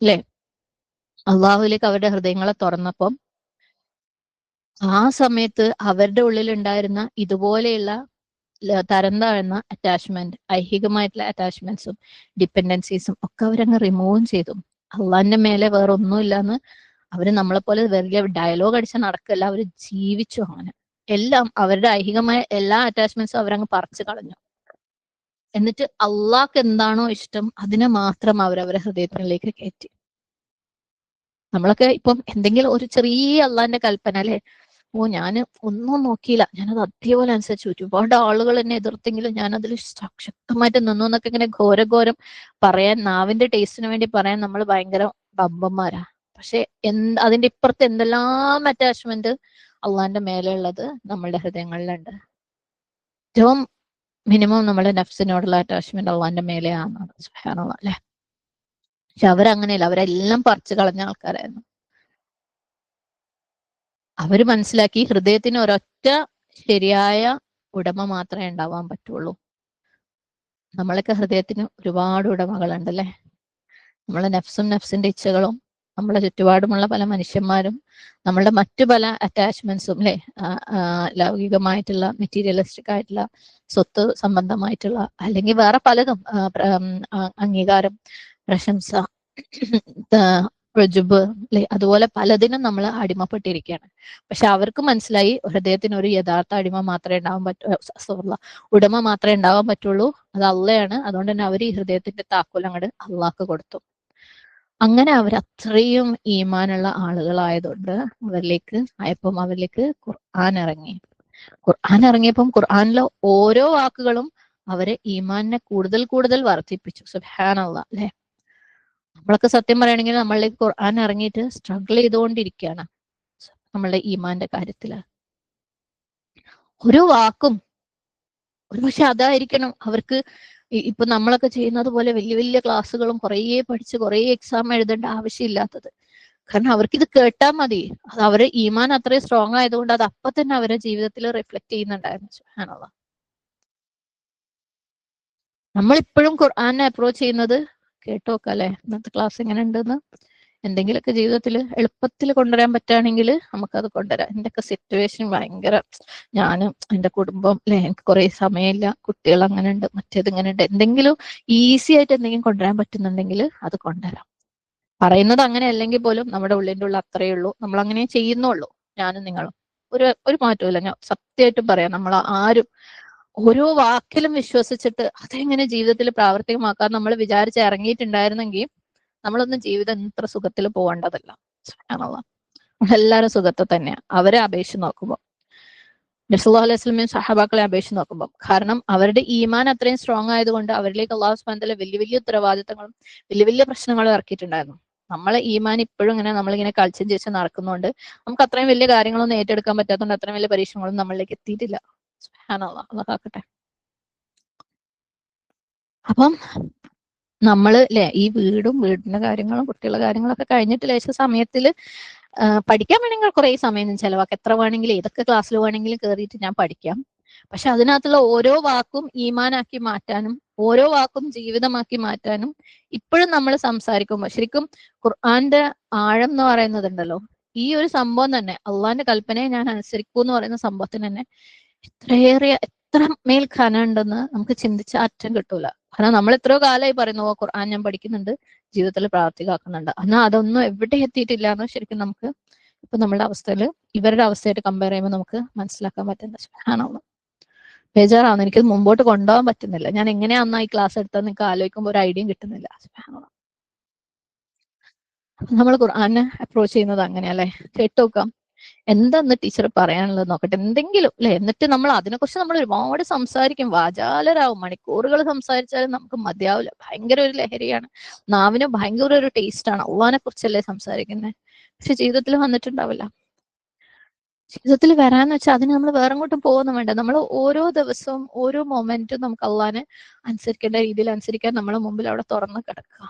അല്ലെ, അള്ളാഹുലേക്ക് അവരുടെ ഹൃദയങ്ങളെ തുറന്നപ്പം ആ സമയത്ത് അവരുടെ ഉള്ളിൽ ഉണ്ടായിരുന്ന ഇതുപോലെയുള്ള തരം താഴ്ന്ന അറ്റാച്ച്മെന്റ്, ഐഹികമായിട്ടുള്ള അറ്റാച്ച്മെന്റ്സും ഡിപ്പെൻഡൻസീസും ഒക്കെ അവരങ്ങ് റിമൂവും ചെയ്തു. അള്ളാഹിന്റെ മേലെ വേറെ ഒന്നുമില്ലാന്ന് അവര് നമ്മളെ പോലെ വലിയ ഡയലോഗ് അടിച്ച് നടക്കല്ല, അവര് ജീവിച്ചു. അങ്ങനെ എല്ലാം അവരുടെ ഐഹികമായ എല്ലാ അറ്റാച്ച്മെന്റ്സും അവരങ്ങ് പറിച്ചു കളഞ്ഞു. എന്നിട്ട് അള്ളാഹ്ക്ക് എന്താണോ ഇഷ്ടം അതിനെ മാത്രം അവരവരെ ഹൃദയത്തിലേക്ക് കയറ്റി. നമ്മളൊക്കെ ഇപ്പം എന്തെങ്കിലും ഒരു ചെറിയ അള്ളാഹിന്റെ കൽപ്പന, അല്ലെ, ഓ ഞാൻ ഒന്നും നോക്കിയില്ല, ഞാനത് അതേപോലെ അനുസരിച്ചു. ഒരുപാട് ആളുകൾ എന്നെ എതിർത്തെങ്കിലും ഞാനതിൽ ശക്തമായിട്ട് നിന്നു എന്നൊക്കെ ഇങ്ങനെ ഘോരം പറയാൻ, നാവിന്റെ ടേസ്റ്റിന് വേണ്ടി പറയാൻ നമ്മൾ ഭയങ്കര ബമ്പന്മാരാ. പക്ഷെ അതിന്റെ ഇപ്പുറത്ത് എന്തെല്ലാം അറ്റാച്ച്മെന്റ് അള്ളാന്റെ മേലെ ഉള്ളത് നമ്മളുടെ ഹൃദയങ്ങളിലുണ്ട്. ഏറ്റവും മിനിമം നമ്മുടെ നഫ്സിനോടുള്ള അറ്റാച്ച്മെന്റ് അള്ളാന്റെ മേലെയാണ്. സുബ്ഹാനല്ലാഹ് അല്ലെ. പക്ഷെ അവരങ്ങനെയല്ല, അവരെല്ലാം പറിച്ചു കളഞ്ഞ ആൾക്കാരായിരുന്നു. അവര് മനസ്സിലാക്കി ഹൃദയത്തിന് ഒരൊറ്റ ശരിയായ ഉടമ മാത്രമേ ഉണ്ടാവാൻ പറ്റുള്ളൂ. നമ്മളൊക്കെ ഹൃദയത്തിന് ഒരുപാട് ഉടമകളുണ്ട് അല്ലെ. നമ്മളെ നഫ്സും നഫ്സിന്റെ ഇച്ഛകളും നമ്മളെ ചുറ്റുപാടുമുള്ള പല മനുഷ്യന്മാരും നമ്മളുടെ മറ്റു പല അറ്റാച്ച്മെന്റ്സും അല്ലെ, ലൗകികമായിട്ടുള്ള മെറ്റീരിയലിസ്റ്റിക് ആയിട്ടുള്ള സ്വത്ത് സംബന്ധമായിട്ടുള്ള അല്ലെങ്കിൽ വേറെ പലതും, അംഗീകാരം, പ്രശംസ, റുജുബ് അല്ലെ, അതുപോലെ പലതിനും നമ്മൾ അടിമപ്പെട്ടിരിക്കുകയാണ്. പക്ഷെ അവർക്ക് മനസ്സിലായി ഹൃദയത്തിന് ഒരു യഥാർത്ഥ അടിമ മാത്രമേ ഉണ്ടാവാൻ ഉടമ മാത്രമേ ഉണ്ടാവാൻ പറ്റുള്ളൂ, അത് അള്ളയാണ്. അതുകൊണ്ട് തന്നെ അവർ ഈ ഹൃദയത്തിന്റെ താക്കോൽ അങ്ങോട്ട് അള്ളാഹ്ക്ക് കൊടുത്തു. അങ്ങനെ അവർ അത്രയും ഈമാനുള്ള ആളുകളായതുകൊണ്ട് അവരിലേക്ക് ഖുർആൻ ഇറങ്ങി. ഖുർആൻ ഇറങ്ങിയപ്പം ഖുർആനിലെ ഓരോ വാക്കുകളും അവരെ ഈമാനിനെ കൂടുതൽ കൂടുതൽ വർദ്ധിപ്പിച്ചു. സുബ്ഹാനല്ലാഹ് അല്ലെ. നമ്മളൊക്കെ സത്യം പറയുകയാണെങ്കിൽ നമ്മളിലേക്ക് ഖുർആൻ ഇറങ്ങിയിട്ട് സ്ട്രഗിൾ ചെയ്തുകൊണ്ടിരിക്കുകയാണ് നമ്മളുടെ ഈമാന്റെ കാര്യത്തില്. ഒരു വാക്കും ഒരുപക്ഷെ അതായിരിക്കണം അവർക്ക് ഇപ്പൊ നമ്മളൊക്കെ ചെയ്യുന്നത് പോലെ വലിയ വലിയ ക്ലാസ്സുകളും കുറേ പഠിച്ച് കുറേ എക്സാം എഴുതേണ്ട ആവശ്യമില്ലാത്തത്. കാരണം അവർക്ക് ഇത് കേട്ടാൽ മതി. അത് അവരെ ഈമാൻ അത്രയും സ്ട്രോങ് ആയതുകൊണ്ട് അത് അപ്പൊ തന്നെ അവരുടെ ജീവിതത്തിൽ റിഫ്ലക്ട് ചെയ്യുന്നുണ്ടായിരുന്നു. സുബ്ഹാനല്ലാഹ്. നമ്മളിപ്പോഴും ഖുർആനെ അപ്രോച്ച് ചെയ്യുന്നത് കേട്ടു നോക്കാം അല്ലെ, ഇന്നത്തെ ക്ലാസ് എങ്ങനെ ഉണ്ടെന്ന്. എന്തെങ്കിലുമൊക്കെ ജീവിതത്തിൽ എളുപ്പത്തിൽ കൊണ്ടുവരാൻ പറ്റുകയാണെങ്കിൽ നമുക്കത് കൊണ്ടുവരാം. എന്റെയൊക്കെ സിറ്റുവേഷൻ ഭയങ്കര, ഞാനും എൻ്റെ കുടുംബം അല്ലെ, എനിക്ക് കുറെ സമയമില്ല, കുട്ടികൾ അങ്ങനെ ഉണ്ട്, മറ്റേത് ഇങ്ങനെ ഉണ്ട്. എന്തെങ്കിലും ഈസി ആയിട്ട് എന്തെങ്കിലും കൊണ്ടുവരാൻ പറ്റുന്നുണ്ടെങ്കിൽ അത് കൊണ്ടുവരാം. പറയുന്നത് അങ്ങനെ അല്ലെങ്കിൽ പോലും നമ്മുടെ ഉള്ളിൻ്റെ ഉള്ളിൽ അത്രയേ ഉള്ളൂ. നമ്മൾ അങ്ങനെ ചെയ്യുന്നുള്ളൂ, ഞാനും നിങ്ങളും. ഒരു മാറ്റമില്ല. ഞാൻ സത്യമായിട്ടും പറയാം, നമ്മൾ ആരും ഓരോ വാക്കിലും വിശ്വസിച്ചിട്ട് അതെങ്ങനെ ജീവിതത്തിൽ പ്രാവർത്തികമാക്കാൻ നമ്മൾ വിചാരിച്ച് ഇറങ്ങിയിട്ടുണ്ടായിരുന്നെങ്കിൽ നമ്മളൊന്നും ജീവിതം ഇത്ര സുഖത്തിൽ പോകേണ്ടതല്ല. എല്ലാവരും സുഖത്തിൽ തന്നെയാണ് അവരെ അപേക്ഷിച്ച് നോക്കുമ്പോൾ, നബി സല്ലല്ലാഹു അലൈഹി വസല്ലമയും സഹാബാക്കളെ അപേക്ഷിച്ച് നോക്കുമ്പോൾ. കാരണം അവരുടെ ഈമാൻ അത്രയും സ്ട്രോങ് ആയതുകൊണ്ട് അവരിലേക്ക് അല്ലാഹു സുബ്ഹാനഹു വ തആല വലിയ വലിയ ഉത്തരവാദിത്തങ്ങളും വലിയ വലിയ പ്രശ്നങ്ങളും ഇറക്കിയിട്ടുണ്ടായിരുന്നു. നമ്മളെ ഈമാൻ ഇപ്പോഴും ഇങ്ങനെ നമ്മളിങ്ങനെ കളിച്ചും ചേച്ചും നടക്കുന്നതുകൊണ്ട് നമുക്ക് അത്രയും വലിയ കാര്യങ്ങളൊന്നും ഏറ്റെടുക്കാൻ പറ്റാത്തതുകൊണ്ട് അത്രയും വലിയ പരീക്ഷണങ്ങളൊന്നും നമ്മളിലേക്ക് എത്തിയിട്ടില്ല. സുബ്ഹാനല്ലാഹ്, അല്ലാഹ് കാക്കട്ടെ. അപ്പം നമ്മള് അല്ലെ, ഈ വീടിന്റെ കാര്യങ്ങളും കുട്ടികളുടെ കാര്യങ്ങളൊക്കെ കഴിഞ്ഞിട്ട് ലേശ സമയത്തിൽ പഠിക്കാൻ വേണമെങ്കിൽ കുറെ സമയം ചെലവാക്കാം. എത്ര വേണമെങ്കിലും ഏതൊക്കെ ക്ലാസ്സിൽ വേണമെങ്കിലും കയറിയിട്ട് ഞാൻ പഠിക്കാം. പക്ഷെ അതിനകത്തുള്ള ഓരോ വാക്കും ഈമാനാക്കി മാറ്റാനും ഓരോ വാക്കും ജീവിതമാക്കി മാറ്റാനും ഇപ്പോഴും നമ്മൾ സംസാരിക്കുമ്പോൾ ശരിക്കും ഖുർആന്റെ ആഴം എന്ന് പറയുന്നതുണ്ടല്ലോ, ഈ ഒരു സംഭവം തന്നെ, അള്ളാന്റെ കൽപ്പനയെ ഞാൻ അനുസരിക്കൂ എന്ന് പറയുന്ന സംഭവത്തിന് തന്നെ എത്ര മേൽ ഖന ഉണ്ടെന്ന് നമുക്ക് ചിന്തിച്ച അറ്റം കിട്ടൂല. കാരണം നമ്മൾ എത്രയോ കാലമായി പറയുന്നു, ഓ ഖുർആൻ ഞാൻ പഠിക്കുന്നുണ്ട്, ജീവിതത്തിൽ പ്രാവർത്തികമാക്കുന്നുണ്ട്. എന്നാൽ അതൊന്നും എവിടെ എത്തിയിട്ടില്ല എന്ന് ശരിക്കും നമുക്ക് ഇപ്പൊ നമ്മളുടെ അവസ്ഥയിൽ ഇവരുടെ അവസ്ഥയായിട്ട് കമ്പയർ ചെയ്യുമ്പോൾ നമുക്ക് മനസ്സിലാക്കാൻ പറ്റുന്ന. സുബ്ഹാനല്ലാഹ്, ബേജാറാവുന്നു. എനിക്ക് മുമ്പോട്ട് കൊണ്ടുപോകാൻ പറ്റുന്നില്ല. ഞാൻ എങ്ങനെയാണെന്നാ ഈ ക്ലാസ് എടുത്താൽ നിങ്ങൾക്ക് ആലോചിക്കുമ്പോൾ ഒരു ഐഡിയയും കിട്ടുന്നില്ല. സുബ്ഹാനല്ലാഹ്. നമ്മൾ ഖുർആനെ അപ്രോച്ച് ചെയ്യുന്നത് അങ്ങനെയല്ലേ, കേട്ടു നോക്കാം എന്താന്ന് ടീച്ചർ പറയാനുള്ളത് നോക്കട്ടെ, എന്തെങ്കിലും അല്ലെ. എന്നിട്ട് നമ്മൾ അതിനെക്കുറിച്ച് നമ്മൾ ഒരുപാട് സംസാരിക്കും, വാചാലരാകും, മണിക്കൂറുകൾ സംസാരിച്ചാലും നമുക്ക് മതിയാവില്ല. ഭയങ്കര ഒരു ലഹരിയാണ്, നാവിന് ഭയങ്കര ഒരു ടേസ്റ്റ് ആണ്. അള്ളാനെ കുറിച്ചല്ലേ സംസാരിക്കുന്നത്, പക്ഷെ ജീവിതത്തിൽ വന്നിട്ടുണ്ടാവില്ല. ജീവിതത്തിൽ വരാന്ന് വെച്ചാൽ അതിന് നമ്മൾ വേറെ അങ്ങോട്ടും പോകുന്നു വേണ്ട. നമ്മൾ ഓരോ ദിവസവും ഓരോ മൊമെന്റും നമുക്ക് അള്ളാനെ അനുസരിക്കേണ്ട രീതിയിൽ അനുസരിക്കാൻ നമ്മളെ മുമ്പിൽ അവിടെ തുറന്ന് കിടക്കുക.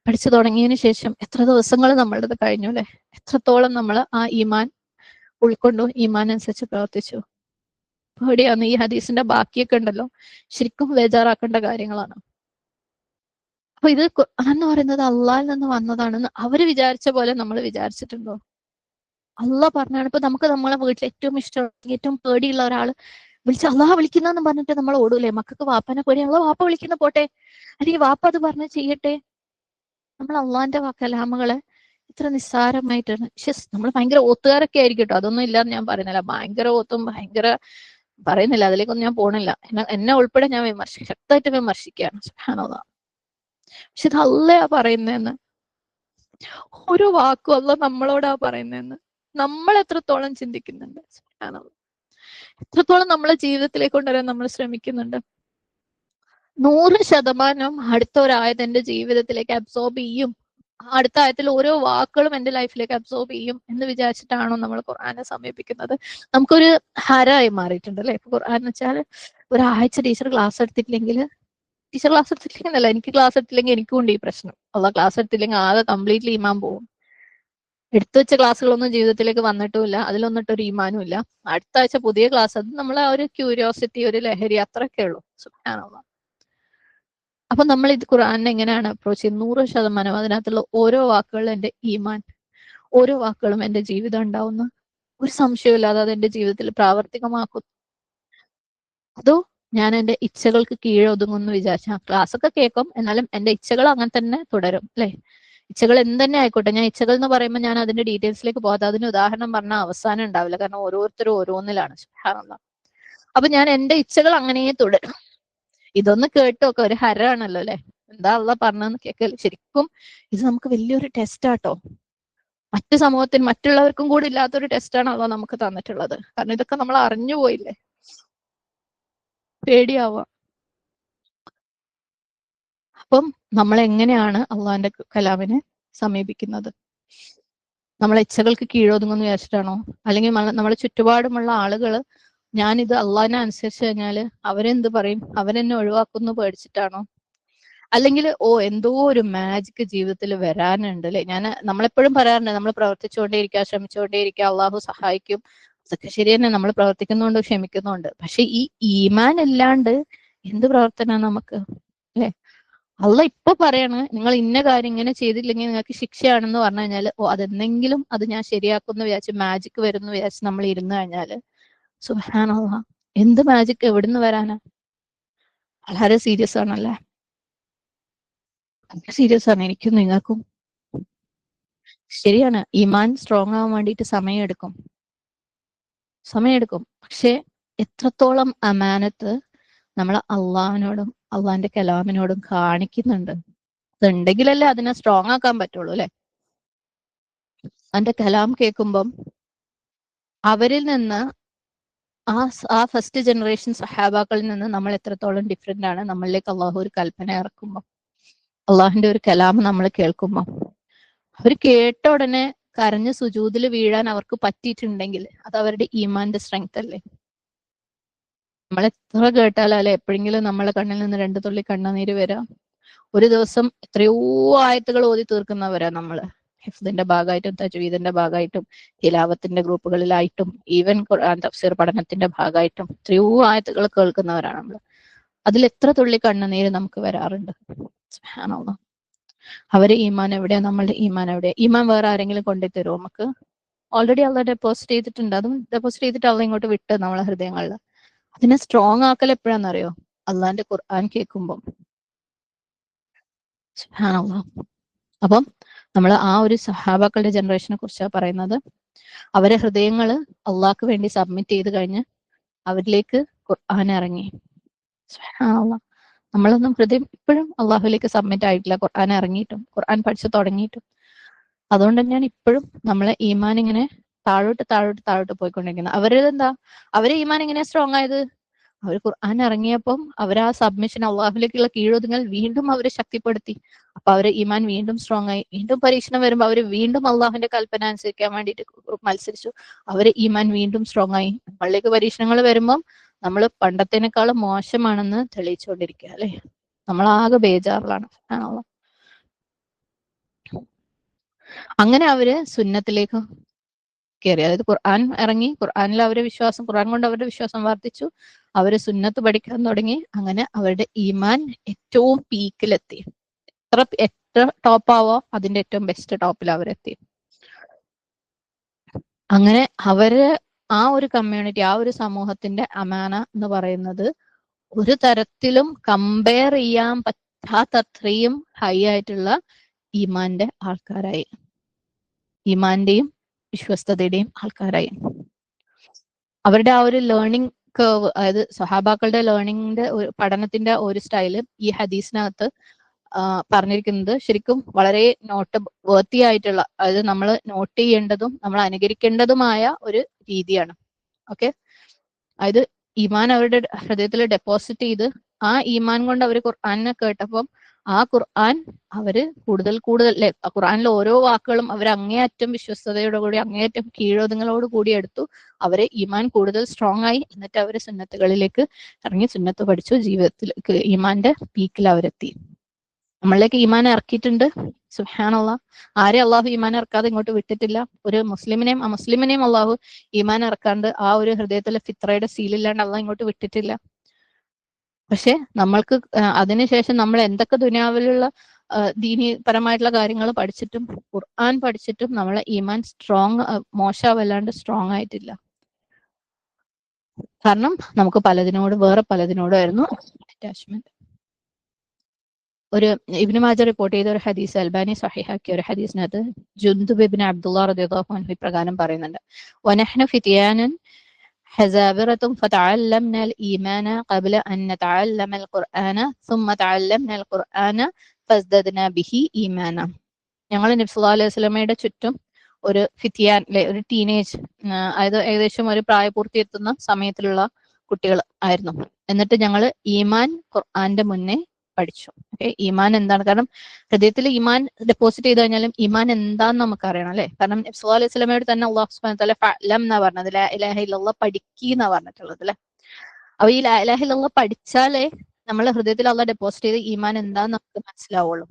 പഠിച്ചു തുടങ്ങിയതിന് ശേഷം എത്ര ദിവസങ്ങൾ നമ്മളുടെ കഴിഞ്ഞു അല്ലെ, എത്രത്തോളം നമ്മൾ ആ ഈമാൻ ഉൾക്കൊണ്ടു, ഈമാൻ അനുസരിച്ച് പ്രവർത്തിച്ചു. പേടിയാണ്. ഈ ഹദീസിന്റെ ബാക്കിയൊക്കെ ഉണ്ടല്ലോ, ശരിക്കും ബേജാറാക്കേണ്ട കാര്യങ്ങളാണ്. അപ്പൊ ഇത് എന്ന് പറയുന്നത് അള്ളാഹിൽ നിന്ന് വന്നതാണെന്ന് അവര് വിചാരിച്ച പോലെ നമ്മൾ വിചാരിച്ചിട്ടുണ്ടോ? അള്ളാഹ് പറഞ്ഞാണ്. ഇപ്പൊ നമുക്ക് നമ്മളെ വീട്ടിൽ ഏറ്റവും ഇഷ്ടം ഏറ്റവും പേടിയുള്ള ഒരാൾ വിളിച്ച് അള്ളാഹ് വിളിക്കുന്നെന്ന് പറഞ്ഞിട്ട് നമ്മൾ ഓടൂലേ? മക്കൾക്ക് വാപ്പനെ പേടിയാണ്, വാപ്പ വിളിക്കുന്ന പോട്ടെ, അല്ലെങ്കിൽ വാപ്പ അത് പറഞ്ഞ് ചെയ്യട്ടെ. നമ്മൾ അള്ളാഹിന്റെ കലാമുകളെ ഇത്ര നിസ്സാരമായിട്ടാണ്. നമ്മൾ ഭയങ്കര ഓത്തുകാരൊക്കെ ആയിരിക്കും കേട്ടോ, അതൊന്നും ഇല്ലാന്ന് ഞാൻ പറയുന്നില്ല. ഭയങ്കര ഓത്തും ഭയങ്കര പറയുന്നില്ല, അതിലേക്കൊന്നും ഞാൻ പോണില്ല. എന്നെ ഉൾപ്പെടെ ഞാൻ ശക്തമായിട്ട് വിമർശിക്കുകയാണ്. സുബ്ഹാനല്ലാഹ്. പക്ഷെ ഇത് അള്ളയാ പറയുന്നതെന്ന്, ഓരോ വാക്കും അല്ല നമ്മളോടാ പറയുന്നതെന്ന് നമ്മൾ എത്രത്തോളം ചിന്തിക്കുന്നുണ്ട്? സുബ്ഹാനല്ലാഹ്. എത്രത്തോളം നമ്മളെ ജീവിതത്തിലേക്ക് കൊണ്ടുവരാൻ നമ്മൾ ശ്രമിക്കുന്നുണ്ട്? 100% അടുത്ത ഒരായത് എന്റെ ജീവിതത്തിലേക്ക് അബ്സോർബ് ചെയ്യും. അടുത്ത ആയത്തിൽ ഓരോ വാക്കുകളും എന്റെ ലൈഫിലേക്ക് അബ്സോർബ് ചെയ്യും എന്ന് വിചാരിച്ചിട്ടാണോ നമ്മൾ ഖുർആനെ സമീപിക്കുന്നത്? നമുക്കൊരു ഹരമായി മാറിയിട്ടുണ്ട് അല്ലെ? ഇപ്പൊ ഖുർആൻ എന്ന് വെച്ചാൽ ഒരാഴ്ച ടീച്ചർ ക്ലാസ് എടുത്തിട്ടില്ലെങ്കിൽ എന്നല്ല, എനിക്ക് ക്ലാസ് എടുത്തില്ലെങ്കിൽ എനിക്കും ഉണ്ട് ഈ പ്രശ്നം. അല്ല, ക്ലാസ് എടുത്തില്ലെങ്കിൽ ആകെ കംപ്ലീറ്റ്ലി ഈമാൻ പോകും. എടുത്തു വെച്ച ക്ലാസ്സുകളൊന്നും ജീവിതത്തിലേക്ക് വന്നിട്ടുമില്ല, അതിലൊന്നിട്ടൊരു ഈമാനും ഇല്ല. അടുത്ത ആഴ്ച പുതിയ ക്ലാസ്, അത് നമ്മളെ ഒരു ക്യൂരിയോസിറ്റി, ഒരു ലഹരി, അത്രയൊക്കെ ഉള്ളൂ. സുബ്ഹാനല്ലാഹ്. അപ്പൊ നമ്മൾ ഇത് ഖുർആനെ എങ്ങനെയാണ് അപ്രോച്ച് ചെയ്യുന്നത്? 100% അതിനകത്തുള്ള ഓരോ വാക്കുകളും എന്റെ ഈമാൻ, ഓരോ വാക്കുകളും എന്റെ ജീവിതം ഉണ്ടാവുന്ന ഒരു സംശയമില്ലാതെ അത് എന്റെ ജീവിതത്തിൽ പ്രാവർത്തികമാക്കും. അതോ ഞാൻ എന്റെ ഇച്ഛകൾക്ക് കീഴൊതുങ്ങുമെന്ന് വിചാരിച്ച ക്ലാസ് ഒക്കെ കേൾക്കും, എന്നാലും എന്റെ ഇച്ഛകൾ അങ്ങനെ തന്നെ തുടരും അല്ലെ? ഇച്ഛകൾ എന്ത് തന്നെ ആയിക്കോട്ടെ, ഞാൻ ഇച്ഛകൾ എന്ന് പറയുമ്പോൾ ഞാൻ അതിന്റെ ഡീറ്റെയിൽസിലേക്ക് പോകാതെ അതിന് ഉദാഹരണം പറഞ്ഞാൽ അവസാനം ഉണ്ടാവില്ല, കാരണം ഓരോരുത്തരും ഓരോന്നിലാണ്. സുബ്ഹാനല്ലാഹ്. അപ്പൊ ഞാൻ എന്റെ ഇച്ഛകൾ അങ്ങനെ തുടരും. ഇതൊന്ന് കേട്ടൊക്കെ ഒരു ഹരാണല്ലോ അല്ലെ? എന്താ അള്ളാഹ് പറഞ്ഞതെന്ന് കേൾക്കൽ ശരിക്കും ഇത് നമുക്ക് വലിയൊരു ടെസ്റ്റ് ആട്ടോ. മറ്റു സമൂഹത്തിന് മറ്റുള്ളവർക്കും കൂടി ഇല്ലാത്തൊരു ടെസ്റ്റാണ് അള്ളാഹ് നമുക്ക് തന്നിട്ടുള്ളത്. കാരണം ഇതൊക്കെ നമ്മൾ അറിഞ്ഞു പോയില്ലേ, പേടിയാവുക. അപ്പം നമ്മൾ എങ്ങനെയാണ് അള്ളാഹിന്റെ കലാമിനെ സമീപിക്കുന്നത്? നമ്മളെ ഇച്ഛകൾക്ക് കീഴൊതുങ്ങുമെന്ന് വിചാരിച്ചിട്ടാണോ? അല്ലെങ്കിൽ നമ്മളെ ചുറ്റുപാടുമുള്ള ആളുകൾ ഞാനിത് അള്ളാഹിനെ അനുസരിച്ച് കഴിഞ്ഞാല് അവരെന്ത് പറയും, അവരെന്നെ ഒഴിവാക്കുന്നു പേടിച്ചിട്ടാണോ? അല്ലെങ്കിൽ എന്തോ ഒരു മാജിക് ജീവിതത്തിൽ വരാനുണ്ട് അല്ലെ? നമ്മളെപ്പോഴും പറയാറുണ്ട്, നമ്മൾ പ്രവർത്തിച്ചുകൊണ്ടേയിരിക്കുക, ശ്രമിച്ചുകൊണ്ടേയിരിക്കുക, അള്ളാഹു സഹായിക്കും. അതൊക്കെ ശരി തന്നെ, നമ്മൾ പ്രവർത്തിക്കുന്നുണ്ട്, ക്ഷമിക്കുന്നുണ്ട്. പക്ഷെ ഈ ഈമാൻ ഇല്ലാണ്ട് എന്ത് പ്രവർത്തന നമുക്ക് അല്ലെ? അള്ളാഹ് ഇപ്പൊ പറയാണ്, നിങ്ങൾ ഇന്ന കാര്യം ഇങ്ങനെ ചെയ്തില്ലെങ്കിൽ നിങ്ങൾക്ക് ശിക്ഷയാണെന്ന് പറഞ്ഞു കഴിഞ്ഞാൽ, അതെന്തെങ്കിലും അത് ഞാൻ ശരിയാക്കുമെന്ന് വിചാരിച്ച് മാജിക് വരുമെന്ന് വിചാരിച്ച് നമ്മൾ ഇരുന്ന് കഴിഞ്ഞാല് സുബ്ഹാനല്ലാഹ്, എന്ത് മാജിക് എവിടുന്ന് വരാനാ? വളരെ സീരിയസ് ആണല്ലേ? വളരെ സീരിയസ് ആണ്, എനിക്കും നിങ്ങൾക്കും. ശരിയാണ്, ഈമാൻ സ്ട്രോങ് ആവാൻ വേണ്ടിയിട്ട് സമയമെടുക്കും. പക്ഷെ എത്രത്തോളം അമാനത്ത് നമ്മൾ അള്ളാഹിനോടും അള്ളാഹിന്റെ കലാമിനോടും കാണിക്കുന്നുണ്ട്? അതുണ്ടെങ്കിലല്ലേ അതിനെ സ്ട്രോങ് ആക്കാൻ പറ്റുള്ളൂ അല്ലെ? അതിന്റെ കലാം കേൾക്കുമ്പം അവരിൽ നിന്ന് ആ ഫസ്റ്റ് ജനറേഷൻ സഹാബാക്കളിൽ നിന്ന് നമ്മൾ എത്രത്തോളം ഡിഫറെന്റ് ആണ് നമ്മളിലേക്ക് അള്ളാഹു ഒരു കൽപ്പന ഇറക്കുമ്പോൾ, അള്ളാഹിന്റെ ഒരു കലാം നമ്മൾ കേൾക്കുമ്പോൾ. അവർ കേട്ട ഉടനെ കരഞ്ഞ് സുജൂദിൽ വീഴാൻ അവർക്ക് പറ്റിയിട്ടുണ്ടെങ്കിൽ അത് അവരുടെ ഈമാന്റെ സ്ട്രെങ്ത് അല്ലേ? നമ്മൾ എത്ര കേട്ടാലല്ലേ എപ്പോഴെങ്കിലും നമ്മളെ കണ്ണിൽ നിന്ന് 2 തുള്ളി കണ്ണുനീര് വരാം? ഒരു ദിവസം എത്രയോ ആയത്തുകൾ ഓതി തീർക്കുന്നവരാ നമ്മള്. ഹിഫ്ദിന്റെ ഭാഗമായിട്ടും തജ്വീദിന്റെ ഭാഗമായിട്ടും തിലാവത്തിന്റെ ഗ്രൂപ്പുകളിലായിട്ടും ഈവൻ ഖുർആൻ തഫ്സീർ പഠനത്തിന്റെ ഭാഗമായിട്ടും എത്രയോ ആയത്തുകൾ കേൾക്കുന്നവരാണ് നമ്മൾ. അതിൽ എത്ര തുള്ളി കണ്ണുനീര് നമുക്ക് വരാറുണ്ട്? സുബ്ഹാനല്ലാഹ്. അവരെ ഈമാൻ എവിടെയാ, നമ്മളുടെ ഈമാൻ എവിടെയാ? ഈമാൻ വേറെ ആരെങ്കിലും കൊണ്ടു തരുമോ നമുക്ക്? ഓൾറെഡി അള്ളാഹ് ഡെപ്പോസിറ്റ് ചെയ്തിട്ടുണ്ട്. അതും ഡെപ്പോസിറ്റ് ചെയ്തിട്ട് അള്ളാഹ് ഇങ്ങോട്ട് വിട്ട് നമ്മളെ ഹൃദയങ്ങളിൽ. അതിനെ സ്ട്രോങ് ആക്കൽ എപ്പോഴാണെന്നറിയോ? അള്ളാഹിന്റെ ഖുർആൻ കേൾക്കുമ്പോൾ. സുബ്ഹാനല്ലാഹ്. അപ്പം നമ്മൾ ആ ഒരു സഹാബാക്കളുടെ ജനറേഷനെ കുറിച്ചാണ് പറയുന്നത്. അവരെ ഹൃദയങ്ങള് അള്ളാഹ്ക്ക് വേണ്ടി സബ്മിറ്റ് ചെയ്ത് കഴിഞ്ഞ് അവരിലേക്ക് ഖുർആൻ ഇറങ്ങി. സുബ്ഹാനല്ലാഹ്. നമ്മളൊന്നും ഹൃദയം ഇപ്പോഴും അള്ളാഹുലേക്ക് സബ്മിറ്റ് ആയിട്ടില്ല, ഖുർആൻ ഇറങ്ങിയിട്ടും ഖുർആൻ പഠിച്ചു തുടങ്ങിയിട്ടും. അതുകൊണ്ട് തന്നെയാണ് ഇപ്പോഴും നമ്മളെ ഈമാൻ ഇങ്ങനെ താഴോട്ട് പോയിക്കൊണ്ടിരിക്കുന്നത്. അവരെ ഈമാൻ എങ്ങനെയാ സ്ട്രോങ് ആയത്? അവർ ഖുർആൻ ഇറങ്ങിയപ്പം അവർ ആ സബ്മിഷൻ, അള്ളാഹുലേക്കുള്ള കീഴൊതുങ്ങൽ വീണ്ടും അവരെ ശക്തിപ്പെടുത്തി. അപ്പൊ അവരെ ഈമാൻ വീണ്ടും സ്ട്രോങ് ആയി. വീണ്ടും പരീക്ഷണം വരുമ്പോൾ അവർ വീണ്ടും അള്ളാഹുന്റെ കൽപ്പന അനുസരിക്കാൻ വേണ്ടിയിട്ട് മത്സരിച്ചു. അവരെ ഈമാൻ വീണ്ടും സ്ട്രോങ് ആയി. നമ്മളിലേക്ക് പരീക്ഷണങ്ങൾ വരുമ്പം നമ്മൾ പണ്ടത്തേനേക്കാളും മോശമാണെന്ന് തെളിയിച്ചുകൊണ്ടിരിക്കുക അല്ലെ? നമ്മളാകെ ബേജാറിലാണ്. അങ്ങനെ അവര് സുന്നത്തിലേക്ക് കയറി. അതായത് ഖുർആൻ ഇറങ്ങി, ഖുർആനിൽ അവരുടെ വിശ്വാസം, ഖുർആൻ കൊണ്ട് അവരുടെ വിശ്വാസം വർദ്ധിച്ചു. അവര് സുന്നത്ത് പഠിക്കാൻ തുടങ്ങി. അങ്ങനെ അവരുടെ ഈമാൻ ഏറ്റവും പീക്കിലെത്തി. എത്ര ടോപ്പാവോ അതിന്റെ ഏറ്റവും ബെസ്റ്റ് ടോപ്പിൽ അവരെത്തി. അങ്ങനെ അവര് ആ ഒരു കമ്മ്യൂണിറ്റി, ആ ഒരു സമൂഹത്തിന്റെ അമാന എന്ന് പറയുന്നത് ഒരു തരത്തിലും കമ്പയർ ചെയ്യാൻ പറ്റാത്തത്രയും ഹൈ ആയിട്ടുള്ള ഈമാന്റെ ആൾക്കാരായി, ഈമാന്റെയും വിശ്വസ്തതയുടെയും ആൾക്കാരായി. അവരുടെ ആ ഒരു ലേണിംഗ് കേർവ്, അതായത് സഹാബാക്കളുടെ ലേണിംഗിന്റെ പഠനത്തിന്റെ ഒരു സ്റ്റൈല് ഈ ഹദീസിനകത്ത് പറഞ്ഞിരിക്കുന്നത് ശരിക്കും വളരെ നോട്ട് വേർത്തി ആയിട്ടുള്ള, അതായത് നമ്മൾ നോട്ട് ചെയ്യേണ്ടതും നമ്മൾ അനുകരിക്കേണ്ടതുമായ ഒരു രീതിയാണ്. ഓക്കെ, അതായത് ഈമാൻ അവരുടെ ഹൃദയത്തിൽ ഡെപ്പോസിറ്റ് ചെയ്ത് ആ ഈമാൻ കൊണ്ട് അവർ ഖുർആനെ കേട്ടപ്പം ആ ഖുർആൻ അവര് കൂടുതൽ അല്ലെ, ഖുർആനിലെ ഓരോ വാക്കുകളും അവർ അങ്ങേയറ്റം വിശ്വസ്തയോടു കൂടി അങ്ങേയറ്റം കീഴൊതുങ്ങളോട് കൂടി എടുത്തു. അവരെ ഈമാൻ കൂടുതൽ സ്ട്രോങ് ആയി. എന്നിട്ട് അവര് സുന്നത്തുകളിലേക്ക് ഇറങ്ങി സുന്നത്ത് പഠിച്ചു. ജീവിതത്തിലേക്ക് ഈമാന്റെ പീക്കിൽ അവരെത്തി. നമ്മളിലേക്ക് ഈമാൻ ഇറക്കിയിട്ടുണ്ട്. സുബ്ഹാനല്ലാഹ്. ആരെ അള്ളാഹു ഈമാൻ ഇറക്കാതെ ഇങ്ങോട്ട് വിട്ടിട്ടില്ല. ഒരു മുസ്ലിമിനെയും അള്ളാഹു ഈമാൻ ഇറക്കാണ്ട് ആ ഒരു ഹൃദയത്തിലെ ഫിത്രയുടെ സീലില്ലാണ്ട് അള്ളാഹ് ഇങ്ങോട്ട് വിട്ടിട്ടില്ല. പക്ഷെ നമ്മൾക്ക് അതിനുശേഷം നമ്മൾ എന്തൊക്കെ ദുനിയാവിലുള്ള ദീനീപരമായിട്ടുള്ള കാര്യങ്ങൾ പഠിച്ചിട്ടും ഖുർആൻ പഠിച്ചിട്ടും നമ്മളെ ഈമാൻ മോശമല്ലാണ്ട് സ്ട്രോങ് ആയിട്ടില്ല. കാരണം നമുക്ക് വേറെ പലതിനോടായിരുന്നു അറ്റാച്ച്മെന്റ്. ഒരു ഇബ്നു മാജ റിപ്പോർട്ട് ചെയ്ത ഒരു ഹദീസ്, അൽബാനി സഹിഹാക്കിയ ഒരു ഹദീസിനകത്ത് ജുന്ദുബ് ഇബ്നു അബ്ദുല്ലാഹ് റളിയല്ലാഹു അൻഹു ഇപ്രകാരം പറയുന്നുണ്ട്: വനഹ്നു ഫിത്യാനൻ ഹസാബിറത്തും ഫതഅല്ലംന الإيمان قبل أن نتعلم القرآن ثم تعلمنا القرآن فازددنا به إيمانا. ഞങ്ങൾ നബി സല്ലല്ലാഹു അലൈഹി വസല്ലമയുടെ ചുറ്റും ഒരു ഫിത്യാൻ, ഒരു ടീനേജ്, അതായത് ഏകദേശം ഒരു പ്രായപൂർത്തി എത്തുന്ന സമയത്തിലുള്ള കുട്ടികൾ ആയിരുന്നു. എന്നിട്ട് ഞങ്ങൾ ഈമാൻ ഖുർആന്റെ മുന്നേ പഠിച്ചു. ഈമാൻ എന്താണ്? കാരണം ഹൃദയത്തിൽ ഈമാൻ ഡെപ്പോസിറ്റ് ചെയ്ത് കഴിഞ്ഞാലും ഈമാൻ എന്താന്ന് നമുക്ക് അറിയണം, അല്ലെ? കാരണം നബി സല്ലല്ലാഹു അലൈഹി വസല്ലമയോട് തന്നെ അല്ലാഹു സുബ്ഹാനഹു വ തആല ഫഅലം എന്നാ പറഞ്ഞത്, ലാ ഇലാഹ ഇല്ലല്ലാഹ് പഠിക്കീന്നാ പറഞ്ഞിട്ടുള്ളത്, അല്ലെ? അപ്പൊ ഈ ലാ ഇലാഹ ഇല്ലല്ലാഹ് പഠിച്ചാലേ നമ്മളെ ഹൃദയത്തിൽ അള്ളാഹ് ഡെപ്പോസിറ്റ് ചെയ്ത് ഈമാൻ എന്താന്ന് നമുക്ക് മനസ്സിലാവുള്ളൂ.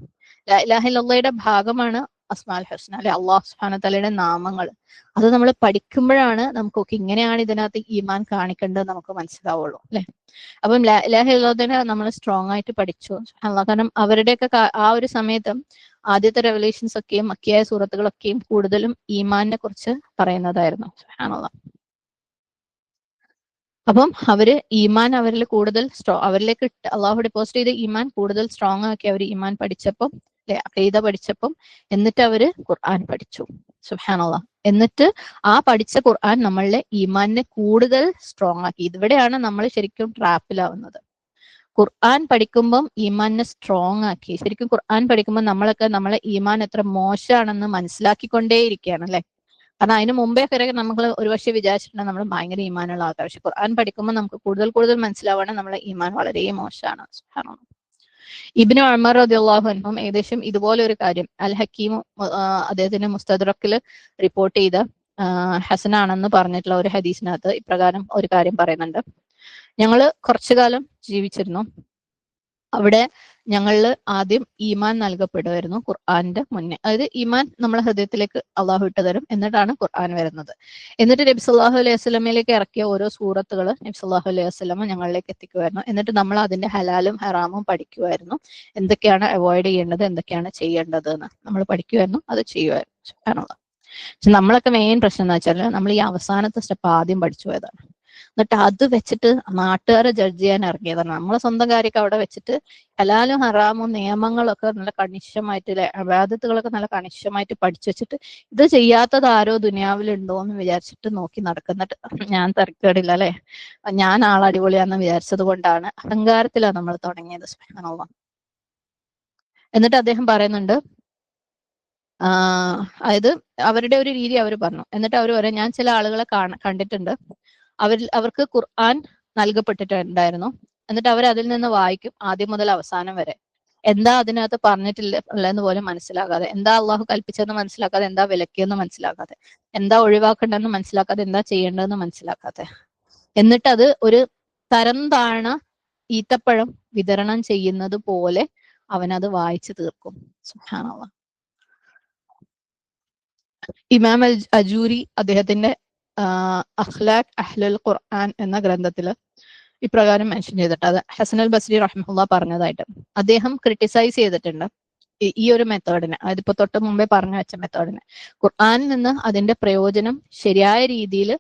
ലാ ഇലാഹ ഇല്ലല്ലാഹയുടെ ഭാഗമാണ് അസ്മാഉൽ ഹുസ്ന, അല്ലെ? അല്ലാഹു സുബ്ഹാനഹു വ തആലയുടെ നാമങ്ങൾ. അത് നമ്മൾ പഠിക്കുമ്പോഴാണ് നമുക്ക് ഇങ്ങനെയാണ് ഇതിനകത്ത് ഈമാൻ കാണിക്കേണ്ടത് നമുക്ക് മനസ്സിലാവുള്ളൂ, അല്ലെ? അപ്പം ലാ ഇലാഹ ഇല്ലല്ലാഹ് നമ്മൾ സ്ട്രോങ് ആയിട്ട് പഠിച്ചു. കാരണം അവരുടെയൊക്കെ ആ ഒരു സമയത്ത് ആദ്യത്തെ റെവലേഷൻസ് ഒക്കെയും മക്കിയായ സൂറത്തുകളൊക്കെയും കൂടുതലും ഈമാനിനെ കുറിച്ച് പറയുന്നതായിരുന്നു. സുബ്ഹാനല്ലാഹ്. അപ്പം അവര് ഈമാൻ അവരിൽ കൂടുതൽ അവരിലേക്ക് അള്ളാഹു ഡെപ്പോസിറ്റ് ചെയ്ത ഈമാൻ കൂടുതൽ സ്ട്രോങ് ആക്കി അവർ ഈമാൻ പഠിച്ചപ്പം, അല്ലെ, അഖീദ പഠിച്ചപ്പം, എന്നിട്ട് അവര് ഖുർആൻ പഠിച്ചു. സുബ്ഹാനല്ലാഹ്. എന്നിട്ട് ആ പഠിച്ച ഖുർആൻ നമ്മളുടെ ഈമാനിനെ കൂടുതൽ സ്ട്രോങ് ആക്കി. ഇവിടെയാണ് നമ്മൾ ശരിക്കും ട്രാപ്പിലാവുന്നത്. ഖുർആൻ പഠിക്കുമ്പം ഈമാനിനെ സ്ട്രോങ് ആക്കി. ശരിക്കും ഖുർആൻ പഠിക്കുമ്പോൾ നമ്മളെ ഈമാൻ എത്ര മോശമാണെന്ന് മനസ്സിലാക്കിക്കൊണ്ടേയിരിക്കുകയാണ്, അല്ലെ? കാരണം അതിന് മുമ്പേ വരെ നമ്മൾ ഒരുപക്ഷെ വിചാരിച്ചിട്ടുണ്ടെങ്കിൽ നമ്മൾ ഭയങ്കര ഈമാനുള്ള ആൾക്കാർ. പക്ഷെ ഖുർആൻ പഠിക്കുമ്പോൾ നമുക്ക് കൂടുതൽ മനസ്സിലാവണം നമ്മളെ ഈമാൻ വളരെ മോശമാണ്. സുബ്ഹാനല്ലാഹ്. ഇബ്നു ഉമർ റളിയല്ലാഹു അൻഹു ഏകദേശം ഇതുപോലെ ഒരു കാര്യം അൽ ഹക്കീം അദ്ദേഹത്തിന്റെ മുസ്തദ്റക്കിൽ റിപ്പോർട്ട് ചെയ്ത ഹസനാണെന്ന് പറഞ്ഞിട്ടുള്ള ഒരു ഹദീസിനകത്ത് ഇപ്രകാരം ഒരു കാര്യം പറയുന്നുണ്ട്: ഞങ്ങള് കുറച്ചു കാലം ജീവിച്ചിരുന്നു. അവിടെ ഞങ്ങളിൽ ആദ്യം ഈമാൻ നൽകപ്പെടുമായിരുന്നു ഖുർആന്റെ മുന്നേ. അതായത് ഈമാൻ നമ്മളെ ഹൃദയത്തിലേക്ക് അള്ളാഹു ഇട്ട് തരും, എന്നിട്ടാണ് ഖുർആൻ വരുന്നത്. എന്നിട്ട് നബി സല്ലല്ലാഹു അലൈഹി വസല്ലമയിലേക്ക് ഇറക്കിയ ഓരോ സൂറത്തുകൾ നബി സല്ലല്ലാഹു അലൈഹി വസല്ലമ ഞങ്ങളിലേക്ക് എത്തിക്കുമായിരുന്നു. എന്നിട്ട് നമ്മൾ അതിന്റെ ഹലാലും ഹറാമും പഠിക്കുമായിരുന്നു. എന്തൊക്കെയാണ് അവോയ്ഡ് ചെയ്യേണ്ടത്, എന്തൊക്കെയാണ് ചെയ്യേണ്ടത് എന്ന് നമ്മൾ പഠിക്കുമായിരുന്നു, അത് ചെയ്യുമായിരുന്നു. സുബ്ഹാനല്ലാഹ്. പക്ഷെ നമ്മളൊക്കെ മെയിൻ പ്രശ്നം എന്ന് വെച്ചാൽ നമ്മൾ ഈ അവസാനത്തെ സ്റ്റെപ്പ് ആദ്യം പഠിച്ചു പോയതാണ്. എന്നിട്ട് അത് വെച്ചിട്ട് നാട്ടുകാരെ ജഡ്ജ് ചെയ്യാൻ ഇറങ്ങിയതാണ്. നമ്മളെ സ്വന്തം കാര്യമൊക്കെ അവിടെ വെച്ചിട്ട് ഹലാലും ഹറാമും നിയമങ്ങളൊക്കെ നല്ല കണിശമായിട്ട്, ഇബാദത്തുകളൊക്കെ നല്ല കണിശമായിട്ട് പഠിച്ചു വെച്ചിട്ട് ഇത് ചെയ്യാത്തത് ആരോ ദുനിയാവിലുണ്ടോ എന്ന് വിചാരിച്ചിട്ട് നോക്കി നടക്കുന്നിട്ട് ഞാൻ തരക്കേടില്ല, അല്ലെ, ഞാൻ ആളടിപൊളിയാന്ന് വിചാരിച്ചത് കൊണ്ടാണ്, അഹങ്കാരത്തിലാണ് നമ്മൾ തുടങ്ങിയത്. സുബ്ഹാനല്ലാഹ്. എന്നിട്ട് അദ്ദേഹം പറയുന്നുണ്ട്, അതായത് അവരുടെ ഒരു രീതി അവർ പറഞ്ഞു. എന്നിട്ട് അവർ പറയാം, ഞാൻ ചില ആളുകളെ കണ്ടിട്ടുണ്ട്, അവർക്ക് ഖുർആൻ നൽകപ്പെട്ടിട്ടുണ്ടായിരുന്നു. എന്നിട്ട് അവർ അതിൽ നിന്ന് വായിക്കും ആദ്യം മുതൽ അവസാനം വരെ. എന്താ അതിനകത്ത് പറഞ്ഞിട്ടില്ലെന്ന് പോലും മനസ്സിലാകാതെ, എന്താ അള്ളാഹു കൽപ്പിച്ചതെന്ന് മനസ്സിലാക്കാതെ, എന്താ വിലക്കിയെന്ന് മനസ്സിലാക്കാതെ, എന്താ ഒഴിവാക്കേണ്ടതെന്ന് മനസ്സിലാക്കാതെ, എന്താ ചെയ്യേണ്ടതെന്ന് മനസ്സിലാക്കാതെ, എന്നിട്ട് അത് ഒരു തരം താഴ്ന്ന ഈത്തപ്പഴം വിതരണം ചെയ്യുന്നത് പോലെ അവനത് വായിച്ചു തീർക്കും. സുബ്ഹാനല്ലാഹ്. ഇമാം അജൂരി അദ്ദേഹത്തിന്റെ അഖ്ലാഖ് അഹ്ലുൽ ഖുർആൻ എന്ന ഗ്രന്ഥത്തിൽ ഇപ്രകാരം മെൻഷൻ ചെയ്തിട്ട്, അത് ഹസൻ അൽ ബസ്രി റഹ്മഹുല്ലാ പറഞ്ഞതായിട്ട് അദ്ദേഹം ക്രിട്ടിസൈസ് ചെയ്തിട്ടുണ്ട് ഈ ഒരു മെത്തേഡിനെ. അതായത് ഇപ്പൊ തൊട്ട് മുമ്പേ പറഞ്ഞു വെച്ച മെത്തേഡിനെ. ഖുർആനിൽ നിന്ന് അതിന്റെ പ്രയോജനം ശരിയായ രീതിയിൽ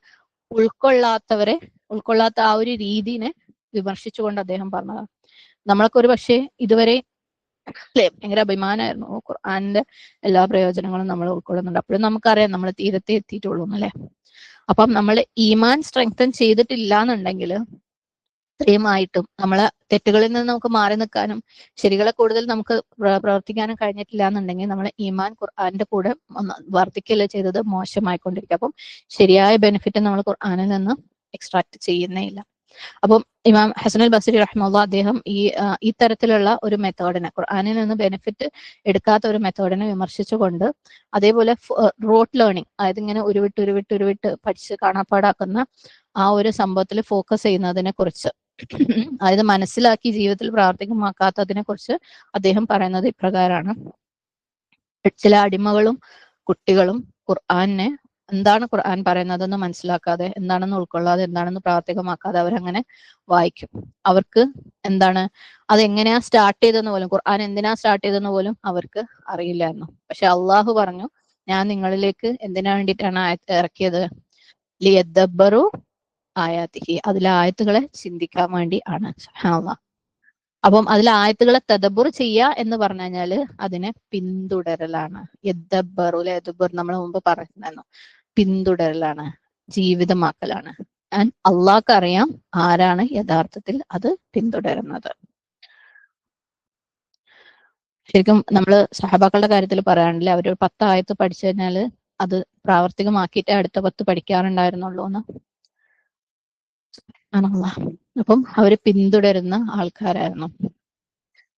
ഉൾക്കൊള്ളാത്ത ആ ഒരു രീതിനെ വിമർശിച്ചുകൊണ്ട് അദ്ദേഹം പറഞ്ഞതാണ്. നമ്മളൊക്കെ ഒരു പക്ഷേ ഇതുവരെ, അല്ലെ, ഭയങ്കര അഭിമാനമായിരുന്നു ഖുർആന്റെ എല്ലാ പ്രയോജനങ്ങളും നമ്മൾ ഉൾക്കൊള്ളുന്നുണ്ട്. അപ്പോഴും നമുക്കറിയാം നമ്മൾ തീരത്തെ എത്തിയിട്ടുള്ളൂ, അല്ലെ? അപ്പം നമ്മൾ ഈമാൻ സ്ട്രെങ്തൻ ചെയ്തിട്ടില്ല എന്നുണ്ടെങ്കിൽ ഇത്രയുമായിട്ടും നമ്മളെ തെറ്റുകളിൽ നിന്ന് നമുക്ക് മാറി നിൽക്കാനും ശരികളെ കൂടുതൽ നമുക്ക് പ്രവർത്തിക്കാനും കഴിഞ്ഞിട്ടില്ല എന്നുണ്ടെങ്കിൽ നമ്മളെ ഈമാൻ ഖുർആന്റെ കൂടെ വർദ്ധിക്കല്ലേ ചെയ്തത്, മോശമായിക്കൊണ്ടിരിക്കും. അപ്പം ശരിയായ ബെനിഫിറ്റ് നമ്മൾ ഖുർആനിൽ നിന്ന് എക്സ്ട്രാക്ട് ചെയ്യുന്നേ ഇല്ല. അപ്പം ഇമാം ഹസനുൽ ബസ്രി റഹ്മത്തുള്ളാഹി അദ്ദേഹം ഈ തരത്തിലുള്ള ഒരു മെത്തേഡിനെ, ഖുർആനിൽ നിന്ന് ബെനിഫിറ്റ് എടുക്കാത്ത ഒരു മെത്തേഡിനെ വിമർശിച്ചുകൊണ്ട്, അതേപോലെ റോട്ട് ലേണിംഗ്, അതായത് ഇങ്ങനെ ഉരുവിട്ട് പഠിച്ച് കാണാപ്പാടാക്കുന്ന ആ ഒരു സംഭവത്തിൽ ഫോക്കസ് ചെയ്യുന്നതിനെ കുറിച്ച്, അതായത് മനസ്സിലാക്കി ജീവിതത്തിൽ പ്രാവർത്തികമാക്കാത്തതിനെ കുറിച്ച് അദ്ദേഹം പറയുന്നത് ഇപ്രകാരമാണ്: ചില അടിമകളും കുട്ടികളും ഖുർആനെ എന്താണ് ഖുർആൻ പറയുന്നതെന്ന് മനസ്സിലാക്കാതെ, എന്താണെന്ന് ഉൾക്കൊള്ളാതെ, എന്താണെന്ന് പ്രാവർത്തികമാക്കാതെ അവരങ്ങനെ വായിക്കും. അവർക്ക് എന്താണ് അതെങ്ങനെയാ സ്റ്റാർട്ട് ചെയ്തെന്ന് പോലും, ഖുർആൻ എന്തിനാ സ്റ്റാർട്ട് ചെയ്തെന്ന് പോലും അവർക്ക് അറിയില്ലായിരുന്നു. പക്ഷെ അള്ളാഹു പറഞ്ഞു, ഞാൻ നിങ്ങളിലേക്ക് എന്തിനാ വേണ്ടിയിട്ടാണ് ഇറക്കിയത്? ലിയദ്ദബ്ബറു ആയാതിഹി, അതിലെ ആയത്തുകളെ ചിന്തിക്കാൻ വേണ്ടി ആണ്. സുബ്ഹാനല്ലാഹ്. അപ്പം അതിലെ ആയത്തുകളെ തദബ്ബുർ ചെയ്യുക എന്ന് പറഞ്ഞു കഴിഞ്ഞാല് അതിനെ പിന്തുടരലാണ്. യദ്ദബ്ബറു യദ്ദബ്ബർ നമ്മൾ മുമ്പ് പറഞ്ഞിരുന്നു, പിന്തുടരലാണ്, ജീവിതമാക്കലാണ്. അള്ളാഹ്ക്ക് അറിയാം ആരാണ് യഥാർത്ഥത്തിൽ അത് പിന്തുടരുന്നത്. ശരിക്കും നമ്മള് സഹബാക്കളുടെ കാര്യത്തിൽ പറയാനില്ല, അവർ 10 ആയത്ത് പഠിച്ചു കഴിഞ്ഞാല് അത് പ്രാവർത്തികമാക്കിയിട്ടേ അടുത്ത 10 പഠിക്കാറുണ്ടായിരുന്നുള്ളൂ എന്ന്. അപ്പം അവര് പിന്തുടരുന്ന ആൾക്കാരായിരുന്നു.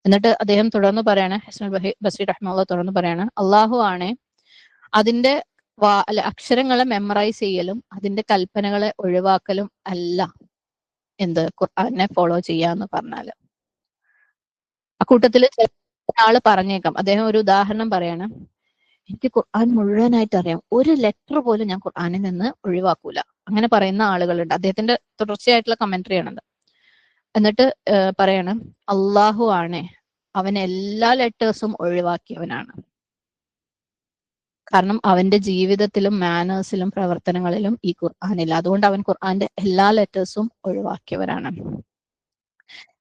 എന്നിട്ട് അദ്ദേഹം തുടർന്ന് പറയാണ്, ഹസനുൽ ബസ്രി റഹ്മത്തുള്ളാഹി തുടർന്ന് പറയാണ്, അള്ളാഹു ആണ് അതിന്റെ അക്ഷരങ്ങളെ മെമ്മറൈസ് ചെയ്യലും അതിന്റെ കൽപ്പനകളെ ഒഴിവാക്കലും അല്ല എന്ത് ഖുർആനെ ഫോളോ ചെയ്യാന്ന് പറഞ്ഞാല്. അക്കൂട്ടത്തില് ആള് പറഞ്ഞേക്കാം, അദ്ദേഹം ഒരു ഉദാഹരണം പറയാണ്, എനിക്ക് ഖുർആൻ മുഴുവനായിട്ട് അറിയാം, ഒരു ലെറ്റർ പോലും ഞാൻ ഖുർആനിൽ നിന്ന് ഒഴിവാക്കൂല. അങ്ങനെ പറയുന്ന ആളുകളുണ്ട്. അദ്ദേഹത്തിന്റെ തുടർച്ചയായിട്ടുള്ള കമന്ററി ആണത്. എന്നിട്ട് പറയണം, അള്ളാഹു ആണ്, അവൻ എല്ലാ ലെറ്റേഴ്സും ഒഴിവാക്കിയവനാണ്. കാരണം അവന്റെ ജീവിതത്തിലും മാനേഴ്സിലും പ്രവർത്തനങ്ങളിലും ഈ ഖുർആനില്ല. അതുകൊണ്ട് അവൻ ഖുർആന്റെ എല്ലാ ലെറ്റേഴ്സും ഒഴിവാക്കിയവരാണ്.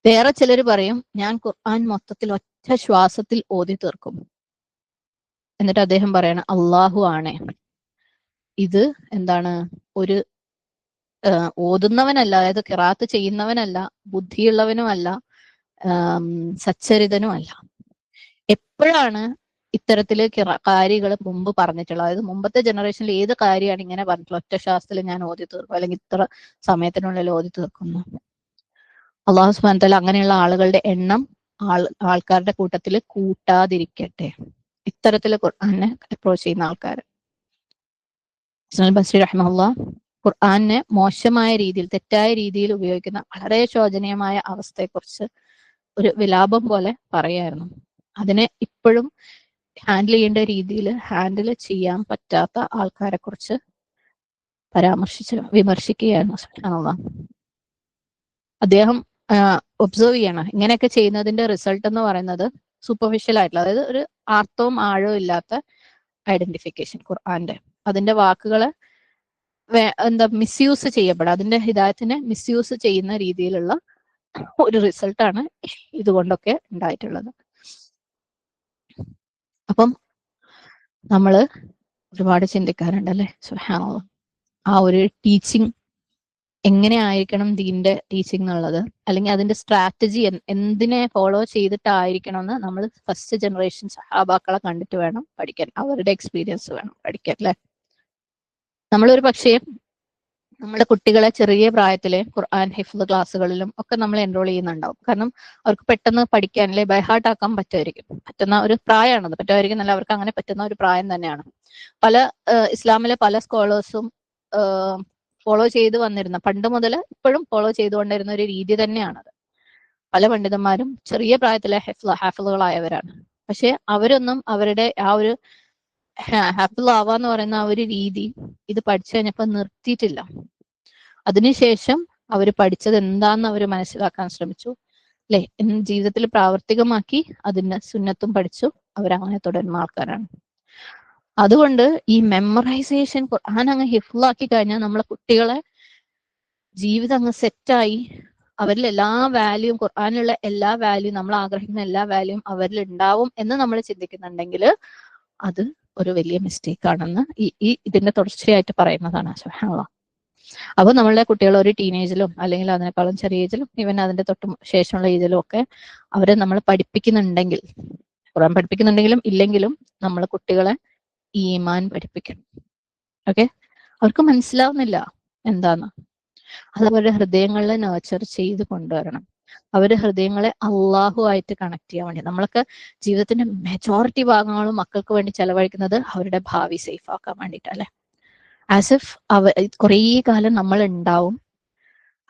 വേറെ ചിലർ പറയും, ഞാൻ ഖുർആൻ മൊത്തത്തിൽ ഒറ്റ ശ്വാസത്തിൽ ഓതി തീർക്കും. എന്നിട്ട് അദ്ദേഹം പറയണം, അള്ളാഹു ആണ്, ഇത് എന്താണ് ഒരു ഓതുന്നവനല്ല, അതായത് ഖിറാത്ത് ചെയ്യുന്നവനല്ല, ബുദ്ധിയുള്ളവനുമല്ല, സച്ചരിതനുമല്ല. എപ്പോഴാണ് ഇത്തരത്തില് കാര്യങ്ങൾ മുമ്പ് പറഞ്ഞിട്ടുള്ളത്, അതായത് മുമ്പത്തെ ജനറേഷനിൽ ഏത് കാര്യമാണ് ഇങ്ങനെ പറഞ്ഞിട്ടുള്ളത്, ഒറ്റ ശ്വാസത്തിൽ ഞാൻ ഓതി തീർക്കും, അല്ലെങ്കിൽ ഇത്ര സമയത്തിനുള്ളിൽ ഓതി തീർക്കുന്നു? അള്ളാഹു സുബ്ഹാനഹു വ തആല അങ്ങനെയുള്ള ആളുകളുടെ എണ്ണം ആൾക്കാരുടെ കൂട്ടത്തിൽ കൂട്ടാതിരിക്കട്ടെ. ഇത്തരത്തില് ഖുർആനെ അപ്രോച്ച് ചെയ്യുന്ന ആൾക്കാർ. ഹസനുൽ ബസ്രി റഹ്മത്തുള്ളാഹി ഖുർആനെ മോശമായ രീതിയിൽ, തെറ്റായ രീതിയിൽ ഉപയോഗിക്കുന്ന വളരെ ശോചനീയമായ അവസ്ഥയെക്കുറിച്ച് ഒരു വിലാപം പോലെ പറയായിരുന്നു. അതിനെ ഇപ്പോഴും ഹാൻഡിൽ ചെയ്യേണ്ട രീതിയിൽ ഹാൻഡിൽ ചെയ്യാൻ പറ്റാത്ത ആൾക്കാരെ കുറിച്ച് വിമർശിക്കുകയായിരുന്നു. സുബ്ഹാനല്ലാഹ്. അദ്ദേഹം ഒബ്സർവ് ചെയ്യണം, ഇങ്ങനെയൊക്കെ ചെയ്യുന്നതിന്റെ റിസൾട്ട് എന്ന് പറയുന്നത് സൂപ്പർഫിഷ്യൽ ആയിട്ടുള്ള, അതായത് ഒരു ആർത്തവും ആഴവും ഇല്ലാത്ത ഐഡന്റിഫിക്കേഷൻ ഖുർആന്റെ, അതിന്റെ വാക്കുകളെ മിസ്യൂസ് ചെയ്യപ്പെടുക, അതിന്റെ ഹിദായത്തിനെ മിസ്യൂസ് ചെയ്യുന്ന രീതിയിലുള്ള ഒരു റിസൾട്ടാണ് ഇതുകൊണ്ടൊക്കെ ഉണ്ടായിട്ടുള്ളത്. അപ്പം നമ്മള് ഒരുപാട് ചിന്തിക്കാറുണ്ടല്ലേ. സുബ്ഹാനല്ലാഹ്. ആ ഒരു ടീച്ചിങ് എങ്ങനെ ആയിരിക്കണം ദീന്റെ ടീച്ചിങ് എന്നുള്ളത്, അല്ലെങ്കിൽ അതിന്റെ സ്ട്രാറ്റജി എന്തിനെ ഫോളോ ചെയ്തിട്ടായിരിക്കണം എന്ന് നമ്മൾ ഫസ്റ്റ് ജനറേഷൻ സഹാബാക്കളെ കണ്ടിട്ട് വേണം പഠിക്കാൻ, അവരുടെ എക്സ്പീരിയൻസ് വേണം പഠിക്കാൻ, അല്ലെ. നമ്മളൊരു പക്ഷേ നമ്മുടെ കുട്ടികളെ ചെറിയ പ്രായത്തിലെ ഖുർആൻ ഹിഫ്ള് ക്ലാസ്സുകളിലും ഒക്കെ നമ്മൾ എൻറോൾ ചെയ്യുന്നുണ്ടാവും. കാരണം അവർക്ക് പെട്ടെന്ന് പഠിക്കാൻ, അല്ലെ, ബൈഹാർട്ട് ആക്കാൻ പറ്റുന്ന ഒരു പ്രായമാണത്. പറ്റുമായിരിക്കും എന്നല്ല, അവർക്ക് അങ്ങനെ പറ്റുന്ന ഒരു പ്രായം തന്നെയാണ്. ഇസ്ലാമിലെ പല സ്കോളേഴ്സും ഫോളോ ചെയ്ത് വന്നിരുന്ന, പണ്ട് മുതൽ ഇപ്പോഴും ഫോളോ ചെയ്തുകൊണ്ടിരുന്ന ഒരു രീതി തന്നെയാണത്. പല പണ്ഡിതന്മാരും ചെറിയ പ്രായത്തിലെ ഹാഫിളുകളായവരാണ്. പക്ഷെ അവരൊന്നും അവരുടെ ആ ഒരു ഹാഫിൾ ആവാന്ന് പറയുന്ന ആ ഒരു രീതി ഇത് പഠിച്ചു കഴിഞ്ഞപ്പോ നിർത്തിയിട്ടില്ല. അതിനുശേഷം അവർ പഠിച്ചത് എന്താന്ന് അവർ മനസ്സിലാക്കാൻ ശ്രമിച്ചു, അല്ലെ, ജീവിതത്തിൽ പ്രാവർത്തികമാക്കി അതിന് സുന്നത്തും പഠിച്ചു അവരങ്ങനെ തുടരുന്ന ആൾക്കാരാണ്. അതുകൊണ്ട് ഈ മെമ്മറൈസേഷൻ, ഖുർആൻ അങ്ങ് ഹിഫ്ളാക്കി കഴിഞ്ഞാൽ നമ്മളെ കുട്ടികളെ ജീവിതം അങ്ങ് സെറ്റായി, അവരിൽ എല്ലാ വാല്യൂം, ഖുർആനിലുള്ള എല്ലാ വാല്യൂം, നമ്മൾ ആഗ്രഹിക്കുന്ന എല്ലാ വാല്യൂം അവരിൽ ഉണ്ടാവും എന്ന് നമ്മൾ ചിന്തിക്കുന്നുണ്ടെങ്കിൽ അത് ഒരു വലിയ മിസ്റ്റേക്ക് ആണെന്ന് ഇതിന്റെ തുടർച്ചയായിട്ട് പറയുന്നതാണ്. സുബ്ഹാനല്ലാഹ്. അപ്പൊ നമ്മളുടെ കുട്ടികൾ ഒരു ടീനേജിലും അല്ലെങ്കിൽ അതിനേക്കാളും ചെറിയ ഏജിലും ഈവൻ അതിന്റെ തൊട്ട് ശേഷമുള്ള ഏജിലും ഒക്കെ അവരെ നമ്മൾ പഠിപ്പിക്കുന്നുണ്ടെങ്കിൽ, ഖുർആൻ പഠിപ്പിക്കുന്നുണ്ടെങ്കിലും ഇല്ലെങ്കിലും നമ്മൾ കുട്ടികളെ ഈമാൻ പഠിപ്പിക്കണം. ഓക്കെ, അവർക്ക് മനസ്സിലാവുന്നില്ല എന്താന്ന്. അത് അവരുടെ ഹൃദയങ്ങളിൽ നേർച്ചർ ചെയ്ത് കൊണ്ടുവരണം. അവരുടെ ഹൃദയങ്ങളെ അള്ളാഹു ആയിട്ട് കണക്ട് ചെയ്യാൻ വേണ്ടി. നമ്മളൊക്കെ ജീവിതത്തിന്റെ മെജോറിറ്റി ഭാഗങ്ങളും മക്കൾക്ക് വേണ്ടി ചെലവഴിക്കുന്നത് അവരുടെ ഭാവി സേഫ് ആക്കാൻ വേണ്ടിയിട്ട്, അല്ലെ? ആസ് ഇഫ് കുറേ കാലം നമ്മൾ ഉണ്ടാവും,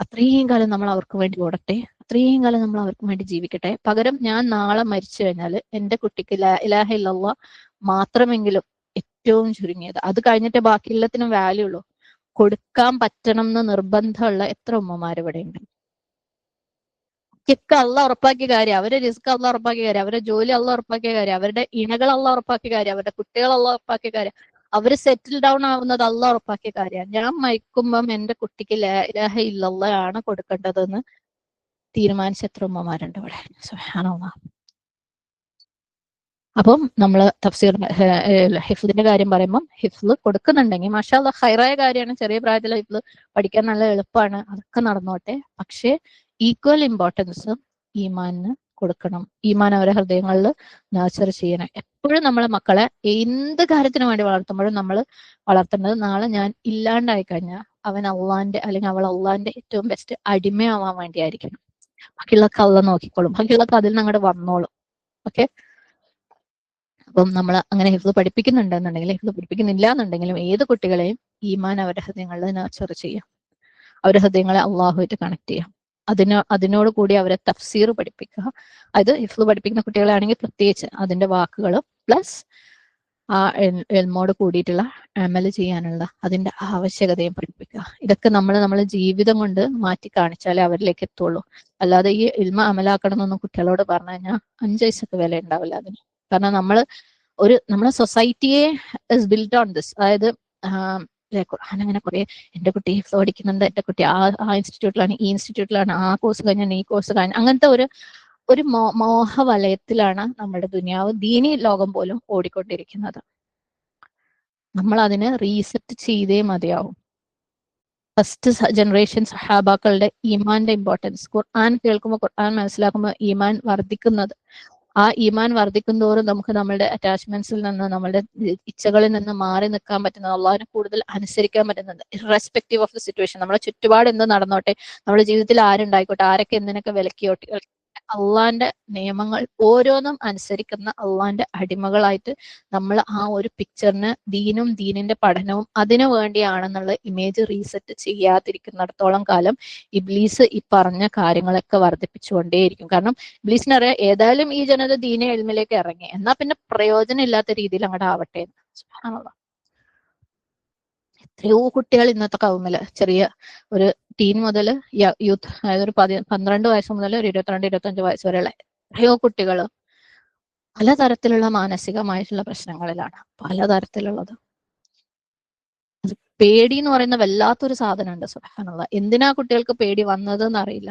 അത്രയും കാലം നമ്മൾ അവർക്ക് വേണ്ടി ഓടട്ടെ, അത്രയും കാലം നമ്മൾ അവർക്ക് വേണ്ടി ജീവിക്കട്ടെ. പകരം ഞാൻ നാളെ മരിച്ചു കഴിഞ്ഞാൽ എന്റെ കുട്ടിക്ക് ലാ ഇലാഹ ഇല്ലല്ലാഹ് മാത്രമെങ്കിലും, ഏറ്റവും ചുരുങ്ങിയത്, അത് കഴിഞ്ഞിട്ട് ബാക്കി എല്ലാത്തിനും വാല്യൂ ഉള്ളൂ, കൊടുക്കാൻ പറ്റണം എന്ന് നിർബന്ധമുള്ള എത്ര ഉമ്മമാർ ഇവിടെ ഉണ്ട്? ഒക്കെ അള്ള ഉറപ്പാക്കിയ കാര്യം, അവരുടെ റിസ്ക് അള്ള ഉറപ്പാക്കിയ കാര്യം, അവരുടെ ജോലി അള്ള ഉറപ്പാക്കിയ കാര്യം, അവരുടെ ഇണകൾ അള്ള ഉറപ്പാക്കിയ കാര്യം, അവരുടെ കുട്ടികൾ അള്ള ഉറപ്പാക്കിയ കാര്യം, അവര് സെറ്റിൽ ഡൗൺ ആവുന്നത് അള്ള ഉറപ്പാക്കിയ കാര്യമാണ്. ഞാൻ മരിക്കുമ്പം എന്റെ കുട്ടിക്ക് ലാ ഇലാഹ ഇല്ലല്ലാഹ് കൊടുക്കേണ്ടതെന്ന് തീരുമാനിച്ച എത്ര ഉമ്മമാരുണ്ട് ഇവിടെ? സുബ്ഹാനല്ലാഹ്. അപ്പം നമ്മൾ തഫ്സീർ ഹിഫ്ദിന്റെ കാര്യം പറയുമ്പം ഹിഫ്ദ് കൊടുക്കുന്നുണ്ടെങ്കിൽ മാഷാ അല്ലാഹ് ഹൈറായ കാര്യമാണ്. ചെറിയ പ്രായത്തിൽ ഹിഫ്ദ് പഠിക്കാൻ നല്ല എളുപ്പമാണ്, അതൊക്കെ നടന്നോട്ടെ. പക്ഷേ ഈക്വൽ ഇമ്പോർട്ടൻസ് ഈമാനിന് കൊടുക്കണം. ഈമാൻ അവരെ ഹൃദയങ്ങളിൽ നർച്ചർ ചെയ്യണം. എപ്പോഴും നമ്മളെ മക്കളെ എന്ത് കാര്യത്തിന് വേണ്ടി വളർത്തുമ്പോഴും നമ്മൾ വളർത്തേണ്ടത്, നാളെ ഞാൻ ഇല്ലാണ്ടായി കഴിഞ്ഞാൽ അവൻ അള്ളാന്റെ അല്ലെങ്കിൽ അവൾ അള്ളാന്റെ ഏറ്റവും ബെസ്റ്റ് അടിമയാവാൻ വേണ്ടിയായിരിക്കണം. ബാക്കിയുള്ളൊക്കെ അള്ള നോക്കിക്കോളും, ബാക്കിയുള്ളൊക്കെ അതിൽ നിന്ന് അങ്ങോട്ട് വന്നോളും. ഓക്കെ. അപ്പം നമ്മൾ അങ്ങനെ ഹിഫ്ദ് പഠിപ്പിക്കുന്നുണ്ടെന്നുണ്ടെങ്കിൽ, ഹിഫ്ദ് പഠിപ്പിക്കുന്നില്ല എന്നുണ്ടെങ്കിലും, ഏത് കുട്ടികളെയും ഈമാൻ അവരുടെ ഹൃദയങ്ങളിൽ നർച്ചർ ചെയ്യാം. അവരുടെ ഹൃദയങ്ങളെ അള്ളാഹുമായിട്ട് കണക്ട് ചെയ്യാം. അതിനോട് കൂടി അവരെ തഫ്സീർ പഠിപ്പിക്കുക. അത് ഹിഫ്ദ് പഠിപ്പിക്കുന്ന കുട്ടികളാണെങ്കിൽ പ്രത്യേകിച്ച് അതിന്റെ വാക്കുകൾ പ്ലസ് ആ എൽമോട് കൂടിയിട്ടുള്ള അമല് ചെയ്യാനുള്ള അതിന്റെ ആവശ്യകതയും പഠിപ്പിക്കുക. ഇതൊക്കെ നമ്മളെ ജീവിതം കൊണ്ട് മാറ്റി കാണിച്ചാലേ അവരിലേക്ക് എത്തുള്ളൂ. അല്ലാതെ ഈ ഇൽമ അമലാക്കണം എന്നൊന്നും കുട്ടികളോട് പറഞ്ഞു കഴിഞ്ഞാൽ 5 പൈസക്ക് വില ഉണ്ടാവില്ല അതിന്. കാരണം നമ്മളെ സൊസൈറ്റിയെ ഇസ് ബിൽഡ് ഓൺ ദിസ്. അതായത് അങ്ങനെ കുറെ എന്റെ കുട്ടി ഹിഫ്ദ് പഠിക്കുന്നുണ്ട്, എന്റെ കുട്ടി ആ ഇൻസ്റ്റിറ്റ്യൂട്ടിലാണ്, ഈ ഇൻസ്റ്റിറ്റ്യൂട്ടിലാണ്, ആ കോഴ്സ് കഴിഞ്ഞാൽ ഈ കോഴ്സ് കഴിഞ്ഞ, അങ്ങനത്തെ ഒരു മോഹവലയത്തിലാണ് നമ്മുടെ ദുനിയാവ്, ദീനി ലോകം പോലും ഓടിക്കൊണ്ടിരിക്കുന്നത്. നമ്മൾ അതിന് റീസെറ്റ് ചെയ്തേ മതിയാവും. ഫസ്റ്റ് ജനറേഷൻ സഹാബാക്കളുടെ ഈമാന്റെ ഇമ്പോർട്ടൻസ്, ഖുർആൻ കേൾക്കുമ്പോൾ, ഖുർആൻ മനസ്സിലാക്കുമ്പോൾ ഈമാൻ വർദ്ധിക്കുന്നത്, ആ ഈമാൻ വർദ്ധിക്കുന്തോറും നമുക്ക് നമ്മളുടെ അറ്റാച്ച്മെന്റ്സിൽ നിന്ന്, നമ്മളുടെ ഇച്ഛകളിൽ നിന്ന് മാറി നിൽക്കാൻ പറ്റുന്നത്, അള്ളാഹിനെ കൂടുതൽ അനുസരിക്കാൻ പറ്റുന്നത്, ഇറസ്പെക്റ്റീവ് ഓഫ് ദ സിറ്റുവേഷൻ. നമ്മുടെ ചുറ്റുപാട് എന്ത് നടന്നോട്ടെ, നമ്മുടെ ജീവിതത്തിൽ ആരുണ്ടായിക്കോട്ടെ, ആരൊക്കെ എന്തിനൊക്കെ വിലക്കിയോട്ടെ, അള്ളാന്റെ നിയമങ്ങൾ ഓരോന്നും അനുസരിക്കുന്ന അള്ളാന്റെ അടിമകളായിട്ട് നമ്മൾ ആ ഒരു പിക്ചറിന്, ദീനും ദീനിന്റെ പഠനവും അതിനു വേണ്ടിയാണെന്നുള്ള ഇമേജ് റീസെറ്റ് ചെയ്യാതിരിക്കുന്നിടത്തോളം കാലം ഇബ്ലീസ് ഈ പറഞ്ഞ കാര്യങ്ങളൊക്കെ വർദ്ധിപ്പിച്ചുകൊണ്ടേയിരിക്കും. കാരണം ഇബ്ലീസിനറിയാം ഏതായാലും ഈ ജനത ദീനെ എൽമിലേക്ക് ഇറങ്ങി, എന്നാ പിന്നെ പ്രയോജനം ഇല്ലാത്ത രീതിയിൽ അങ്ങോട്ട് ആവട്ടെ. സുബ്ഹാനല്ലാഹ്. എത്രയോ കുട്ടികൾ ഇന്നത്തെ കൗമില്, ചെറിയ ഒരു ടീൻ മുതൽ യൂത്ത്, അതായത് ഒരു 12 വയസ്സ് മുതൽ ഒരു 22-25 വയസ്സ് വരെയുള്ള എത്രയോ കുട്ടികൾ പലതരത്തിലുള്ള മാനസികമായിട്ടുള്ള പ്രശ്നങ്ങളിലാണ്, പലതരത്തിലുള്ളത്. പേടി എന്ന് പറയുന്ന വല്ലാത്തൊരു സാധനമുണ്ട്. സുബ്ഹാനല്ലാഹ്. എന്തിനാ കുട്ടികൾക്ക് പേടി വന്നതെന്ന് അറിയില്ല.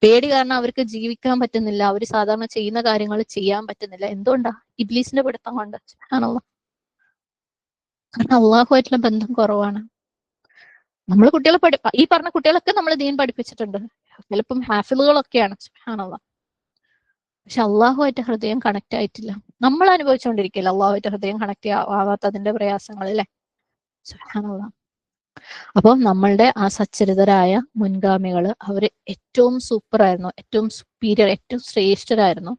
പേടി കാരണം അവർക്ക് ജീവിക്കാൻ പറ്റുന്നില്ല, അവർ സാധാരണ ചെയ്യുന്ന കാര്യങ്ങൾ ചെയ്യാൻ പറ്റുന്നില്ല. എന്തുകൊണ്ടാ? ഇബ്ലീസിന്റെ പിടുത്തം കൊണ്ട്. സുബ്ഹാനല്ലാഹ്. കാരണം അള്ളാഹുമായിട്ടുള്ള ബന്ധം കുറവാണ്. നമ്മൾ കുട്ടികളെ ഈ പറഞ്ഞ കുട്ടികളൊക്കെ നമ്മൾ ദീൻ പഠിപ്പിച്ചിട്ടുണ്ട്, ചിലപ്പം ഹാഫിളുകളൊക്കെയാണ്. സുബ്ഹാനല്ലാഹ്. പക്ഷെ അള്ളാഹുമായിട്ട് ഹൃദയം കണക്ട് ആയിട്ടില്ല. നമ്മൾ അനുഭവിച്ചുകൊണ്ടിരിക്കില്ല അള്ളാഹുമായിട്ട് ഹൃദയം കണക്ട് ആവാത്തതിന്റെ പ്രയാസങ്ങൾ, അല്ലേ? സുബ്ഹാനല്ലാഹ്. അപ്പം നമ്മളുടെ ആ സച്ചരിതരായ മുൻഗാമികൾ അവര് ഏറ്റവും സൂപ്പർ ആയിരുന്നു, ഏറ്റവും സുപ്പീരിയർ, ഏറ്റവും ശ്രേഷ്ഠരായിരുന്നു.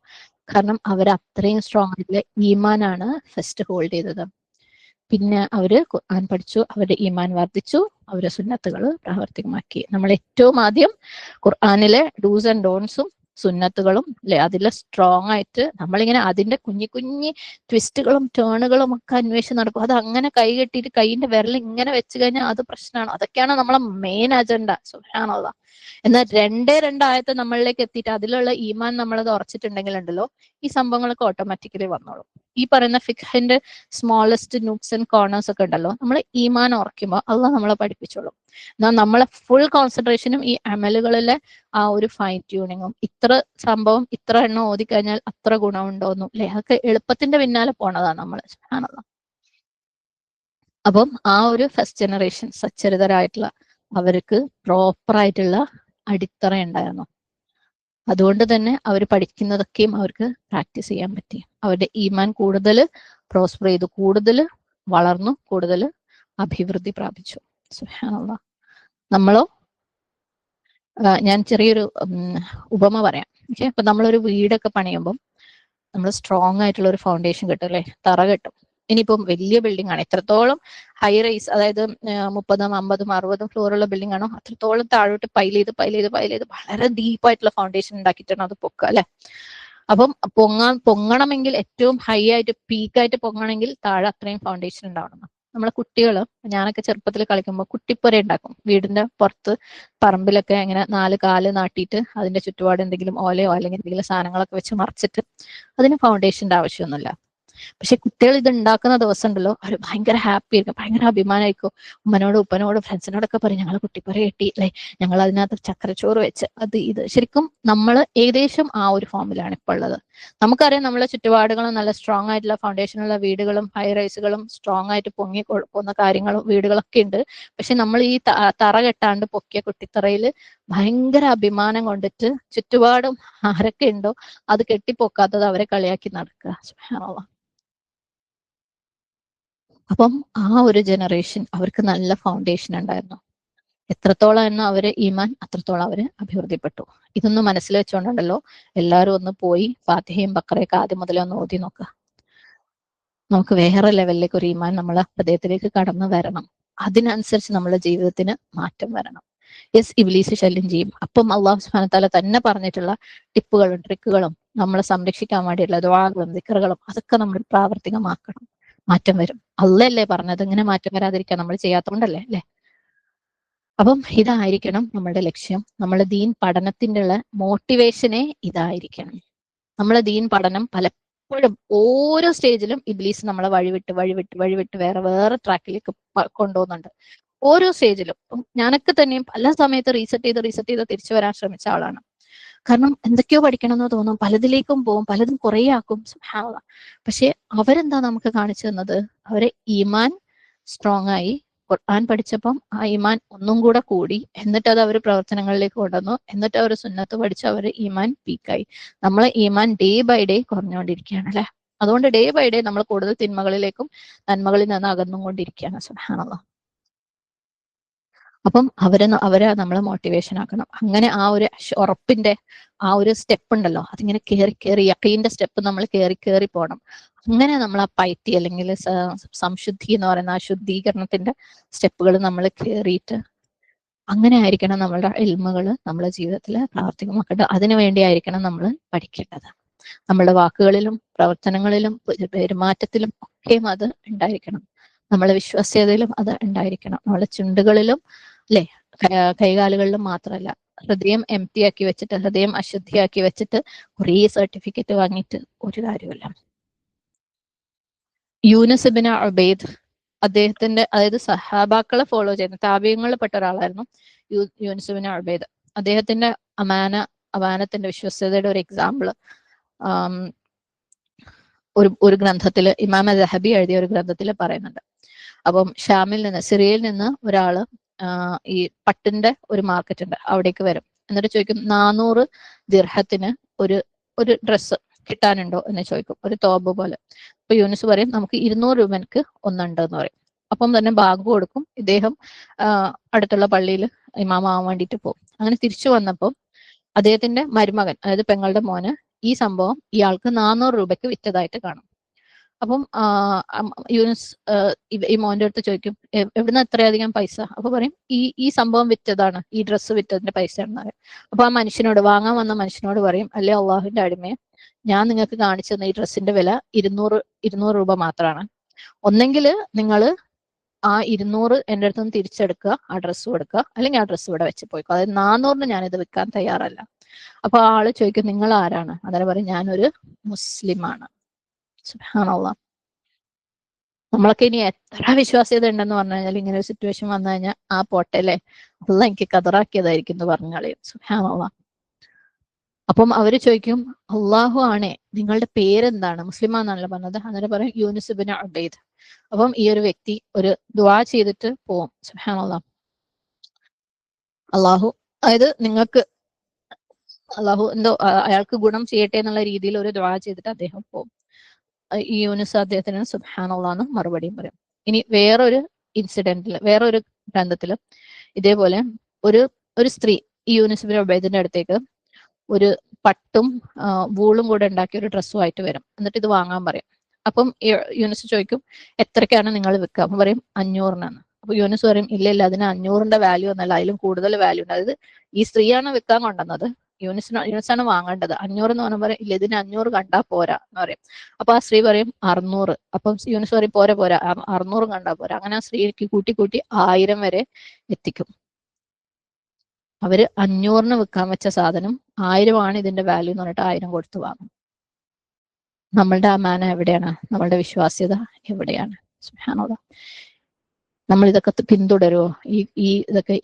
കാരണം അവർ അത്രയും സ്ട്രോങ് ആയിട്ടുള്ള ഈമാനാണ് ഫസ്റ്റ് ഹോൾഡ് ചെയ്തത്. പിന്നെ അവര് ഖുർആൻ പഠിച്ചു, അവരുടെ ഈമാൻ വർദ്ധിച്ചു, അവരുടെ സുന്നത്തുകൾ പ്രാവർത്തികമാക്കി. നമ്മൾ ഏറ്റവും ആദ്യം ഖുർആനിലെ ഡൂസ് ആൻഡ് ഡോൺസും സുന്നത്തുകളും, അല്ലെ, അതിൽ സ്ട്രോങ് ആയിട്ട് നമ്മളിങ്ങനെ അതിന്റെ കുഞ്ഞി കുഞ്ഞി ട്വിസ്റ്റുകളും ടേണുകളും ഒക്കെ അന്വേഷിച്ച് നടക്കും. അത് അങ്ങനെ കൈ കെട്ടിയിട്ട് കൈയിന്റെ വിരൽ ഇങ്ങനെ വെച്ച് കഴിഞ്ഞാൽ അത് പ്രശ്നമാണ്. അതൊക്കെയാണ് നമ്മളെ മെയിൻ അജണ്ട. സുബ്ഹാനല്ലാഹ്. എന്നാൽ 2 ആയത്ത് നമ്മളിലേക്ക് എത്തിയിട്ട് അതിലുള്ള ഈമാൻ നമ്മളത് ഉറച്ചിട്ടുണ്ടെങ്കിൽ ഉണ്ടല്ലോ, ഈ സംഭവങ്ങളൊക്കെ ഓട്ടോമാറ്റിക്കലി വന്നോളും. ഈ പറയുന്ന ഫിഖ്ഹിന്റെ സ്മോളസ്റ്റ് നൂക്സ് ആൻഡ് കോർണേഴ്സ് ഒക്കെ ഉണ്ടല്ലോ, നമ്മൾ ഈമാൻ ഉറക്കുമ്പോൾ അള്ളാഹ് നമ്മളെ പഠിപ്പിച്ചോളും. എന്നാൽ നമ്മളെ ഫുൾ കോൺസെൻട്രേഷനും ഈ അമലുകളിലെ ആ ഒരു ഫൈൻ ട്യൂണിങ്ങും, ഇത്ര സംഭവം ഇത്ര എണ്ണം ഓതിക്കഴിഞ്ഞാൽ അത്ര ഗുണമുണ്ടോന്നും, അല്ലെ, അതൊക്കെ എളുപ്പത്തിന്റെ പിന്നാലെ പോണതാണ് നമ്മൾ. സുബ്ഹാനല്ലാഹ്. അപ്പം ആ ഒരു ഫസ്റ്റ് ജനറേഷൻ സച്ചരിതരായിട്ടുള്ള അവർക്ക് പ്രോപ്പർ ആയിട്ടുള്ള അടിത്തറ ഉണ്ടായിരുന്നു. അതുകൊണ്ട് തന്നെ അവർ പഠിക്കുന്നതൊക്കെയും അവർക്ക് പ്രാക്ടീസ് ചെയ്യാൻ പറ്റി. അവരുടെ ഈമാൻ കൂടുതൽ പ്രോസ്പർ ചെയ്തു, കൂടുതൽ വളർന്നു, കൂടുതൽ അഭിവൃദ്ധി പ്രാപിച്ചു. സുബ്ഹാനല്ലാഹ്. നമ്മളോ ഞാൻ ചെറിയൊരു ഉപമ പറയാം. ഓക്കെ, അപ്പൊ നമ്മളൊരു വീടൊക്കെ പണിയുമ്പം നമ്മൾ സ്ട്രോങ് ആയിട്ടുള്ള ഒരു ഫൗണ്ടേഷൻ കിട്ടും അല്ലെ, തറ കെട്ടും. ഇനിയിപ്പം വലിയ ബിൽഡിംഗ് ആണ്, എത്രത്തോളം ഹൈ റൈസ്, അതായത് 30, 50, 60 ഫ്ലോറുള്ള ബിൽഡിംഗ് ആണോ അത്രത്തോളം താഴോട്ട് പൈൽ ചെയ്ത് വളരെ ഡീപ്പായിട്ടുള്ള ഫൗണ്ടേഷൻ ഉണ്ടാക്കിയിട്ടാണ് അത് പൊക്കുക അല്ലെ. അപ്പം പൊങ്ങണമെങ്കിൽ ഏറ്റവും ഹൈ ആയിട്ട് പീക്കായിട്ട് പൊങ്ങണമെങ്കിൽ താഴെ അത്രയും ഫൗണ്ടേഷൻ ഉണ്ടാവണം. നമ്മളെ കുട്ടികൾ, ഞാനൊക്കെ ചെറുപ്പത്തിൽ കളിക്കുമ്പോൾ കുട്ടിപ്പുര ഉണ്ടാക്കും വീടിന്റെ പുറത്ത് പറമ്പിലൊക്കെ, ഇങ്ങനെ 4 കാല് നാട്ടിയിട്ട് അതിന്റെ ചുറ്റുപാട് എന്തെങ്കിലും ഓലയോ അല്ലെങ്കിൽ എന്തെങ്കിലും സാധനങ്ങളൊക്കെ വെച്ച് മറച്ചിട്ട്, അതിന് ഫൗണ്ടേഷന്റെ ആവശ്യമൊന്നുമില്ല. പക്ഷെ കുട്ടികൾ ഇത് ഉണ്ടാക്കുന്ന ദിവസം ഉണ്ടല്ലോ, അവർ ഭയങ്കര ഹാപ്പി ആയിരിക്കും, ഭയങ്കര അഭിമാനമായിരിക്കും. ഉമ്മനോട് ഉപ്പനോട് ഫ്രണ്ട്സിനോടൊക്കെ പറയും ഞങ്ങൾ കുട്ടിപ്പുര കെട്ടി അല്ലെ, ഞങ്ങൾ അതിനകത്ത് ചക്കരച്ചോറ് വെച്ച് അത് ഇത്. ശരിക്കും നമ്മൾ ഏകദേശം ആ ഒരു ഫോമിലാണ് ഇപ്പോൾ ഉള്ളത്. നമുക്കറിയാം നമ്മളെ ചുറ്റുപാടുകളും നല്ല സ്ട്രോങ് ആയിട്ടുള്ള ഫൗണ്ടേഷനുള്ള വീടുകളും ഹൈ റൈസുകളും സ്ട്രോങ് ആയിട്ട് പൊങ്ങി പോകുന്ന കാര്യങ്ങളും വീടുകളൊക്കെ ഉണ്ട്. പക്ഷെ നമ്മൾ ഈ തറ കെട്ടാണ്ട് പൊക്കിയ കുട്ടിത്തറയിൽ ഭയങ്കര അഭിമാനം കൊണ്ടിട്ട് ചുറ്റുപാടും ആരൊക്കെ ഉണ്ടോ അത് കെട്ടിപ്പൊക്കാത്തത് അവരെ കളിയാക്കി നടക്കുക. സുബ്ഹാനല്ലാഹ്. അപ്പം ആ ഒരു ജനറേഷൻ അവർക്ക് നല്ല ഫൗണ്ടേഷൻ ഉണ്ടായിരുന്നു. എത്രത്തോളം എന്ന് അവര് ഈമാൻ, അത്രത്തോളം അവര് അഭിവൃദ്ധിപ്പെട്ടു. ഇതൊന്നും മനസ്സിൽ വെച്ചുകൊണ്ടുണ്ടല്ലോ എല്ലാവരും ഒന്ന് പോയി ഫാത്തിഹയും ബക്കറയൊക്കെ ആദ്യം മുതലേ ഒന്ന് ഓതി നോക്കുക. നമുക്ക് വേറെ ലെവലിലേക്ക് ഒരു ഈമാൻ നമ്മളെ ഹൃദയത്തിലേക്ക് കടന്നു വരണം. അതിനനുസരിച്ച് നമ്മുടെ ജീവിതത്തിന് മാറ്റം വരണം. യെസ്, ഇബ്ലീസ് ശല്യം ചെയ്യും. അപ്പം അള്ളാഹു സുബ്ഹാനഹു വ തആല തന്നെ പറഞ്ഞിട്ടുള്ള ടിപ്പുകളും ട്രിക്കുകളും നമ്മളെ സംരക്ഷിക്കാൻ വേണ്ടിയിട്ടുള്ള ദുആകളും ദിക്റുകളും അതൊക്കെ നമ്മൾ പ്രാവർത്തികമാക്കണം. മാറ്റം വരും. അള്ളയല്ലേ പറഞ്ഞത്, ഇങ്ങനെ മാറ്റം വരാതിരിക്കാൻ നമ്മൾ ചെയ്യാത്തതുകൊണ്ടല്ലേ അല്ലെ. അപ്പം ഇതായിരിക്കണം നമ്മുടെ ലക്ഷ്യം. നമ്മുടെ ദീൻ പഠനത്തിന്റെ ഉള്ള മോട്ടിവേഷനെ ഇതായിരിക്കണം. നമ്മളെ ദീൻ പഠനം പലപ്പോഴും ഓരോ സ്റ്റേജിലും ഇബ്ലീസ് നമ്മളെ വഴിവിട്ട് വേറെ വേറെ ട്രാക്കിലേക്ക് കൊണ്ടുപോകുന്നുണ്ട്. ഓരോ സ്റ്റേജിലും. ഞാനൊക്കെ തന്നെയും പല സമയത്ത് റീസെറ്റ് ചെയ്ത് തിരിച്ചു വരാൻ ശ്രമിച്ച ആളാണ്. കാരണം എന്തൊക്കെയോ പഠിക്കണം എന്ന് തോന്നും, പലതിലേക്കും പോകും, പലതും കുറേ ആക്കും. സുബ്ഹാനല്ലാഹ്. പക്ഷെ അവരെന്താ നമുക്ക് കാണിച്ചു തന്നത്? അവരെ ഈമാൻ സ്ട്രോങ് ആയി. ഖുർആൻ പഠിച്ചപ്പം ആ ഈമാൻ ഒന്നും കൂടെ കൂടി. എന്നിട്ട് അത് അവർ പ്രവർത്തനങ്ങളിലേക്ക് കൊണ്ടുവന്നു. എന്നിട്ട് അവർ സുന്നത്ത് പഠിച്ച് അവർ ഈമാൻ പീക്കായി. നമ്മളെ ഈമാൻ ഡേ ബൈ ഡേ കുറഞ്ഞുകൊണ്ടിരിക്കുകയാണ് അല്ലെ. അതുകൊണ്ട് ഡേ ബൈ ഡേ നമ്മൾ കൂടുതൽ തിന്മകളിലേക്കും നന്മകളിൽ നിന്ന് അകന്നും കൊണ്ടിരിക്കുകയാണ്. സുബ്ഹാനല്ലാഹ്. അപ്പം അവരെ നമ്മൾ മോട്ടിവേഷൻ ആക്കണം. അങ്ങനെ ആ ഒരു ഉറപ്പിന്റെ ആ ഒരു സ്റ്റെപ്പ് ഉണ്ടല്ലോ, അതിങ്ങനെ കയറി യഖീന്റെ സ്റ്റെപ്പ് നമ്മൾ കയറി പോകണം. അങ്ങനെ നമ്മൾ ആ പൈറ്റി അല്ലെങ്കിൽ സംശുദ്ധി എന്ന് പറയുന്ന ആ ശുദ്ധീകരണത്തിന്റെ സ്റ്റെപ്പുകൾ നമ്മൾ കയറിയിട്ട് അങ്ങനെ ആയിരിക്കണം നമ്മളുടെ ഇൽമുകൾ നമ്മുടെ ജീവിതത്തിൽ പ്രാവർത്തികമാക്കേണ്ടത്. അതിനു വേണ്ടിയായിരിക്കണം നമ്മൾ പഠിക്കേണ്ടത്. നമ്മുടെ വാക്കുകളിലും പ്രവർത്തനങ്ങളിലും പെരുമാറ്റത്തിലും ഒക്കെയും അത് ഉണ്ടായിരിക്കണം. നമ്മളെ വിശ്വാസ്യതയിലും അത് ഉണ്ടായിരിക്കണം. നമ്മളെ ചുണ്ടുകളിലും അല്ലെ, കൈകാലുകളിലും മാത്രമല്ല. ഹൃദയം എംപ്റ്റി ആക്കി വെച്ചിട്ട്, ഹൃദയം അശുദ്ധിയാക്കി വെച്ചിട്ട് കുറേ സർട്ടിഫിക്കറ്റ് വാങ്ങിയിട്ട് ഒരു കാര്യമില്ല. യൂനുസ് ഇബ്നു ഉബൈദ്, അദ്ദേഹത്തിന്റെ, അതായത് സഹാബാക്കളെ ഫോളോ ചെയ്യുന്ന താബിഈങ്ങളിൽ പെട്ട ഒരാളായിരുന്നു യൂനുസ് ഇബ്നു ഉബൈദ്. അദ്ദേഹത്തിന്റെ അമാനത്തിന്റെ വിശ്വസ്തയുടെ ഒരു എക്സാമ്പിൾ ഒരു ഗ്രന്ഥത്തിൽ, ഇമാം ദഹബി എഴുതിയ ഒരു ഗ്രന്ഥത്തിൽ പറയുന്നുണ്ട്. അപ്പം ഷാമിൽ നിന്ന്, സിറിയയിൽ നിന്ന് ഒരാള് ഈ പട്ടിന്റെ ഒരു മാർക്കറ്റ് ഉണ്ട്, അവിടേക്ക് വരും. എന്നിട്ട് ചോദിക്കും 400 ദിർഹത്തിന് ഒരു ഡ്രസ്സ് കിട്ടാനുണ്ടോ എന്ന് ചോദിക്കും, ഒരു തോബ് പോലെ. അപ്പൊ യൂനുസ് പറയും നമുക്ക് 200 രൂപക്ക് ഒന്നുണ്ട് എന്ന് പറയും. അപ്പം തന്നെ ബാങ്ക് കൊടുക്കും. ഇദ്ദേഹം അടുത്തുള്ള പള്ളിയിൽ ഇമാമാവാൻ വേണ്ടിയിട്ട് പോകും. അങ്ങനെ തിരിച്ചു വന്നപ്പോൾ അദ്ദേഹത്തിന്റെ മരുമകൻ, അതായത് പെങ്ങളുടെ മോന്, ഈ സംഭവം ഇയാൾക്ക് 400 രൂപയ്ക്ക് വിറ്റതായിട്ട് കാണും. അപ്പം യൂനുസ് ഈ മോന്റെ അടുത്ത് ചോദിക്കും എവിടുന്ന് അത്രയധികം പൈസ? അപ്പൊ പറയും ഈ സംഭവം വിറ്റതാണ്, ഈ ഡ്രസ്സ് വിറ്റതിന്റെ പൈസ ആണെന്ന് പറയും. അപ്പൊ ആ മനുഷ്യനോട്, വാങ്ങാൻ വന്ന മനുഷ്യനോട് പറയും, അല്ലെ അള്ളാഹുവിന്റെ അടിമയെ, ഞാൻ നിങ്ങൾക്ക് കാണിച്ചു തന്ന ഈ ഡ്രസ്സിന്റെ വില 200 രൂപ മാത്രമാണ്. ഒന്നെങ്കിൽ നിങ്ങൾ ആ 200 എൻ്റെ അടുത്ത് നിന്ന് തിരിച്ചെടുക്കുക, ആ ഡ്രസ്സ് കൊടുക്കുക, അല്ലെങ്കിൽ ആ ഡ്രസ്സ് ഇവിടെ വെച്ച് പോയിക്കോ. അതായത് 400 ഞാനിത് വിൽക്കാൻ തയ്യാറല്ല. അപ്പൊ ആള് ചോദിക്കും നിങ്ങൾ ആരാണ്? അന്നേരം പറയും ഞാനൊരു മുസ്ലിമാണ്. സുബ്ഹാനല്ലാഹ്. നമ്മളൊക്കെ ഇനി എത്ര വിശ്വാസ്യത ഉണ്ടെന്ന് പറഞ്ഞു കഴിഞ്ഞാൽ ഇങ്ങനെ ഒരു സിറ്റുവേഷൻ വന്നു കഴിഞ്ഞാൽ ആ പോട്ടെ അല്ലേ, അള്ളാഹ് എനിക്ക് കതറാക്കിയതായിരിക്കും എന്ന് പറഞ്ഞു കളയും. സുബ്ഹാനല്ലാഹ്. അപ്പം അവര് ചോദിക്കും അള്ളാഹു ആണേ, നിങ്ങളുടെ പേരെന്താണ്? മുസ്ലിമാന്നാണല്ലോ പറഞ്ഞത്. അന്നേരം പറയും യൂനുസ് ഇബ്നു ഉബൈദ്. അപ്പം ഈ ഒരു വ്യക്തി ഒരു ദുആ ചെയ്തിട്ട് പോവും. സുബ്ഹാനല്ലാഹ്. അള്ളാഹു, അതായത് നിങ്ങൾക്ക് അള്ളാഹു എന്തോ അയാൾക്ക് ഗുണം ചെയ്യട്ടെ എന്നുള്ള രീതിയിൽ ഒരു ദുആ ചെയ്തിട്ട് അദ്ദേഹം പോകും. ഈ യൂനുസ് അദ്ദേഹത്തിന് സുബ്ഹാനല്ലാഹ് എന്ന് മറുപടിയും പറയും. ഇനി വേറൊരു ഇൻസിഡന്റിൽ, വേറൊരു ഗ്രന്ഥത്തില് ഇതേപോലെ ഒരു സ്ത്രീ യൂനുസ് ബിൻ ഉബൈദിന്റെ അടുത്തേക്ക് ഒരു പട്ടും വൂളും കൂടെ ഉണ്ടാക്കിയ ഒരു ഡ്രസ്സുമായിട്ട് വരും. എന്നിട്ട് ഇത് വാങ്ങാൻ പറയും. അപ്പം യൂനുസ് ചോദിക്കും, എത്രയ്ക്കാണ് നിങ്ങൾ വിൽക്കുക? അപ്പം പറയും 500-നാണ്. അപ്പൊ യൂനുസ് പറയും, ഇല്ല ഇല്ല, അതിന് 500-ന്റെ വാല്യൂ ഒന്നല്ല, അതിലും കൂടുതൽ വാല്യൂ ഉണ്ട്. അതായത് ഈ സ്ത്രീയാണ് വിൽക്കാൻ കൊണ്ടുവന്നത്, യൂനുസാണ് വാങ്ങേണ്ടത്. 500 എന്ന് പറഞ്ഞാൽ പറയും, ഇല്ല, ഇതിന് 500 കണ്ടാ പോരാ എന്ന് പറയും. അപ്പൊ ആ സ്ത്രീ പറയും 600. അപ്പം യൂനുസ് പറയും, പോരാ പോരാ, 600 കണ്ടാ പോരാ. അങ്ങനെ ആ സ്ത്രീക്ക് കൂട്ടി കൂട്ടി 1000 വരെ എത്തിക്കും. അവര് 500-ന് വിൽക്കാൻ വെച്ച സാധനം 1000 ആണ് ഇതിന്റെ വാല്യൂ എന്ന് പറഞ്ഞിട്ട് 1000 കൊടുത്ത് വാങ്ങും. നമ്മളുടെ അമാന എവിടെയാണ്? നമ്മളുടെ വിശ്വാസ്യത എവിടെയാണ്? സുബ്ഹാനല്ലാഹ്. നമ്മൾ ഇതൊക്കെ പിന്തുടരുമോ? ഈ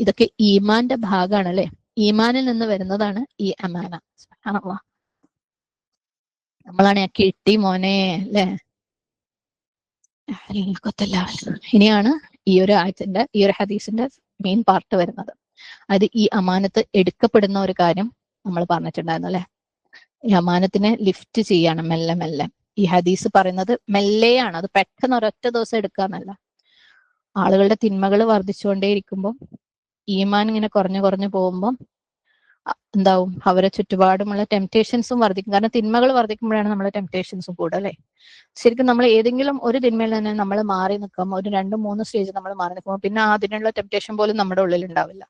ഇതൊക്കെ ഈമാന്റെ ഭാഗമാണ് അല്ലെ? ഈമാനിൽ നിന്ന് വരുന്നതാണ് ഈ അമാന. സുബ്ഹാനല്ലാഹ്. നമ്മളാണ് കിട്ടി മോനെ അല്ലെ? ഇനിയാണ് ഈ ഒരു ആയത്തിന്റെ, ഈ ഒരു ഹദീസിന്റെ മെയിൻ പാർട്ട് വരുന്നത്. അത് ഈ അമാനത്ത് എടുക്കപ്പെടുന്ന ഒരു കാര്യം നമ്മൾ പറഞ്ഞിട്ടുണ്ടായിരുന്നു അല്ലെ? ഈ അമാനത്തിനെ ലിഫ്റ്റ് ചെയ്യാണ് മെല്ലെ മെല്ലെ. ഈ ഹദീസ് പറയുന്നത് മെല്ലെയാണ്, അത് പെട്ടെന്ന് ഒരൊറ്റ ദിവസം എടുക്കാന്നല്ല. ആളുകളുടെ തിന്മകൾ വർദ്ധിച്ചുകൊണ്ടേയിരിക്കുമ്പോൾ, ഈമാൻ ഇങ്ങനെ കുറഞ്ഞു കുറഞ്ഞു പോകുമ്പോൾ എന്താവും? അവരെ ചുറ്റുപാടുമുള്ള ടെംപ്റ്റേഷൻസും വർദ്ധിക്കും. കാരണം തിന്മകൾ വർദ്ധിക്കുമ്പോഴാണ് നമ്മളെ ടെംപ്റ്റേഷൻസും കൂടെ അല്ലെ? ശരിക്കും നമ്മൾ ഏതെങ്കിലും ഒരു തിന്മയിൽ തന്നെ നമ്മൾ മാറി നിൽക്കുമ്പോൾ, ഒരു 2-3 സ്റ്റേജ് നമ്മൾ മാറി നിൽക്കുമ്പോൾ, പിന്നെ അതിനുള്ള ടെംപ്റ്റേഷൻ പോലും നമ്മുടെ ഉള്ളിൽ ഉണ്ടാവില്ല.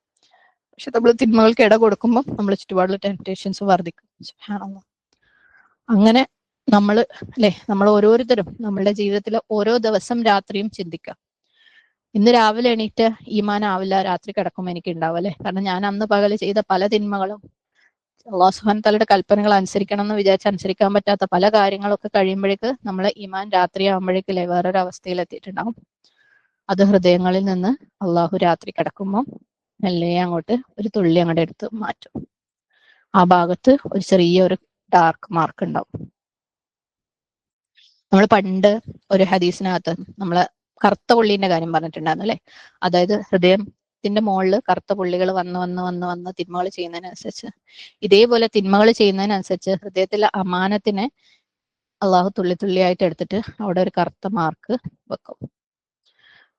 പക്ഷെ നമ്മൾ തിന്മകൾക്ക് ഇട കൊടുക്കുമ്പോൾ നമ്മൾ ചുറ്റുപാടുള്ള ടെംപ്റ്റേഷൻസ് വർദ്ധിക്കും. സുബ്ഹാനല്ലാഹ്. അങ്ങനെ നമ്മൾ അല്ലെ, നമ്മൾ ഓരോരുത്തരും നമ്മളുടെ ജീവിതത്തിൽ ഓരോ ദിവസം രാത്രിയും ചിന്തിക്കുക, ഇന്ന് രാവിലെ എണീറ്റ് ഈമാൻ ആവില്ല, രാത്രി കിടക്കുമ്പോൾ എനിക്ക് ഉണ്ടാവും അല്ലെ? കാരണം ഞാൻ അന്ന് പകൽ ചെയ്ത പല തിന്മകളും, അല്ലാഹു സുബ്ഹാനഹു വതആലയുടെ കൽപ്പനകൾ അനുസരിക്കണം എന്ന് വിചാരിച്ച് അനുസരിക്കാൻ പറ്റാത്ത പല കാര്യങ്ങളൊക്കെ കഴിയുമ്പോഴേക്ക് നമ്മളെ ഈമാൻ രാത്രി ആകുമ്പോഴേക്കല്ലേ വേറൊരു അവസ്ഥയിൽ എത്തിയിട്ടുണ്ടാവും. അത് ഹൃദയങ്ങളിൽ നിന്ന് അള്ളാഹു രാത്രി കിടക്കുമ്പോൾ മെല്ലെ അങ്ങോട്ട് ഒരു തുള്ളി അങ്ങോട്ട് എടുത്ത് മാറ്റും. ആ ഭാഗത്ത് ഒരു ചെറിയൊരു ഡാർക്ക് മാർക്ക് ഉണ്ടാവും. നമ്മൾ പണ്ട് ഒരു ഹദീസിനകത്ത് നമ്മള് കറുത്ത പുള്ളീന്റെ കാര്യം പറഞ്ഞിട്ടുണ്ടായിരുന്നു അല്ലെ? അതായത് ഹൃദയത്തിന്റെ മുകളിൽ കറുത്ത പുള്ളികൾ വന്ന് വന്ന് വന്ന് വന്ന് തിന്മകൾ ചെയ്യുന്നതിനനുസരിച്ച്, ഇതേപോലെ തിന്മകൾ ചെയ്യുന്നതിനനുസരിച്ച് ഹൃദയത്തിലെ അമാനത്തിനെ അള്ളാഹു തുള്ളി തുള്ളിയായിട്ട് എടുത്തിട്ട് അവിടെ ഒരു കറുത്ത മാർക്ക് വെക്കും.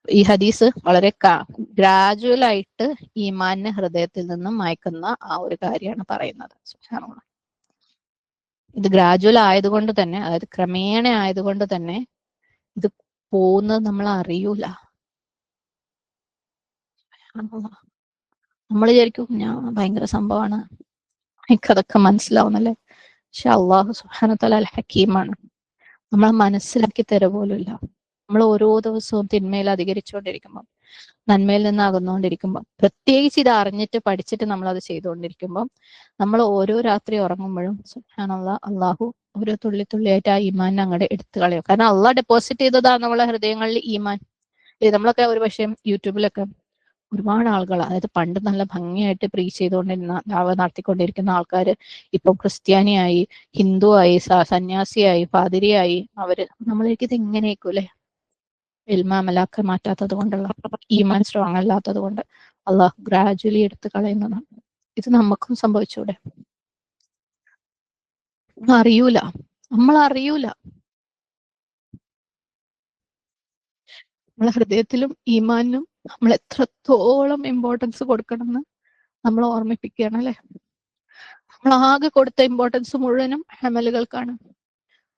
ഈ ഹദീസ് വളരെ ഗ്രാജുവൽ ആയിട്ട് ഈമാനിനെ ഹൃദയത്തിൽ നിന്നും മായ്ക്കുന്ന ആ ഒരു കാര്യമാണ് പറയുന്നത്. സുബ്ഹാനല്ലാഹ്. ഇത് ഗ്രാജുവൽ ആയതുകൊണ്ട് തന്നെ, അതായത് ക്രമേണ ആയതുകൊണ്ട് തന്നെ ഇത് പോകുന്നത് നമ്മൾ അറിയൂല. നമ്മൾ വിചാരിക്കും ഞാൻ ഭയങ്കര സംഭവമാണ്, എനിക്കതൊക്കെ മനസ്സിലാവുന്നല്ലേ. പക്ഷെ അള്ളാഹു സുബ്ഹാനഹു വതആല അൽ ഹക്കീമാണ്. നമ്മളെ മനസ്സിലാക്കി തര പോലുമില്ല. നമ്മൾ ഓരോ ദിവസവും തിന്മയിൽ അധികരിച്ചുകൊണ്ടിരിക്കുമ്പോൾ, നന്മയിൽ നിന്ന് അകന്നുകൊണ്ടിരിക്കുമ്പോൾ, പ്രത്യേകിച്ച് ഇത് അറിഞ്ഞിട്ട് പഠിച്ചിട്ട് നമ്മൾ അത് ചെയ്തുകൊണ്ടിരിക്കുമ്പോൾ, നമ്മൾ ഓരോ രാത്രി ഉറങ്ങുമ്പോഴും സുബ്ഹാനല്ലാഹ് അള്ളാഹു ഓരോ തുള്ളി തുള്ളിയായിട്ട് ആ ഈമാൻ അങ്ങോട്ട് എടുത്തു കളയും. കാരണം അള്ളാഹ് ഡെപ്പോസിറ്റ് ചെയ്തതാണ് നമ്മളെ ഹൃദയങ്ങളിൽ ഈമാൻ. നമ്മളൊക്കെ ഒരു പക്ഷേ യൂട്യൂബിലൊക്കെ ഒരുപാട് ആളുകൾ, അതായത് പണ്ട് നല്ല ഭംഗിയായിട്ട് പ്രീച്ച് ചെയ്തുകൊണ്ടിരുന്ന, നടത്തിക്കൊണ്ടിരിക്കുന്ന ആൾക്കാർ ഇപ്പം ക്രിസ്ത്യാനിയായി, ഹിന്ദു ആയി, സന്യാസിയായി, പാതിരിയായി. നമ്മളേക്ക് ഇത് എങ്ങനെയൊക്കെ അല്ലെ? ഇൽമാമലാക്കി മാറ്റാത്തത് കൊണ്ടുള്ള, ഈമാൻ സ്ട്രോങ് അല്ലാത്തത് കൊണ്ട് അള്ളാഹു ഗ്രാജുവലി എടുത്ത് കളയുന്നതാണ്. ഇത് നമുക്കും സംഭവിച്ചൂടെ? അറിയൂല, നമ്മൾ അറിയൂല. നമ്മളെ ഹൃദയത്തിലും ഈമാനിനും നമ്മൾ എത്രത്തോളം ഇമ്പോർട്ടൻസ് കൊടുക്കണമെന്ന് നമ്മൾ ഓർമ്മിപ്പിക്കുകയാണ് അല്ലെ? നമ്മൾ ആകെ കൊടുത്ത ഇമ്പോർട്ടൻസ് മുഴുവനും അമലുകൾക്കാണ്.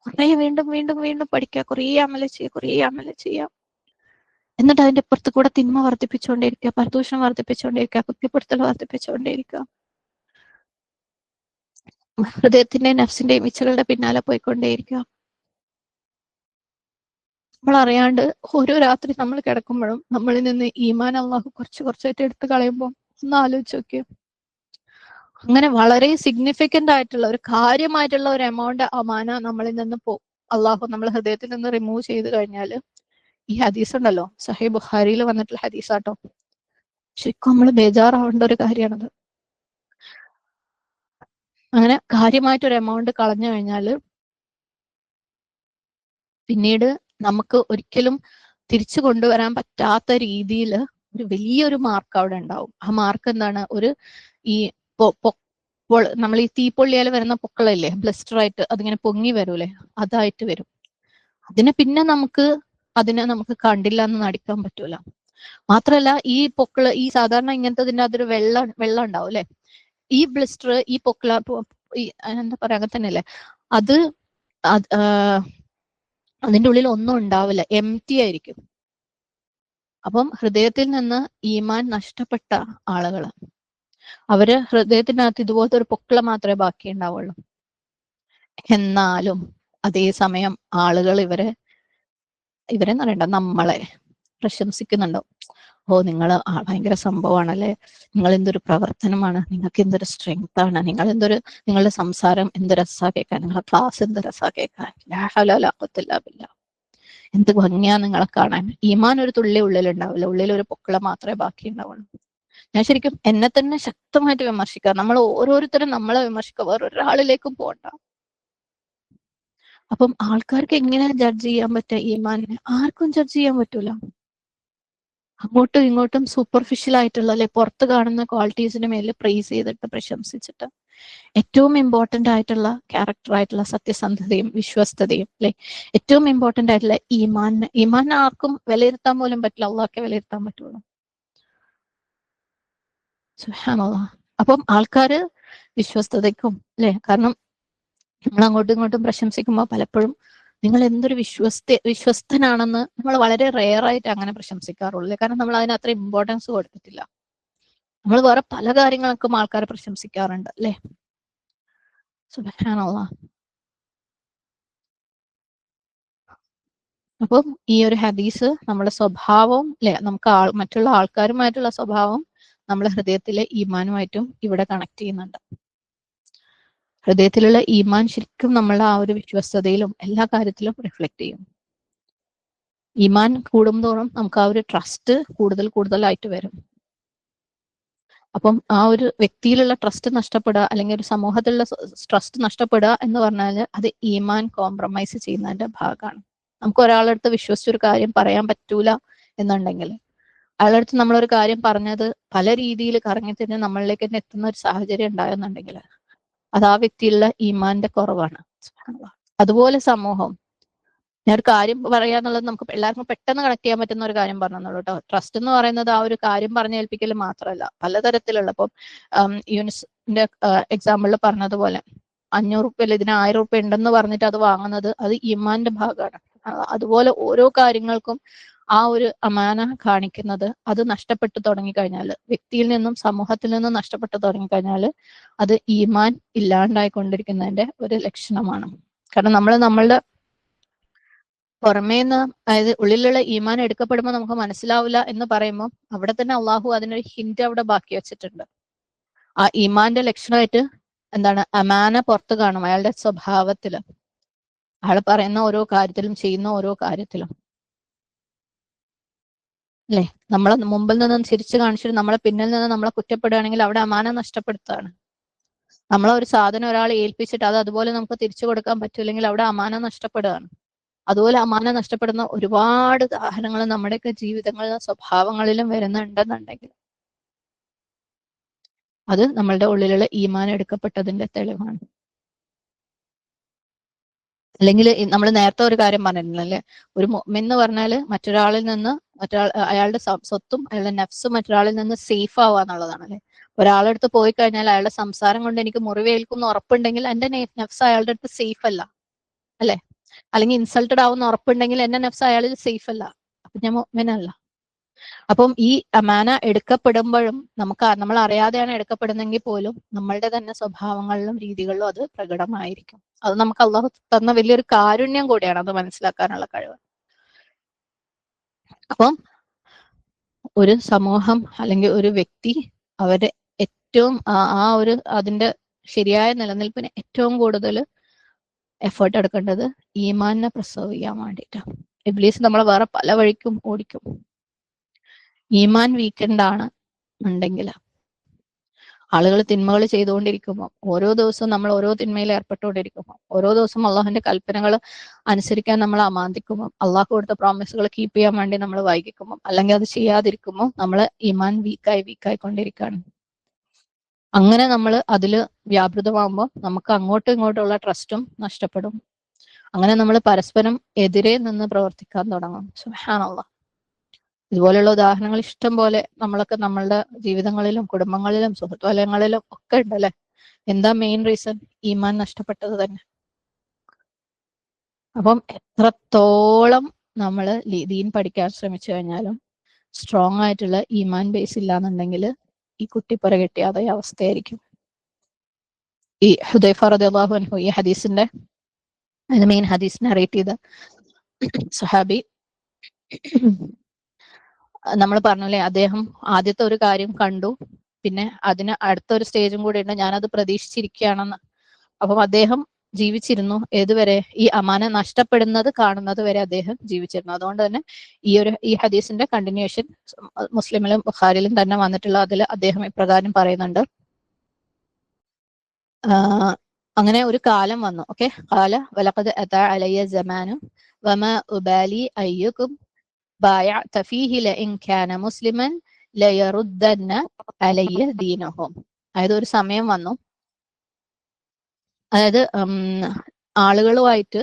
കുറെ വീണ്ടും വീണ്ടും വീണ്ടും പഠിക്കുക, കുറേ അമല ചെയ്യുക, കുറേ അമല ചെയ്യാം. എന്നിട്ട് അതിന്റെ ഇപ്പുറത്ത് കൂടെ തിന്മ വർദ്ധിപ്പിച്ചുകൊണ്ടേയിരിക്കുക, പരദൂഷണം വർദ്ധിപ്പിച്ചുകൊണ്ടേയിരിക്കുക, കുറ്റപ്പെടുത്തൽ വർദ്ധിപ്പിച്ചുകൊണ്ടേയിരിക്കുക. ഹൃദയത്തിന്റെയും നഫ്സിന്റെയും ഇച്ഛകളുടെ പിന്നാലെ പോയിക്കൊണ്ടേയിരിക്കുക. നമ്മൾ അറിയാണ്ട് ഓരോ രാത്രി നമ്മൾ കിടക്കുമ്പോഴും നമ്മളിൽ നിന്ന് ഈമാൻ അള്ളാഹു കുറച്ച് കുറച്ചായിട്ട് എടുത്തു കളയുമ്പോൾ ഒന്ന് ആലോചിച്ച് നോക്കിയോ. അങ്ങനെ വളരെ സിഗ്നിഫിക്കന്റ് ആയിട്ടുള്ള ഒരു കാര്യമായിട്ടുള്ള ഒരു എമൗണ്ട് അമാന നമ്മളിൽ നിന്ന് അള്ളാഹു നമ്മൾ ഹൃദയത്തിൽ നിന്ന് റിമൂവ് ചെയ്ത് കഴിഞ്ഞാൽ, ഈ ഹദീസ് ഉണ്ടല്ലോ, സഹീഹ് ബുഖാരിയിൽ വന്നിട്ടുള്ള ഹദീസാട്ടോ, ശരിക്കും നമ്മൾ ബേജാറാവേണ്ട ഒരു കാര്യമാണത്. അങ്ങനെ കാര്യമായിട്ടൊരു എമൗണ്ട് കളഞ്ഞു കഴിഞ്ഞാൽ പിന്നീട് നമുക്ക് ഒരിക്കലും തിരിച്ചു കൊണ്ടുവരാൻ പറ്റാത്ത രീതിയിൽ ഒരു വലിയൊരു മാർക്ക് അവിടെ ഉണ്ടാവും. ആ മാർക്ക് എന്താണ്? ഈ നമ്മൾ ഈ തീപ്പൊള്ളിയാൽ വരുന്ന പൊക്കളല്ലേ, ബ്ലസ്റ്റർ ആയിട്ട് അതിങ്ങനെ പൊങ്ങി വരൂലേ, അതായിട്ട് വരും. പിന്നെ നമുക്ക് കണ്ടില്ല എന്ന് നടിക്കാൻ പറ്റൂല. മാത്രല്ല ഈ സാധാരണ ഇങ്ങനത്തെ അതൊരു വെള്ളം ഉണ്ടാവും അല്ലെ? ഈ ബ്ലിസ്റ്റർ, ഈ പൊക്കിള, എന്താ പറയാ, അങ്ങനെ തന്നെയല്ലേ അത്, അതിന്റെ ഉള്ളിൽ ഒന്നും ഉണ്ടാവില്ല, എംപ്റ്റി ആയിരിക്കും. അപ്പം ഹൃദയത്തിൽ നിന്ന് ഈമാൻ നഷ്ടപ്പെട്ട ആളുകള്, അവര് ഹൃദയത്തിനകത്ത് ഇതുപോലത്തെ ഒരു പൊക്കിള മാത്രമേ ബാക്കി ഉണ്ടാവുള്ളൂ. എന്നാലും അതേസമയം ആളുകൾ ഇവരെന്ന് പറയണ്ട, നമ്മളെ പ്രശംസിക്കുന്നുണ്ടോ. ഓ, നിങ്ങൾ ഭയങ്കര സംഭവമാണല്ലേ, നിങ്ങൾ എന്തൊരു പ്രവർത്തനമാണ്, നിങ്ങൾക്ക് എന്തൊരു സ്ട്രെങ്ത് ആണ്, നിങ്ങളുടെ സംസാരം എന്ത് രസാ കേൾക്കാൻ, നിങ്ങളുടെ ക്ലാസ് എന്ത് രസാ കേൾക്കാൻ, എന്ത് ഭംഗിയാ നിങ്ങളെ കാണാൻ. ഈമാൻ ഒരു തുള്ളി ഉള്ളിലുണ്ടാവില്ല, ഉള്ളിൽ ഒരു പൊക്കിള മാത്രമേ ബാക്കി ഉണ്ടാവുള്ളൂ. ഞാൻ ശരിക്കും എന്നെ തന്നെ ശക്തമായിട്ട് വിമർശിക്കുക. നമ്മൾ ഓരോരുത്തരും നമ്മളെ വിമർശിക്കുക, വേറൊരാളിലേക്കും പോകണ്ട. അപ്പം ആൾക്കാർക്ക് എങ്ങനെ ജഡ്ജ് ചെയ്യാൻ പറ്റുക ഈമാനിനെ? ആർക്കും ജഡ്ജ് ചെയ്യാൻ പറ്റൂല. അങ്ങോട്ടും ഇങ്ങോട്ടും സൂപ്പർഫിഷ്യൽ ആയിട്ടുള്ള, അല്ലെ, പുറത്ത് കാണുന്ന ക്വാളിറ്റീസിന് മേലിൽ പ്രൈസ് ചെയ്തിട്ട് പ്രശംസിച്ചിട്ട് ഏറ്റവും ഇമ്പോർട്ടന്റ് ആയിട്ടുള്ള ക്യാരക്ടറായിട്ടുള്ള സത്യസന്ധതയും വിശ്വസ്തതയും, അല്ലെ, ഏറ്റവും ഇമ്പോർട്ടന്റ് ആയിട്ടുള്ള ഈമാൻ ആർക്കും വിലയിരുത്താൻ പോലും പറ്റില്ല, അള്ളാഹ്ക്കെ വിലയിരുത്താൻ പറ്റുള്ളൂ. സുബ്ഹാനല്ലാഹ്. അപ്പം ആൾക്കാര് വിശ്വസ്തതയ്ക്കും, അല്ലെ, കാരണം നമ്മൾ അങ്ങോട്ടും ഇങ്ങോട്ടും പ്രശംസിക്കുമ്പോൾ പലപ്പോഴും നിങ്ങൾ എന്തൊരു വിശ്വസ്തനാണെന്ന് നമ്മൾ വളരെ റെയർ ആയിട്ട് അങ്ങനെ പ്രശംസിക്കാറുള്ളൂ. കാരണം നമ്മൾ അതിന് അത്ര ഇമ്പോർട്ടൻസ് കൊടുത്തിട്ടില്ല. നമ്മൾ വേറെ പല കാര്യങ്ങൾക്കും ആൾക്കാരെ പ്രശംസിക്കാറുണ്ട്, അല്ലെ. സുബ്ഹാനല്ലാഹ്. അപ്പം ഈ ഒരു ഹദീസ് നമ്മുടെ സ്വഭാവവും, അല്ലെ, നമുക്ക് മറ്റുള്ള ആൾക്കാരുമായിട്ടുള്ള സ്വഭാവം നമ്മുടെ ഹൃദയത്തിലെ ഈമാനുമായിട്ടും ഇവിടെ കണക്ട് ചെയ്യുന്നുണ്ട്. ഹൃദയത്തിലുള്ള ഈമാൻ ശരിക്കും നമ്മളുടെ ആ ഒരു വിശ്വസ്തതയിലും എല്ലാ കാര്യത്തിലും റിഫ്ലക്ട് ചെയ്യും. ഈമാൻ കൂടുന്തോറും നമുക്ക് ആ ഒരു ട്രസ്റ്റ് കൂടുതലായിട്ട് വരും. അപ്പം ആ ഒരു വ്യക്തിയിലുള്ള ട്രസ്റ്റ് നഷ്ടപ്പെടുക, അല്ലെങ്കിൽ ഒരു സമൂഹത്തിലുള്ള ട്രസ്റ്റ് നഷ്ടപ്പെടുക എന്ന് പറഞ്ഞാൽ അത് ഈമാൻ കോംപ്രമൈസ് ചെയ്യുന്നതിന്റെ ഭാഗമാണ്. നമുക്ക് ഒരാളുടെ അടുത്ത് വിശ്വസിച്ചൊരു കാര്യം പറയാൻ പറ്റൂല എന്നുണ്ടെങ്കിൽ, അയാളുടെ അടുത്ത് നമ്മളൊരു കാര്യം പറഞ്ഞത് പല രീതിയിൽ കറങ്ങി തിരിഞ്ഞ് നമ്മളിലേക്ക് തന്നെ എത്തുന്ന ഒരു സാഹചര്യം ഉണ്ടായെന്നുണ്ടെങ്കിൽ അത് ആ വ്യക്തിയിലുള്ള ഈമാന്റെ കുറവാണ്. അതുപോലെ സമൂഹം, ഞാൻ ഒരു കാര്യം പറയാന്നുള്ളത് നമുക്ക് എല്ലാവർക്കും പെട്ടെന്ന് കണക്ട് ചെയ്യാൻ പറ്റുന്ന ഒരു കാര്യം പറഞ്ഞെന്നുള്ളൂ കേട്ടോ. ട്രസ്റ്റ് എന്ന് പറയുന്നത് ആ ഒരു കാര്യം പറഞ്ഞേൽപ്പിക്കൽ മാത്രമല്ല, പലതരത്തിലുള്ള, ഇപ്പം യൂനിസിന്റെ എക്സാമ്പിളിൽ പറഞ്ഞതുപോലെ 500 റുപ്യ ഇതിന് 1000 റുപ്യ ഉണ്ടെന്ന് പറഞ്ഞിട്ട് അത് വാങ്ങുന്നത്, അത് ഈമാന്റെ ഭാഗമാണ്. അതുപോലെ ഓരോ കാര്യങ്ങൾക്കും ആ ഒരു അമാന കാണിക്കുന്നത്, അത് നഷ്ടപ്പെട്ടു തുടങ്ങിക്കഴിഞ്ഞാൽ, വ്യക്തിയിൽ നിന്നും സമൂഹത്തിൽ നിന്നും നഷ്ടപ്പെട്ടു തുടങ്ങിക്കഴിഞ്ഞാൽ അത് ഈമാൻ ഇല്ലാണ്ടായിക്കൊണ്ടിരിക്കുന്നതിന്റെ ഒരു ലക്ഷണമാണ്. കാരണം നമ്മളുടെ പുറമേന്ന്, അതായത് ഉള്ളിലുള്ള ഈമാൻ എടുക്കപ്പെടുമ്പോൾ നമുക്ക് മനസ്സിലാവില്ല എന്ന് പറയുമ്പോൾ അവിടെ തന്നെ അള്ളാഹു അതിനൊരു ഹിന്റ് അവിടെ ബാക്കി വെച്ചിട്ടുണ്ട്. ആ ഈമാന്റെ ലക്ഷണമായിട്ട് എന്താണ്? അമാന പുറത്ത് കാണും അയാളുടെ സ്വഭാവത്തില്, അയാൾ പറയുന്ന ഓരോ കാര്യത്തിലും ചെയ്യുന്ന ഓരോ കാര്യത്തിലും, അല്ലെ. നമ്മളെ മുമ്പിൽ നിന്ന് ചിരിച്ചു കാണിച്ചിട്ട് നമ്മളെ പിന്നിൽ നിന്ന് നമ്മളെ കുറ്റപ്പെടുകയാണെങ്കിൽ അവിടെ അമാന നഷ്ടപ്പെടുത്താണ്. നമ്മളെ ഒരു സാധനം ഒരാളെ ഏൽപ്പിച്ചിട്ട് അത് അതുപോലെ നമുക്ക് തിരിച്ചു കൊടുക്കാൻ പറ്റില്ലെങ്കിൽ അവിടെ അമാന നഷ്ടപ്പെടുകയാണ്. അതുപോലെ അമാന നഷ്ടപ്പെടുന്ന ഒരുപാട് ഉദാഹരണങ്ങൾ നമ്മുടെയൊക്കെ ജീവിതങ്ങളിലും സ്വഭാവങ്ങളിലും വരുന്നുണ്ടെന്നുണ്ടെങ്കിൽ അത് നമ്മളുടെ ഉള്ളിലുള്ള ഈമാൻ എടുക്കപ്പെട്ടതിന്റെ തെളിവാണ്. അല്ലെങ്കിൽ നമ്മൾ നേരത്തെ ഒരു കാര്യം പറഞ്ഞിരുന്നല്ലേ, ഒരു മുഅ്മിൻ എന്ന് പറഞ്ഞാല് മറ്റൊരാളിൽ നിന്ന് അയാളുടെ സ്വത്തും അയാളുടെ നഫ്സും മറ്റൊരാളിൽ നിന്ന് സേഫ് ആവുക എന്നുള്ളതാണ്, അല്ലെ. ഒരാളുടെ അടുത്ത് പോയി കഴിഞ്ഞാൽ അയാളുടെ സംസാരം കൊണ്ട് എനിക്ക് മുറിവേൽക്കും എന്ന് ഉറപ്പുണ്ടെങ്കിൽ എന്റെ നഫ്സ് അയാളുടെ അടുത്ത് സേഫ് അല്ല, അല്ലെ. അല്ലെങ്കിൽ ഇൻസൾട്ടഡ് ആവുന്ന ഉറപ്പുണ്ടെങ്കിൽ എന്റെ നഫ്സ് അയാളിൽ സേഫ് അല്ല, അപ്പൊ ഞാൻ മുഅ്മിനല്ല. അപ്പം ഈ അമാന എടുക്കപ്പെടുമ്പോഴും നമ്മൾ അറിയാതെയാണ് എടുക്കപ്പെടുന്നെങ്കിൽ പോലും നമ്മളുടെ തന്നെ സ്വഭാവങ്ങളിലും രീതികളിലും അത് പ്രകടമായിരിക്കും. അത് നമുക്ക് അള്ളാഹു തന്ന വലിയൊരു കാരുണ്യം കൂടിയാണ്, അത് മനസ്സിലാക്കാനുള്ള കഴിവ്. അപ്പം ഒരു സമൂഹം അല്ലെങ്കിൽ ഒരു വ്യക്തി അവരുടെ ഏറ്റവും ആ ഒരു അതിന്റെ ശരിയായ നിലനിൽപ്പിന് ഏറ്റവും കൂടുതൽ എഫേർട്ട് എടുക്കേണ്ടത് ഈമാനിനെ പ്രിസർവ് ചെയ്യാൻ വേണ്ടിയിട്ടാണ്. ഇബ്ലീസ് നമ്മളെ വേറെ പല വഴിക്കും ഓടിക്കും. ഈമാൻ വീക്കെൻഡാണ് ഉണ്ടെങ്കിൽ, ആളുകൾ തിന്മകൾ ചെയ്തുകൊണ്ടിരിക്കുമ്പോൾ, ഓരോ ദിവസവും നമ്മൾ ഓരോ തിന്മയിൽ ഏർപ്പെട്ടുകൊണ്ടിരിക്കുമ്പോൾ, ഓരോ ദിവസവും അള്ളാഹുവിന്റെ കൽപ്പനകൾ അനുസരിക്കാൻ നമ്മൾ അമാന്തിക്കുമ്പോൾ, അള്ളാഹു കൊടുത്ത പ്രോമിസുകൾ കീപ്പ് ചെയ്യാൻ വേണ്ടി നമ്മൾ വൈകിക്കുമ്പോൾ, അല്ലെങ്കിൽ അത് ചെയ്യാതിരിക്കുമ്പോൾ നമ്മൾ ഈമാൻ വീക്കായിക്കൊണ്ടിരിക്കുകയാണ്. അങ്ങനെ നമ്മൾ അതിൽ വ്യാപൃതമാകുമ്പോൾ നമുക്ക് അങ്ങോട്ടും ഇങ്ങോട്ടുള്ള ട്രസ്റ്റും നഷ്ടപ്പെടും. അങ്ങനെ നമ്മൾ പരസ്പരം എതിരെ നിന്ന് പ്രവർത്തിക്കാൻ തുടങ്ങും. സുബ്ഹാനല്ലാഹ്. ഇതുപോലെയുള്ള ഉദാഹരണങ്ങൾ ഇഷ്ടം പോലെ നമ്മളൊക്കെ നമ്മളുടെ ജീവിതങ്ങളിലും കുടുംബങ്ങളിലും സുഹൃത്ത് വലയങ്ങളിലും ഒക്കെ ഉണ്ടല്ലേ. എന്താ മെയിൻ റീസൺ? ഈമാൻ നഷ്ടപ്പെട്ടത് തന്നെ. അപ്പം എത്രത്തോളം നമ്മൾ ദീൻ പഠിക്കാൻ ശ്രമിച്ചു കഴിഞ്ഞാലും സ്ട്രോങ് ആയിട്ടുള്ള ഈമാൻ ബേസ് ഇല്ലാന്നുണ്ടെങ്കിൽ ഈ കുട്ടി പുറകെട്ടിയ അതേ അവസ്ഥയായിരിക്കും. ഈ ഹുദൈഫ റളിയല്ലാഹു അൻഹു ഈ ഹദീസിന്റെ മെയിൻ ഹദീസ് നറേറ്റ് ചെയ്ത സഹാബി, നമ്മൾ പറഞ്ഞല്ലേ അദ്ദേഹം ആദ്യത്തെ ഒരു കാര്യം കണ്ടു, പിന്നെ അതിന് അടുത്തൊരു സ്റ്റേജും കൂടി ഉണ്ട്, ഞാനത് പ്രതീക്ഷിച്ചിരിക്കുകയാണെന്ന്. അപ്പം അദ്ദേഹം ജീവിച്ചിരുന്നു ഏതുവരെ? ഈ അമാന നഷ്ടപ്പെടുന്നത് കാണുന്നത് വരെ അദ്ദേഹം ജീവിച്ചിരുന്നു. അതുകൊണ്ട് തന്നെ ഈ ഹദീസിന്റെ കണ്ടിന്യൂഷൻ മുസ്ലിമിലും ബുഖാരിയിലും തന്നെ വന്നിട്ടുള്ള അതിൽ അദ്ദേഹം ഇപ്രകാരം പറയുന്നുണ്ട്. അങ്ങനെ ഒരു കാലം വന്നു. ഓക്കെ, ഖാല വലഖദ് അതാ അലയ്യ സമാനു വമാ ഉബാലി അയ്യുകും ബായഅത ഫീഹി ലഇൻ കാന മുസ്ലിമൻ ലയറുദ്ദന്ന അലയ്യ ദീനഹും. അതായത് ഒരു സമയം വന്നു, അതായത് ആളുകളുമായിട്ട്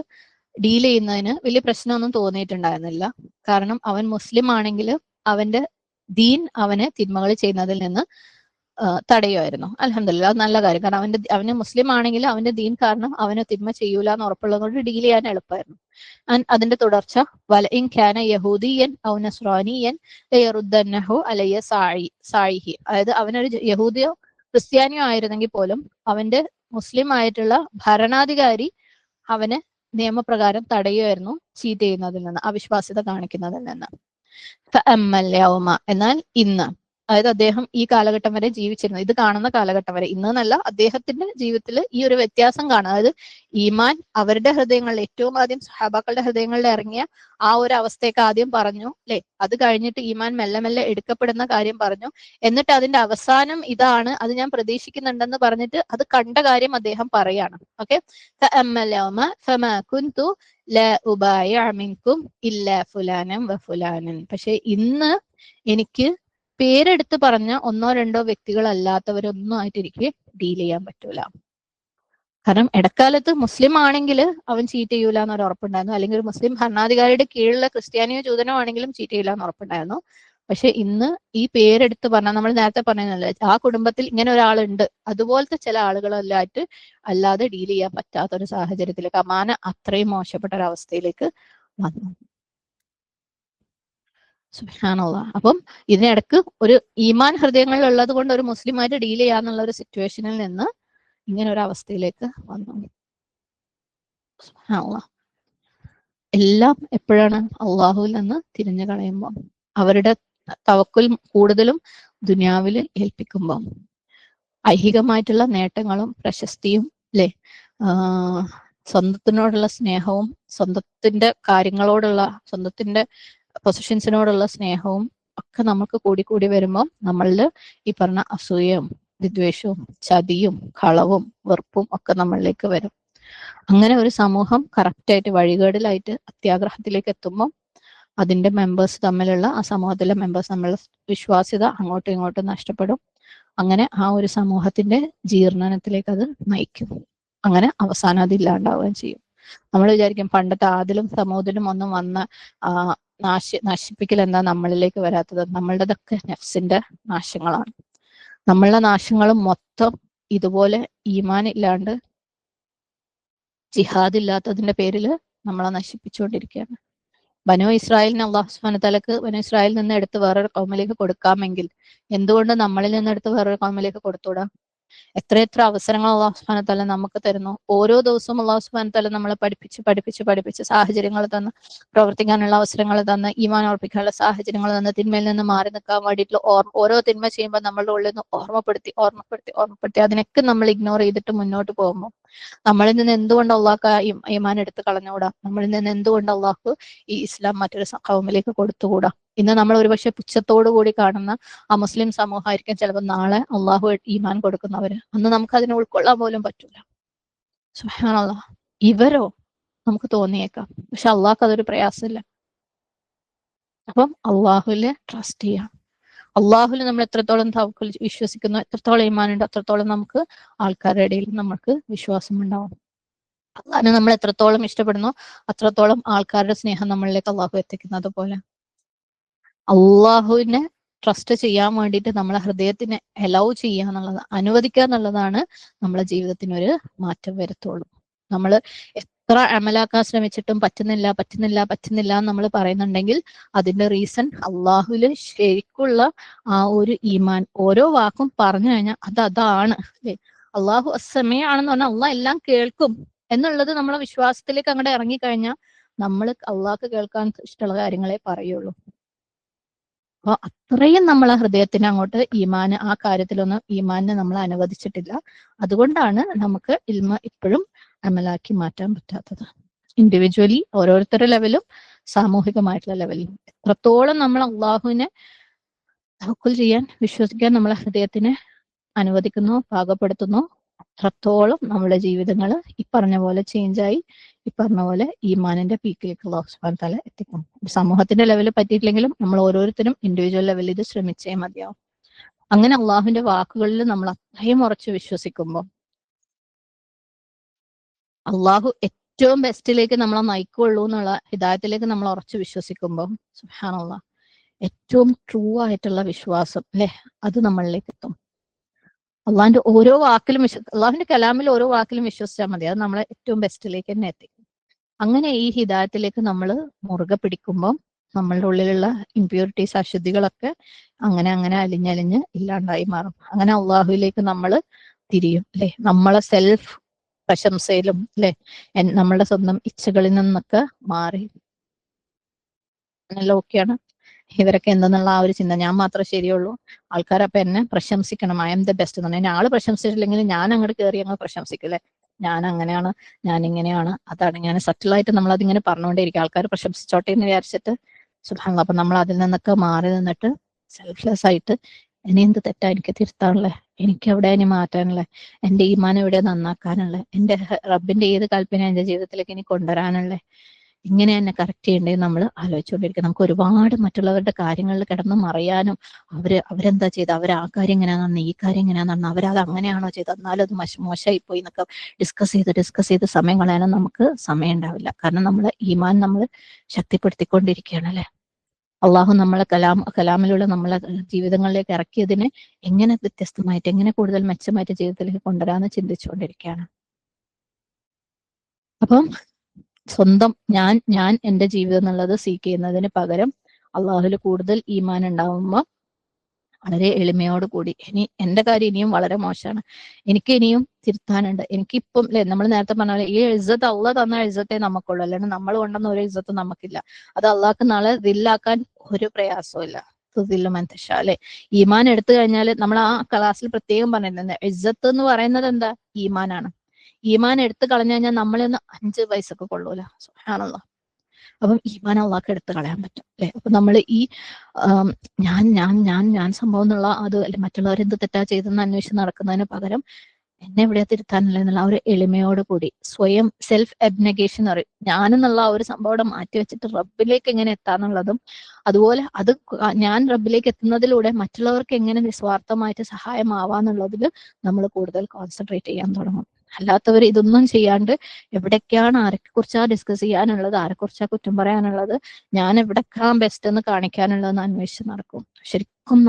ഡീൽ ചെയ്യുന്നതിന് വലിയ പ്രശ്നമൊന്നും തോന്നിയിട്ടുണ്ടായിരുന്നില്ല. കാരണം അവൻ മുസ്ലിം ആണെങ്കിൽ അവന്റെ ദീൻ അവനെ തിന്മകൾ ചെയ്യുന്നതിൽ നിന്ന് തടയുമായിരുന്നു. അൽഹംദുലില്ലാ, അത് നല്ല കാര്യം. കാരണം അവന് മുസ്ലിം ആണെങ്കിൽ അവന്റെ ദീൻ കാരണം അവന് തിന്മ ചെയ്യൂല എന്ന് ഉറപ്പുള്ളത് കൊണ്ട് ഡീൽ ചെയ്യാൻ എളുപ്പമായിരുന്നു. അതിന്റെ തുടർച്ച വലഇൻ കാന യഹൂദിയൻ ഔ നസ്രാനിയൻ ലയറുദ്ദന്നഹു അലയ്യ സായിഹി. അതായത് അവനൊരു യഹൂദിയോ ക്രിസ്ത്യാനിയോ ആയിരുന്നെങ്കിൽ പോലും അവന്റെ മുസ്ലിം ആയിട്ടുള്ള ഭരണാധികാരി അവന് നിയമപ്രകാരം തടയുമായിരുന്നു ചീറ്റ് ചെയ്യുന്നതിൽ നിന്ന്, അവിശ്വാസ്യത കാണിക്കുന്നതിൽ നിന്ന്. എന്നാൽ ഇന്ന്, അതായത് അദ്ദേഹം ഈ കാലഘട്ടം വരെ ജീവിച്ചിരുന്നു, ഇത് കാണുന്ന കാലഘട്ടം വരെ, ഇന്നല്ല അദ്ദേഹത്തിന്റെ ജീവിതത്തിൽ ഈ ഒരു വ്യത്യാസം കാണുക. അതായത് ഈമാൻ അവരുടെ ഹൃദയങ്ങളിൽ, ഏറ്റവും ആദ്യം സഹാബാക്കളുടെ ഹൃദയങ്ങളിൽ ഇറങ്ങിയ ആ ഒരു അവസ്ഥയൊക്കെ ആദ്യം പറഞ്ഞു അല്ലെ. അത് കഴിഞ്ഞിട്ട് ഈമാൻ മെല്ലെ മെല്ലെ എടുക്കപ്പെടുന്ന കാര്യം പറഞ്ഞു. എന്നിട്ട് അതിന്റെ അവസാനം ഇതാണ്, അത് ഞാൻ പ്രതീക്ഷിക്കുന്നുണ്ടെന്ന് പറഞ്ഞിട്ട് അത് കണ്ട കാര്യം അദ്ദേഹം പറയാണ്. ഓക്കെ, പക്ഷെ ഇന്ന് എനിക്ക് പേരെടുത്ത് പറഞ്ഞ ഒന്നോ രണ്ടോ വ്യക്തികളല്ലാത്തവരൊന്നും ആയിട്ട് എനിക്ക് ഡീൽ ചെയ്യാൻ പറ്റൂല. കാരണം ഇടക്കാലത്ത് മുസ്ലിം ആണെങ്കിൽ അവൻ ചീറ്റ് ചെയ്യൂല എന്നൊരു ഉറപ്പുണ്ടായിരുന്നു, അല്ലെങ്കിൽ ഒരു മുസ്ലിം ഭരണാധികാരിയുടെ കീഴിലുള്ള ക്രിസ്ത്യാനിയോ ജൂതനോ ആണെങ്കിലും ചീറ്റ് ചെയ്യില്ല എന്ന് ഉറപ്പുണ്ടായിരുന്നു. പക്ഷെ ഇന്ന് ഈ പേരെടുത്ത് പറഞ്ഞാൽ, നമ്മൾ നേരത്തെ പറഞ്ഞതല്ലേ, ആ കുടുംബത്തിൽ ഇങ്ങനെ ഒരാളുണ്ട്, അതുപോലത്തെ ചില ആളുകളല്ലായിട്ട് അല്ലാതെ ഡീൽ ചെയ്യാൻ പറ്റാത്ത ഒരു സാഹചര്യത്തിലേക്ക്, അമാന അത്രയും മോശപ്പെട്ട ഒരു അവസ്ഥയിലേക്ക് വന്നു. സുബ്ഹാനല്ലാഹ്. അപ്പം ഇതിനിടക്ക് ഒരു ഈമാൻ ഹൃദയങ്ങളിൽ ഉള്ളത് കൊണ്ട് ഒരു മുസ്ലിമായിട്ട് ഡീൽ ചെയ്യാന്നുള്ള ഒരു സിറ്റുവേഷനിൽ നിന്ന് ഇങ്ങനെ ഒരു അവസ്ഥയിലേക്ക് വന്നു. സുബ്ഹാനല്ലാഹ്. എല്ലാം എപ്പോഴാണ്? അള്ളാഹുവിൽ നിന്ന് തിരിഞ്ഞു കളയുമ്പോൾ, അവരുടെ തവക്കുൽ കൂടുതലും ദുനിയാവിൽ ഏൽപ്പിക്കുമ്പോൾ, ഐഹികമായിട്ടുള്ള നേട്ടങ്ങളും പ്രശസ്തിയും അല്ലെ, സ്വന്തത്തിനോടുള്ള സ്നേഹവും സ്വന്തത്തിന്റെ കാര്യങ്ങളോടുള്ള, സ്വന്തത്തിന്റെ പൊസിഷൻസിനോടുള്ള സ്നേഹവും ഒക്കെ നമുക്ക് കൂടി കൂടി വരുമ്പോൾ നമ്മളിൽ ഈ പറഞ്ഞ അസൂയയും വിദ്വേഷവും ചതിയും കളവും വെറുപ്പും ഒക്കെ നമ്മളിലേക്ക് വരും. അങ്ങനെ ഒരു സമൂഹം കറക്റ്റായിട്ട് വഴികേടിലായിട്ട് അത്യാഗ്രഹത്തിലേക്ക് എത്തുമ്പോൾ അതിന്റെ മെമ്പേഴ്സ് തമ്മിലുള്ള, ആ സമൂഹത്തിലെ മെമ്പേഴ്സ് തമ്മിലുള്ള വിശ്വാസ്യത അങ്ങോട്ടും ഇങ്ങോട്ടും നഷ്ടപ്പെടും. അങ്ങനെ ആ ഒരു സമൂഹത്തിന്റെ ജീർണനത്തിലേക്ക് അത് നയിക്കും. അങ്ങനെ അവസാനം അത് ഇല്ലാണ്ടാവുകയും ചെയ്യും. നമ്മൾ വിചാരിക്കും പണ്ടത്തെ ആദിലും സമൂഹത്തിലും ഒന്നും വന്ന നശിപ്പിക്കൽ എന്താ നമ്മളിലേക്ക് വരാത്തത്? നമ്മളുടെതൊക്കെ നെഫ്സിന്റെ നാശങ്ങളാണ്. നമ്മളുടെ നാശങ്ങളും മൊത്തം ഇതുപോലെ ഈമാൻ ഇല്ലാണ്ട്, ജിഹാദ് ഇല്ലാത്തതിന്റെ പേരിൽ നമ്മളെ നശിപ്പിച്ചുകൊണ്ടിരിക്കുകയാണ്. ബനു ഇസ്രായേലിന് അള്ളാഹു സുബ്ഹാനഹു വ തആലക്ക് ബനു ഇസ്രായേലിൽ നിന്ന് എടുത്ത് വേറൊരു കൗമിലേക്ക് കൊടുക്കാമെങ്കിൽ എന്തുകൊണ്ട് നമ്മളിൽ നിന്ന് എടുത്ത് വേറൊരു കൗമിലേക്ക് കൊടുത്തൂടാ? എത്രയെത്ര അവസരങ്ങൾ അള്ളാഹു സുബ്ഹാനഹു വ തആല നമുക്ക് തരുന്നു. ഓരോ ദിവസവും അള്ളാഹു സുബ്ഹാനഹു വ തആല നമ്മളെ പഠിപ്പിച്ച് സാഹചര്യങ്ങൾ തന്ന്, പ്രവർത്തിക്കാനുള്ള അവസരങ്ങൾ തന്ന്, ഈമാൻ ഉറപ്പിക്കാനുള്ള സാഹചര്യങ്ങൾ തന്ന്, തിന്മയിൽ നിന്ന് മാറി നിൽക്കാൻ വേണ്ടിയിട്ടുള്ള ഓരോ തിന്മ ചെയ്യുമ്പോൾ നമ്മളുടെ ഉള്ളിൽ നിന്ന് ഓർമ്മപ്പെടുത്തി അതിനൊക്കെ നമ്മൾ ഇഗ്നോർ ചെയ്തിട്ട് മുന്നോട്ട് പോകുമ്പോൾ നമ്മളിൽ നിന്ന് എന്തുകൊണ്ട് അള്ളാഹ് ഈമാൻ എടുത്ത് കളഞ്ഞുകൂടാ? നമ്മളിൽ നിന്ന് എന്തുകൊണ്ട് അള്ളാഹു ഈ ഇസ്ലാം മറ്റൊരു കൗമിലേക്ക് കൊടുത്തുകൂടാ? ഇന്ന് നമ്മൾ ഒരുപക്ഷെ പുച്ഛത്തോടു കൂടി കാണുന്ന ആ മുസ്ലിം സമൂഹമായിരിക്കും ചിലപ്പോൾ നാളെ അള്ളാഹു ഈമാൻ കൊടുക്കുന്നവര്. അന്ന് നമുക്ക് അതിനെ ഉൾക്കൊള്ളാൻ പോലും പറ്റൂല. സുബ്ഹാനല്ലാഹ്. ഇവരോ നമുക്ക് തോന്നിയേക്കാം, പക്ഷെ അള്ളാഹ്ക്ക് അതൊരു പ്രയാസമില്ല. അപ്പം അള്ളാഹുവിലെ ട്രസ്റ്റ് ചെയ്യാം. അള്ളാഹുവിൽ നമ്മൾ എത്രത്തോളം തവക്കുൽ വിശ്വസിക്കുന്നു, എത്രത്തോളം ഈമാനുണ്ട്, അത്രത്തോളം നമുക്ക് ആൾക്കാരുടെ ഇടയിൽ നമുക്ക് വിശ്വാസം ഉണ്ടാവും. അള്ളാഹിനെ നമ്മൾ എത്രത്തോളം ഇഷ്ടപ്പെടുന്നു, അത്രത്തോളം ആൾക്കാരുടെ സ്നേഹം നമ്മളിലേക്ക് അള്ളാഹു എത്തിക്കുന്നത് പോലെ അള്ളാഹുവിനെ ട്രസ്റ്റ് ചെയ്യാൻ വേണ്ടിയിട്ട് നമ്മളെ ഹൃദയത്തിനെ അലൗ ചെയ്യുക എന്നുള്ളത്, അനുവദിക്കുക എന്നുള്ളതാണ് നമ്മളെ ജീവിതത്തിന് ഒരു മാറ്റം വരുത്തുള്ളൂ. നമ്മൾ എത്ര അമലാക്കാൻ ശ്രമിച്ചിട്ടും പറ്റുന്നില്ല എന്ന് നമ്മൾ പറയുന്നുണ്ടെങ്കിൽ അതിന്റെ റീസൺ അള്ളാഹുല് ശരിക്കുള്ള ആ ഒരു ഈമാൻ, ഓരോ വാക്കും പറഞ്ഞു കഴിഞ്ഞാൽ അതാണ് അല്ലെ. അള്ളാഹു അസ്സമീഅാണെന്ന് പറഞ്ഞാൽ അള്ളാഹ് എല്ലാം കേൾക്കും എന്നുള്ളത് നമ്മളെ വിശ്വാസത്തിലേക്ക് അങ്ങോട്ട് ഇറങ്ങിക്കഴിഞ്ഞാൽ നമ്മൾ അള്ളാഹ്ക്ക് കേൾക്കാൻ ഇഷ്ടമുള്ള കാര്യങ്ങളെ പറയുള്ളൂ. അപ്പൊ അത്രയും നമ്മളെ ഹൃദയത്തിന് അങ്ങോട്ട് ഈമാന്, ആ കാര്യത്തിലൊന്നും ഈമാനിനെ നമ്മൾ അനുവദിച്ചിട്ടില്ല. അതുകൊണ്ടാണ് നമുക്ക് ഇൽമ ഇപ്പോഴും അമലാക്കി മാറ്റാൻ പറ്റാത്തത്. ഇൻഡിവിജ്വലി ഓരോരുത്തരുടെ ലെവലും സാമൂഹികമായിട്ടുള്ള ലെവലിലും എത്രത്തോളം നമ്മൾ അള്ളാഹുവിനെ തവക്കുൽ ചെയ്യാൻ, വിശ്വസിക്കാൻ നമ്മളെ ഹൃദയത്തിനെ അനുവദിക്കുന്നു, പാകപ്പെടുത്തുന്നു, അത്രത്തോളം നമ്മുടെ ജീവിതങ്ങൾ ഈ പറഞ്ഞ പോലെ ചേഞ്ചായി, ഈ പറഞ്ഞ പോലെ ഈമാനിന്റെ പീക്കിലേക്ക് അല്ലാഹു സുബ്ഹാനഹു വ തആല എത്തിക്കും. സമൂഹത്തിന്റെ ലെവലിൽ പറ്റിയിട്ടില്ലെങ്കിലും നമ്മൾ ഓരോരുത്തരും ഇൻഡിവിജ്വൽ ലെവലിൽ ഇത് ശ്രമിച്ചേ മതിയാവും. അങ്ങനെ അള്ളാഹുവിന്റെ വാക്കുകളിൽ നമ്മൾ അത്രയും ഉറച്ചു വിശ്വസിക്കുമ്പോൾ അള്ളാഹു ഏറ്റവും ബെസ്റ്റിലേക്ക് നമ്മളെ നയിക്കുള്ളൂ എന്നുള്ള ഹിദായത്തിലേക്ക് നമ്മൾ ഉറച്ചു വിശ്വസിക്കുമ്പോൾ സുബ്ഹാനല്ലാഹ് ഏറ്റവും ട്രൂ ആയിട്ടുള്ള വിശ്വാസം അല്ലെ, അത് നമ്മളിലേക്ക് എത്തും. അള്ളാഹിന്റെ ഓരോ വാക്കിലും അള്ളാഹുവിന്റെ കലാമിൽ ഓരോ വാക്കിലും വിശ്വസിച്ചാൽ മതി, അത് നമ്മളെ ഏറ്റവും ബെസ്റ്റിലേക്ക് തന്നെ എത്തിക്കും. അങ്ങനെ ഈ ഹിദായത്തിലേക്ക് നമ്മൾ മുറുകെ പിടിക്കുമ്പോൾ നമ്മളുടെ ഉള്ളിലുള്ള ഇംപ്യൂരിറ്റീസ്, അശുദ്ധികളൊക്കെ അങ്ങനെ അലിഞ്ഞലിഞ്ഞ് ഇല്ലാണ്ടായി മാറും. അങ്ങനെ അള്ളാഹുവിലേക്ക് നമ്മൾ തിരിയും അല്ലെ. നമ്മളെ സെൽഫ് പ്രശംസയിലും അല്ലെ, നമ്മളുടെ സ്വന്തം ഇച്ഛകളിൽ നിന്നൊക്കെ മാറി നല്ല ഓക്കെയാണ് ഇവരൊക്കെ എന്തെന്നുള്ള ആ ഒരു ചിന്ത, ഞാൻ മാത്രമേ ശരിയുള്ളൂ, ആൾക്കാരപ്പൊ എന്നെ പ്രശംസിക്കണം, ഐ എം ദ ബെസ്റ്റ് എന്ന് പറഞ്ഞാൽ ആള് പ്രശംസിച്ചിട്ടില്ലെങ്കിൽ ഞാൻ അങ്ങോട്ട് കയറി അങ്ങ് പ്രശംസിക്കില്ലേ, ഞാൻ അങ്ങനെയാണ്, ഞാൻ ഇങ്ങനെയാണ്, അതാണ്. ഞാൻ സറ്റിലായിട്ട് നമ്മൾ അതിങ്ങനെ പറഞ്ഞുകൊണ്ടേയിരിക്കും, ആൾക്കാർ പ്രശംസിച്ചോട്ടെ എന്ന് വിചാരിച്ചിട്ട്. സുബ്ഹാനല്ലാഹ്. അപ്പൊ നമ്മൾ അതിൽ നിന്നൊക്കെ മാറി നിന്നിട്ട് സെൽഫ്ലെസ് ആയിട്ട് ഇനി എന്ത് തെറ്റാ എനിക്ക് തിരുത്താനുള്ളത്, എനിക്ക് എവിടെ ഇനി മാറ്റാനുള്ളത്, എന്റെ ഈമാൻ എവിടെ നന്നാക്കാനുള്ളത്, എന്റെ റബ്ബിന്റെ ഏത് കൽപ്പന എന്റെ ജീവിതത്തിലേക്ക് ഇനി കൊണ്ടുവരാനുള്ളത്, ഇങ്ങനെ തന്നെ കറക്റ്റ് ചെയ്യേണ്ടത് നമ്മൾ ആലോചിച്ചുകൊണ്ടിരിക്കുക. നമുക്ക് ഒരുപാട് മറ്റുള്ളവരുടെ കാര്യങ്ങളിൽ കിടന്ന് മറിയാനും അവരെന്താ ചെയ്ത്, അവർ ആ കാര്യം എങ്ങനെയാണെന്ന്, ഈ കാര്യം എങ്ങനെയാണെന്ന്, അവരത് അങ്ങനെയാണോ ചെയ്തത്, എന്നാലും അത് മോശമായി പോയി എന്നൊക്കെ ഡിസ്കസ് ചെയ്ത് സമയം കളയാനും നമുക്ക് സമയം ഉണ്ടാവില്ല. കാരണം നമ്മളെ ഈമാൻ നമ്മൾ ശക്തിപ്പെടുത്തിക്കൊണ്ടിരിക്കുകയാണ് അല്ലെ. അള്ളാഹു നമ്മളെ കലാമിലുള്ള നമ്മളെ ജീവിതങ്ങളിലേക്ക് ഇറക്കിയതിനെ എങ്ങനെ വ്യത്യസ്തമായിട്ട്, എങ്ങനെ കൂടുതൽ മെച്ചമായിട്ട് ജീവിതത്തിലേക്ക് കൊണ്ടുവരാമെന്ന് ചിന്തിച്ചുകൊണ്ടിരിക്കുകയാണ്. അപ്പം സ്വന്തം ഞാൻ എന്റെ ജീവിതം എന്നുള്ളത് സീക്ക് ചെയ്യുന്നതിന് പകരം അള്ളാഹുല് കൂടുതൽ ഈമാൻ ഉണ്ടാവുമ്പോൾ വളരെ എളിമയോട് കൂടി, ഇനി എന്റെ കാര്യം ഇനിയും വളരെ മോശമാണ്, എനിക്ക് ഇനിയും തിരുത്താനുണ്ട്, എനിക്കിപ്പം അല്ലെ നമ്മൾ നേരത്തെ പറഞ്ഞ പോലെ ഈ ഇസ്സത്ത് അള്ളാഹ് തന്ന ഇസ്സത്തെ നമുക്കുള്ളൂ, അല്ലാണ്ട് നമ്മൾ കൊണ്ടുവന്ന ഒരു ഇസ്സത്ത് നമുക്കില്ല. അത് അള്ളാഹ്ക്ക് നാളെ ദില്ലാക്കാൻ ഒരു പ്രയാസവും ഇല്ല. അല്ലെ, ഈമാൻ എടുത്തു കഴിഞ്ഞാൽ നമ്മൾ ആ ക്ലാസ്സിൽ പ്രത്യേകം പറഞ്ഞിട്ടുണ്ട്, ഇസ്സത്ത് എന്ന് പറയുന്നത് എന്താ, ഈമാനാണ്. ഈമാൻ എടുത്തു കളഞ്ഞു കഴിഞ്ഞാൽ നമ്മളൊന്ന് 5 വയസ്സൊക്കെ കൊള്ളൂല. സുബ്ഹാനല്ലാഹ്. അപ്പം ഈമാൻ അള്ളാഹ്ക്ക് എടുത്തു കളയാൻ പറ്റും അല്ലെ. അപ്പൊ നമ്മൾ ഈ ഞാൻ സംഭവം എന്നുള്ള അത് അല്ലെ, മറ്റുള്ളവരെന്ത് തെറ്റാ ചെയ്തെന്ന് അന്വേഷിച്ച് നടക്കുന്നതിന് പകരം എന്നെ എവിടെയാ തിരുത്താനില്ല എന്നുള്ള ആ ഒരു എളിമയോട് കൂടി സ്വയം സെൽഫ് അബ്നെഗേഷൻ പറയും, ഞാനെന്നുള്ള ആ ഒരു സംഭവം അവിടെ മാറ്റി വെച്ചിട്ട് റബ്ബിലേക്ക് എങ്ങനെ എത്താന്നുള്ളതും, അതുപോലെ അത് ഞാൻ റബ്ബിലേക്ക് എത്തുന്നതിലൂടെ മറ്റുള്ളവർക്ക് എങ്ങനെ നിസ്വാർത്ഥമായിട്ട് സഹായമാവാന്നുള്ളതിൽ നമ്മൾ കൂടുതൽ കോൺസെൻട്രേറ്റ് ചെയ്യാൻ തുടങ്ങും. അല്ലാത്തവർ ഇതൊന്നും ചെയ്യാണ്ട് എവിടേക്കാണ് ആരെക്കുറിച്ചാ ഡിസ്കസ് ചെയ്യാനുള്ളത്, ആരെക്കുറിച്ചാ കുറ്റം പറയാനുള്ളത്, ഞാൻ എവിടേക്കാ ബെസ്റ്റ് എന്ന് കാണിക്കാനുള്ളതെന്ന് അന്വേഷിച്ച് നടക്കും. ശരിക്കും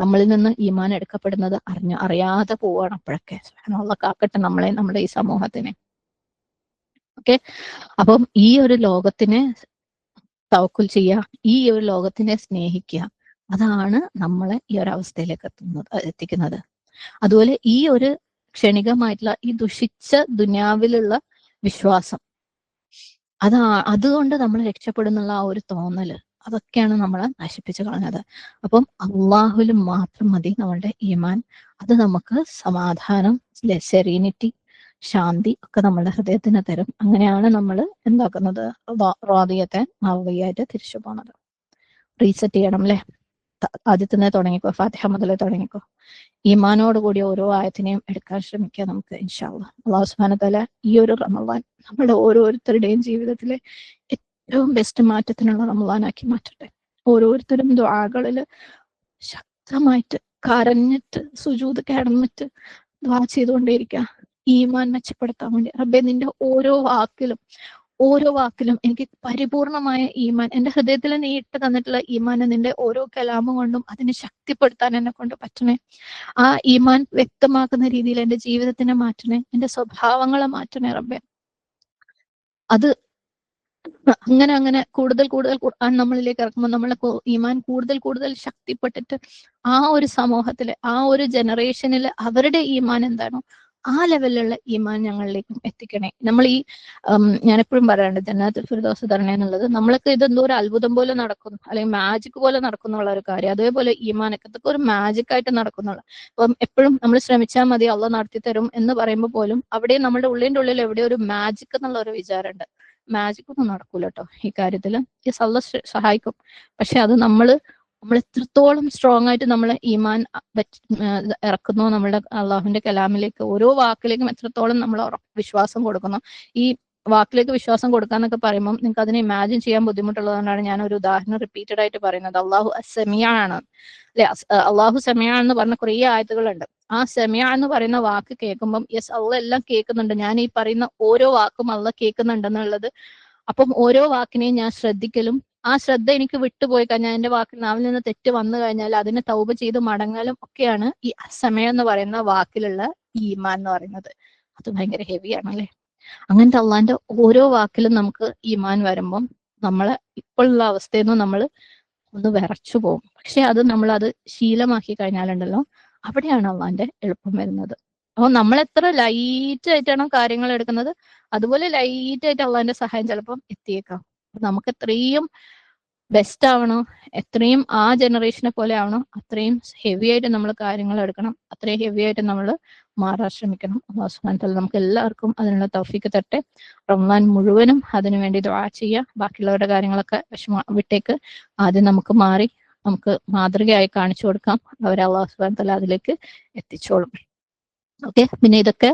നമ്മളിൽ നിന്ന് ഈമാൻ എടുക്കപ്പെടുന്നത് അറിയാതെ പോവാണ് അപ്പോഴൊക്കെ. അള്ളാഹ് കാക്കട്ടെ നമ്മളെ, നമ്മുടെ ഈ സമൂഹത്തിനെ. ഓക്കെ. അപ്പം ഈ ഒരു ലോകത്തിനെ തവക്കുൽ ചെയ്യുക, ഈ ഒരു ലോകത്തിനെ സ്നേഹിക്കുക, അതാണ് നമ്മളെ ഈ ഒരു അവസ്ഥയിലേക്ക് എത്തിക്കുന്നത്. അതുപോലെ ഈ ഒരു ക്ഷണികമായിട്ടുള്ള ഈ ദുഷിച്ച ദുനിയാവിലുള്ള വിശ്വാസം, അതുകൊണ്ട് നമ്മൾ രക്ഷപ്പെടുന്നുള്ള ആ ഒരു തോന്നല്, അതൊക്കെയാണ് നമ്മളെ നശിപ്പിച്ചു കളഞ്ഞത്. അപ്പം അള്ളാഹുവിൽ മാത്രം മതി നമ്മളുടെ ഈമാൻ. അത് നമുക്ക് സമാധാനം, സെറീനിറ്റി, ശാന്തി ഒക്കെ നമ്മളുടെ ഹൃദയത്തിന് തരും. അങ്ങനെയാണ് നമ്മൾ എന്താക്കുന്നത്, റാദിയത്തെ നവ്വയായിട്ട് തിരിച്ചു പോണത്. റീസെറ്റ് ചെയ്യണം അല്ലെ. ആദ്യത്തിനെ തുടങ്ങിക്കോ, ഫാത്തിഹ മുതലേ തുടങ്ങിക്കോ. ഈമാനോട് കൂടി ഓരോ ആയത്തിനെയും എടുക്കാൻ ശ്രമിക്കുക നമുക്ക് ഇൻഷാ അല്ലാഹ്. അല്ലാഹു സുബ്ഹാനഹു വ തആല ഈ ഒരു റമളാൻ നമ്മുടെ ഓരോരുത്തരുടെയും ജീവിതത്തിലെ ഏറ്റവും ബെസ്റ്റ് മാറ്റത്തിനുള്ള റമളാനാക്കി മാറ്റട്ടെ. ഓരോരുത്തരും ദുആകളിൽ ശക്തമായിട്ട് കരഞ്ഞിട്ട് സുജൂദ് കിടന്നിട്ട് ദുആ ചെയ്തുകൊണ്ടേയിരിക്കുക, ഈമാൻ മെച്ചപ്പെടുത്താൻ വേണ്ടി. റബ്ബേ, നിന്റെ ഓരോ വാക്കിലും ഓരോ വാക്കിലും എനിക്ക് പരിപൂർണമായ ഈമാൻ, എന്റെ ഹൃദയത്തിൽ നീ ഇട്ട് തന്നിട്ടുള്ള ഈമാൻ നിന്റെ ഓരോ കലാമം കൊണ്ടും അതിനെ ശക്തിപ്പെടുത്താൻ എന്നെ കൊണ്ട് പറ്റണേ. ആ ഈമാൻ വ്യക്തമാക്കുന്ന രീതിയിൽ എന്റെ ജീവിതത്തിനെ മാറ്റണേ, എന്റെ സ്വഭാവങ്ങളെ മാറ്റണേ റബ്ബേ. അത് അങ്ങനെ അങ്ങനെ കൂടുതൽ കൂടുതൽ ഖുർആൻ നമ്മളിലേക്ക് ഇറക്കുമ്പോൾ നമ്മളെ ഈമാൻ കൂടുതൽ കൂടുതൽ ശക്തിപ്പെട്ടിട്ട് ആ ഒരു സമൂഹത്തില്, ആ ഒരു ജനറേഷനിൽ അവരുടെ ഈമാൻ എന്താണോ ആ ലെവലിലുള്ള ഈമാൻ ഞങ്ങളിലേക്കും എത്തിക്കണേ. നമ്മൾ ഈ ഞാനെപ്പോഴും പറയാറുണ്ട് ജന്നാത്തുൽ ഫിർദൗസ് തരണേ എന്നുള്ളത്. നമ്മൾക്ക് ഇതെന്തോ ഒരു അത്ഭുതം പോലെ നടക്കുന്നു, അല്ലെങ്കിൽ മാജിക് പോലെ നടക്കുന്നുള്ള ഒരു കാര്യം. അതേപോലെ ഈമാനൊക്കെ ഇതൊക്കെ ഒരു മാജിക് ആയിട്ട് നടക്കുന്നുള്ള. അപ്പം എപ്പോഴും നമ്മൾ ശ്രമിച്ചാൽ മതി അള്ളാഹ് നടത്തി തരും എന്ന് പറയുമ്പോൾ പോലും അവിടെ നമ്മുടെ ഉള്ളിന്റെ ഉള്ളിൽ എവിടെ ഒരു മാജിക് എന്നുള്ള ഒരു വിചാരമുണ്ട്. മാജിക് ഒന്നും നടക്കൂല കേട്ടോ ഈ കാര്യത്തില്. യെസ് അള്ളാഹ് സഹായിക്കും, പക്ഷെ അത് നമ്മൾ എത്രത്തോളം സ്ട്രോങ് ആയിട്ട് നമ്മളെ ഈമാൻ ഇറക്കുന്നോ, നമ്മുടെ അള്ളാഹുവിന്റെ കലാമിലേക്ക് ഓരോ വാക്കിലേക്കും എത്രത്തോളം നമ്മൾ വിശ്വാസം കൊടുക്കുന്നു. ഈ വാക്കിലേക്ക് വിശ്വാസം കൊടുക്കാന്നൊക്കെ പറയുമ്പോൾ നിങ്ങൾക്ക് അതിനെ ഇമാജിൻ ചെയ്യാൻ ബുദ്ധിമുട്ടുള്ളതുകൊണ്ടാണ് ഞാൻ ഒരു ഉദാഹരണം റിപ്പീറ്റഡ് ആയിട്ട് പറയുന്നത്. അള്ളാഹു സെമിയാണ് അല്ലെ, അള്ളാഹു സെമിയാണെന്ന് പറഞ്ഞ കുറേ ആയത്തുകളുണ്ട്. ആ സെമിയ എന്ന് പറയുന്ന വാക്ക് കേൾക്കുമ്പം യെസ് അള്ളാഹ് എല്ലാം കേൾക്കുന്നുണ്ട്, ഞാൻ ഈ പറയുന്ന ഓരോ വാക്കും അള്ളാഹ് കേൾക്കുന്നുണ്ടെന്നുള്ളത്. അപ്പം ഓരോ വാക്കിനെയും ഞാൻ ശ്രദ്ധിക്കലും ആ ശ്രദ്ധ എനിക്ക് വിട്ടുപോയി കഴിഞ്ഞാൽ, എന്റെ നാവിൽ നിന്ന് തെറ്റ് വന്നു കഴിഞ്ഞാൽ അതിനെ തൗബ ചെയ്ത് മടങ്ങലും ഒക്കെയാണ് ഈ സമയം എന്ന് പറയുന്ന വാക്കിലുള്ള ഈമാൻ എന്ന് പറയുന്നത്. അത് ഭയങ്കര ഹെവിയാണ് അല്ലെ. അങ്ങനത്തെ അള്ളാന്റെ ഓരോ വാക്കിലും നമുക്ക് ഈമാൻ വരുമ്പം നമ്മളെ ഇപ്പോഴുള്ള അവസ്ഥയിൽ നിന്ന് നമ്മൾ ഒന്ന് വിറച്ചു പോകും. പക്ഷെ അത് നമ്മളത് ശീലമാക്കി കഴിഞ്ഞാലുണ്ടല്ലോ അവിടെയാണ് അള്ളാന്റെ എളുപ്പം വരുന്നത്. അപ്പൊ നമ്മൾ എത്ര ലൈറ്റ് ആയിട്ടാണോ കാര്യങ്ങൾ എടുക്കുന്നത്, അതുപോലെ ലൈറ്റ് ആയിട്ട് അള്ളാന്റെ സഹായം ചിലപ്പം എത്തിയേക്കാം. നമുക്ക് എത്രയും ബെസ്റ്റ് ആവണോ, എത്രയും ആ ജനറേഷനെ പോലെ ആവണോ, അത്രയും ഹെവി ആയിട്ട് നമ്മൾ കാര്യങ്ങൾ എടുക്കണം, അത്രയും ഹെവി ആയിട്ട് നമ്മൾ മാറാൻ ശ്രമിക്കണം. അല്ലാഹു സുബ്ഹാനഹു വ തആല നമുക്ക് എല്ലാവർക്കും അതിനുള്ള തൗഫീക്ക് തരട്ടെ. റമളാൻ മുഴുവനും അതിനുവേണ്ടി ദുആ ചെയ്യുക. ബാക്കിയുള്ളവരുടെ കാര്യങ്ങളൊക്കെ വിട്ടേക്ക്. ആദ്യം നമുക്ക് മാറി നമുക്ക് മാതൃകയായി കാണിച്ചു കൊടുക്കാം. അവരെ അല്ലാഹു സുബ്ഹാനഹു വ തആല അതിലേക്ക് എത്തിച്ചോളും. ഓക്കെ, പിന്നെ ഇതൊക്കെ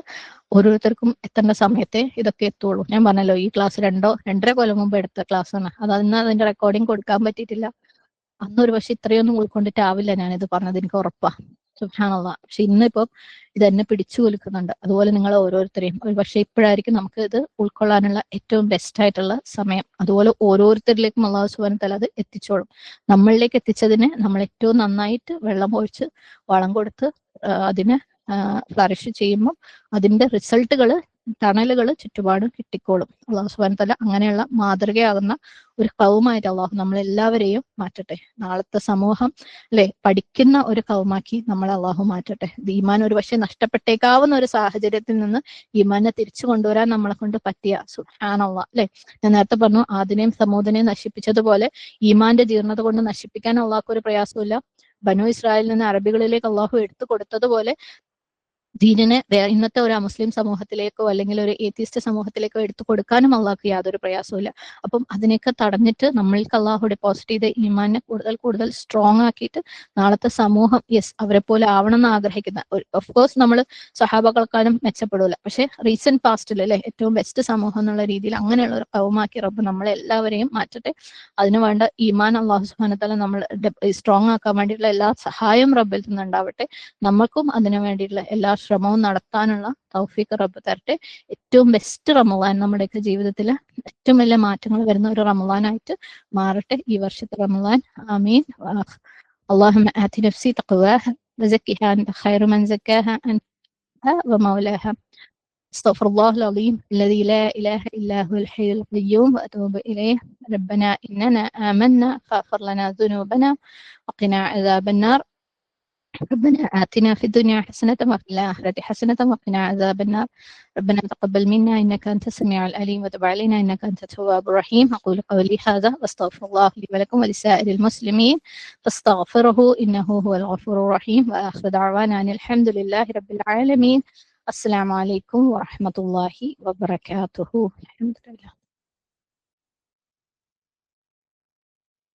ഓരോരുത്തർക്കും എത്തേണ്ട സമയത്തെ ഇതൊക്കെ എത്തുള്ളൂ. ഞാൻ പറഞ്ഞല്ലോ ഈ ക്ലാസ് 2-2.5 കൊല്ലം മുമ്പ് എടുത്ത ക്ലാസ് ആണ്. അന്ന് അതിന്റെ റെക്കോർഡിങ് കൊടുക്കാൻ പറ്റിയിട്ടില്ല. അന്നൊരു പക്ഷെ ഇത്രയൊന്നും ഉൾക്കൊണ്ടിട്ടാവില്ല ഞാനിത് പറഞ്ഞത്, എനിക്ക് ഉറപ്പാ. സുബ്ഹാനല്ലാഹ്. പക്ഷെ ഇന്നിപ്പം ഇത് എന്നെ പിടിച്ചു കുലുക്കുന്നുണ്ട്. അതുപോലെ നിങ്ങൾ ഓരോരുത്തരെയും ഒരു പക്ഷെ ഇപ്പോഴായിരിക്കും നമുക്ക് ഇത് ഉൾക്കൊള്ളാനുള്ള ഏറ്റവും ബെസ്റ്റ് ആയിട്ടുള്ള സമയം. അതുപോലെ ഓരോരുത്തരിലേക്കും അല്ലാഹു സുബ്ഹാനഹു വ തആല അത് എത്തിച്ചോളും. നമ്മളിലേക്ക് എത്തിച്ചതിന് നമ്മൾ ഏറ്റവും നന്നായിട്ട് വെള്ളം ഒഴിച്ച് വളം കൊടുത്ത് അതിന് ഫ്ലറിഷ് ചെയ്യുമ്പോൾ അതിന്റെ റിസൾട്ടുകൾ, തണലുകൾ ചുറ്റുപാടും കിട്ടിക്കോളും. അല്ലാഹു സുബ്ഹാനഹു വ തആല അങ്ങനെയുള്ള മാതൃകയാകുന്ന ഒരു കൗമായിട്ട് അല്ലാഹു നമ്മളെല്ലാവരെയും മാറ്റട്ടെ. നാളത്തെ സമൂഹം അല്ലെ പഠിക്കുന്ന ഒരു കൗമാക്കി നമ്മളെ അല്ലാഹു മാറ്റട്ടെ. ഈമാൻ ഒരു പക്ഷെ നഷ്ടപ്പെട്ടേക്കാവുന്ന ഒരു സാഹചര്യത്തിൽ നിന്ന് ഈമാനെ തിരിച്ചു കൊണ്ടുവരാൻ നമ്മളെ കൊണ്ട് പറ്റിയ സുബ്ഹാനല്ലാഹ് അല്ലെ. ഞാൻ നേരത്തെ പറഞ്ഞു ആദിനെയും സമൂദിനെയും നശിപ്പിച്ചതുപോലെ ഈമാന്റെ ജീർണത കൊണ്ട് നശിപ്പിക്കാൻ അള്ളാഹ്ക്ക് ഒരു പ്രയാസമില്ല. ബനു ഇസ്രായേലിൽ നിന്ന് അറബികളിലേക്ക് അള്ളാഹു എടുത്തു കൊടുത്തതുപോലെ ദീനിനെ ഇന്നത്തെ ഒരു മുസ്ലിം സമൂഹത്തിലേക്കോ അല്ലെങ്കിൽ ഒരു ഏത്തിസ്റ്റ് സമൂഹത്തിലേക്കോ എടുത്തു കൊടുക്കാനും അള്ളാഹ്ക്ക് യാതൊരു പ്രയാസമില്ല. അപ്പം അതിനെയൊക്കെ തടഞ്ഞിട്ട് നമ്മൾക്ക് അള്ളാഹു ഡെപ്പോസിറ്റ് ചെയ്ത ഈമാനെ കൂടുതൽ കൂടുതൽ സ്ട്രോങ് ആക്കിയിട്ട് നാളത്തെ സമൂഹം യെസ് അവരെ പോലെ ആവണം എന്ന് ആഗ്രഹിക്കുന്ന ഓഫ്കോഴ്സ് നമ്മൾ സഹാബകൾക്കാരും മെച്ചപ്പെടില്ല, പക്ഷെ റീസെന്റ് പാസ്റ്റിൽ അല്ലെ ഏറ്റവും ബെസ്റ്റ് സമൂഹം എന്നുള്ള രീതിയിൽ അങ്ങനെയുള്ള ഒരു കൗമാക്കി റബ്ബ് നമ്മളെല്ലാവരെയും മാറ്റട്ടെ. അതിനു വേണ്ട ഈമാൻ അല്ലാഹു സുബ്ഹാനഹു വ തആല നമ്മൾ സ്ട്രോങ് ആക്കാൻ വേണ്ടിയിട്ടുള്ള എല്ലാ സഹായം റബ്ബിൽ നിന്നുണ്ടാവട്ടെ. നമ്മൾക്കും അതിനു വേണ്ടിയിട്ടുള്ള എല്ലാ ശ്രമവും നടത്താനുള്ള തൗഫീഖ് റബ്ബ് തരട്ടെ. ഏറ്റവും ബെസ്റ്റ് റമളാൻ നമ്മുടെയൊക്കെ ജീവിതത്തിൽ ഏറ്റവും വലിയ മാറ്റങ്ങൾ വരുന്ന ഒരു റമളാനായിട്ട് മാറട്ടെ ഈ വർഷത്തെ റമളാൻ. ആമീൻ. اللهم آت نفسي تقواها وزكها أنت خير من زكاها أنت ومولاها. استغفر الله العظيم الذي لا إله إلا هو الحي القيوم وأتوب إليه. ربنا إننا آمنا فاغفر لنا ذنوبنا وقنا عذاب النار. ربنا آتنا في الدنيا حسنة وفي الآخرة حسنة وقنا عذاب النار. ربنا تقبل منا إنك أنت السميع العليم وتب علينا إنك أنت التواب الرحيم. أقول قولي هذا واستغفر الله لي ولكم ولسائر المسلمين فاستغفره إنه هو الغفور الرحيم. وآخر دعوانا أن الحمد لله رب العالمين. السلام عليكم ورحمة الله وبركاته. الحمد لله.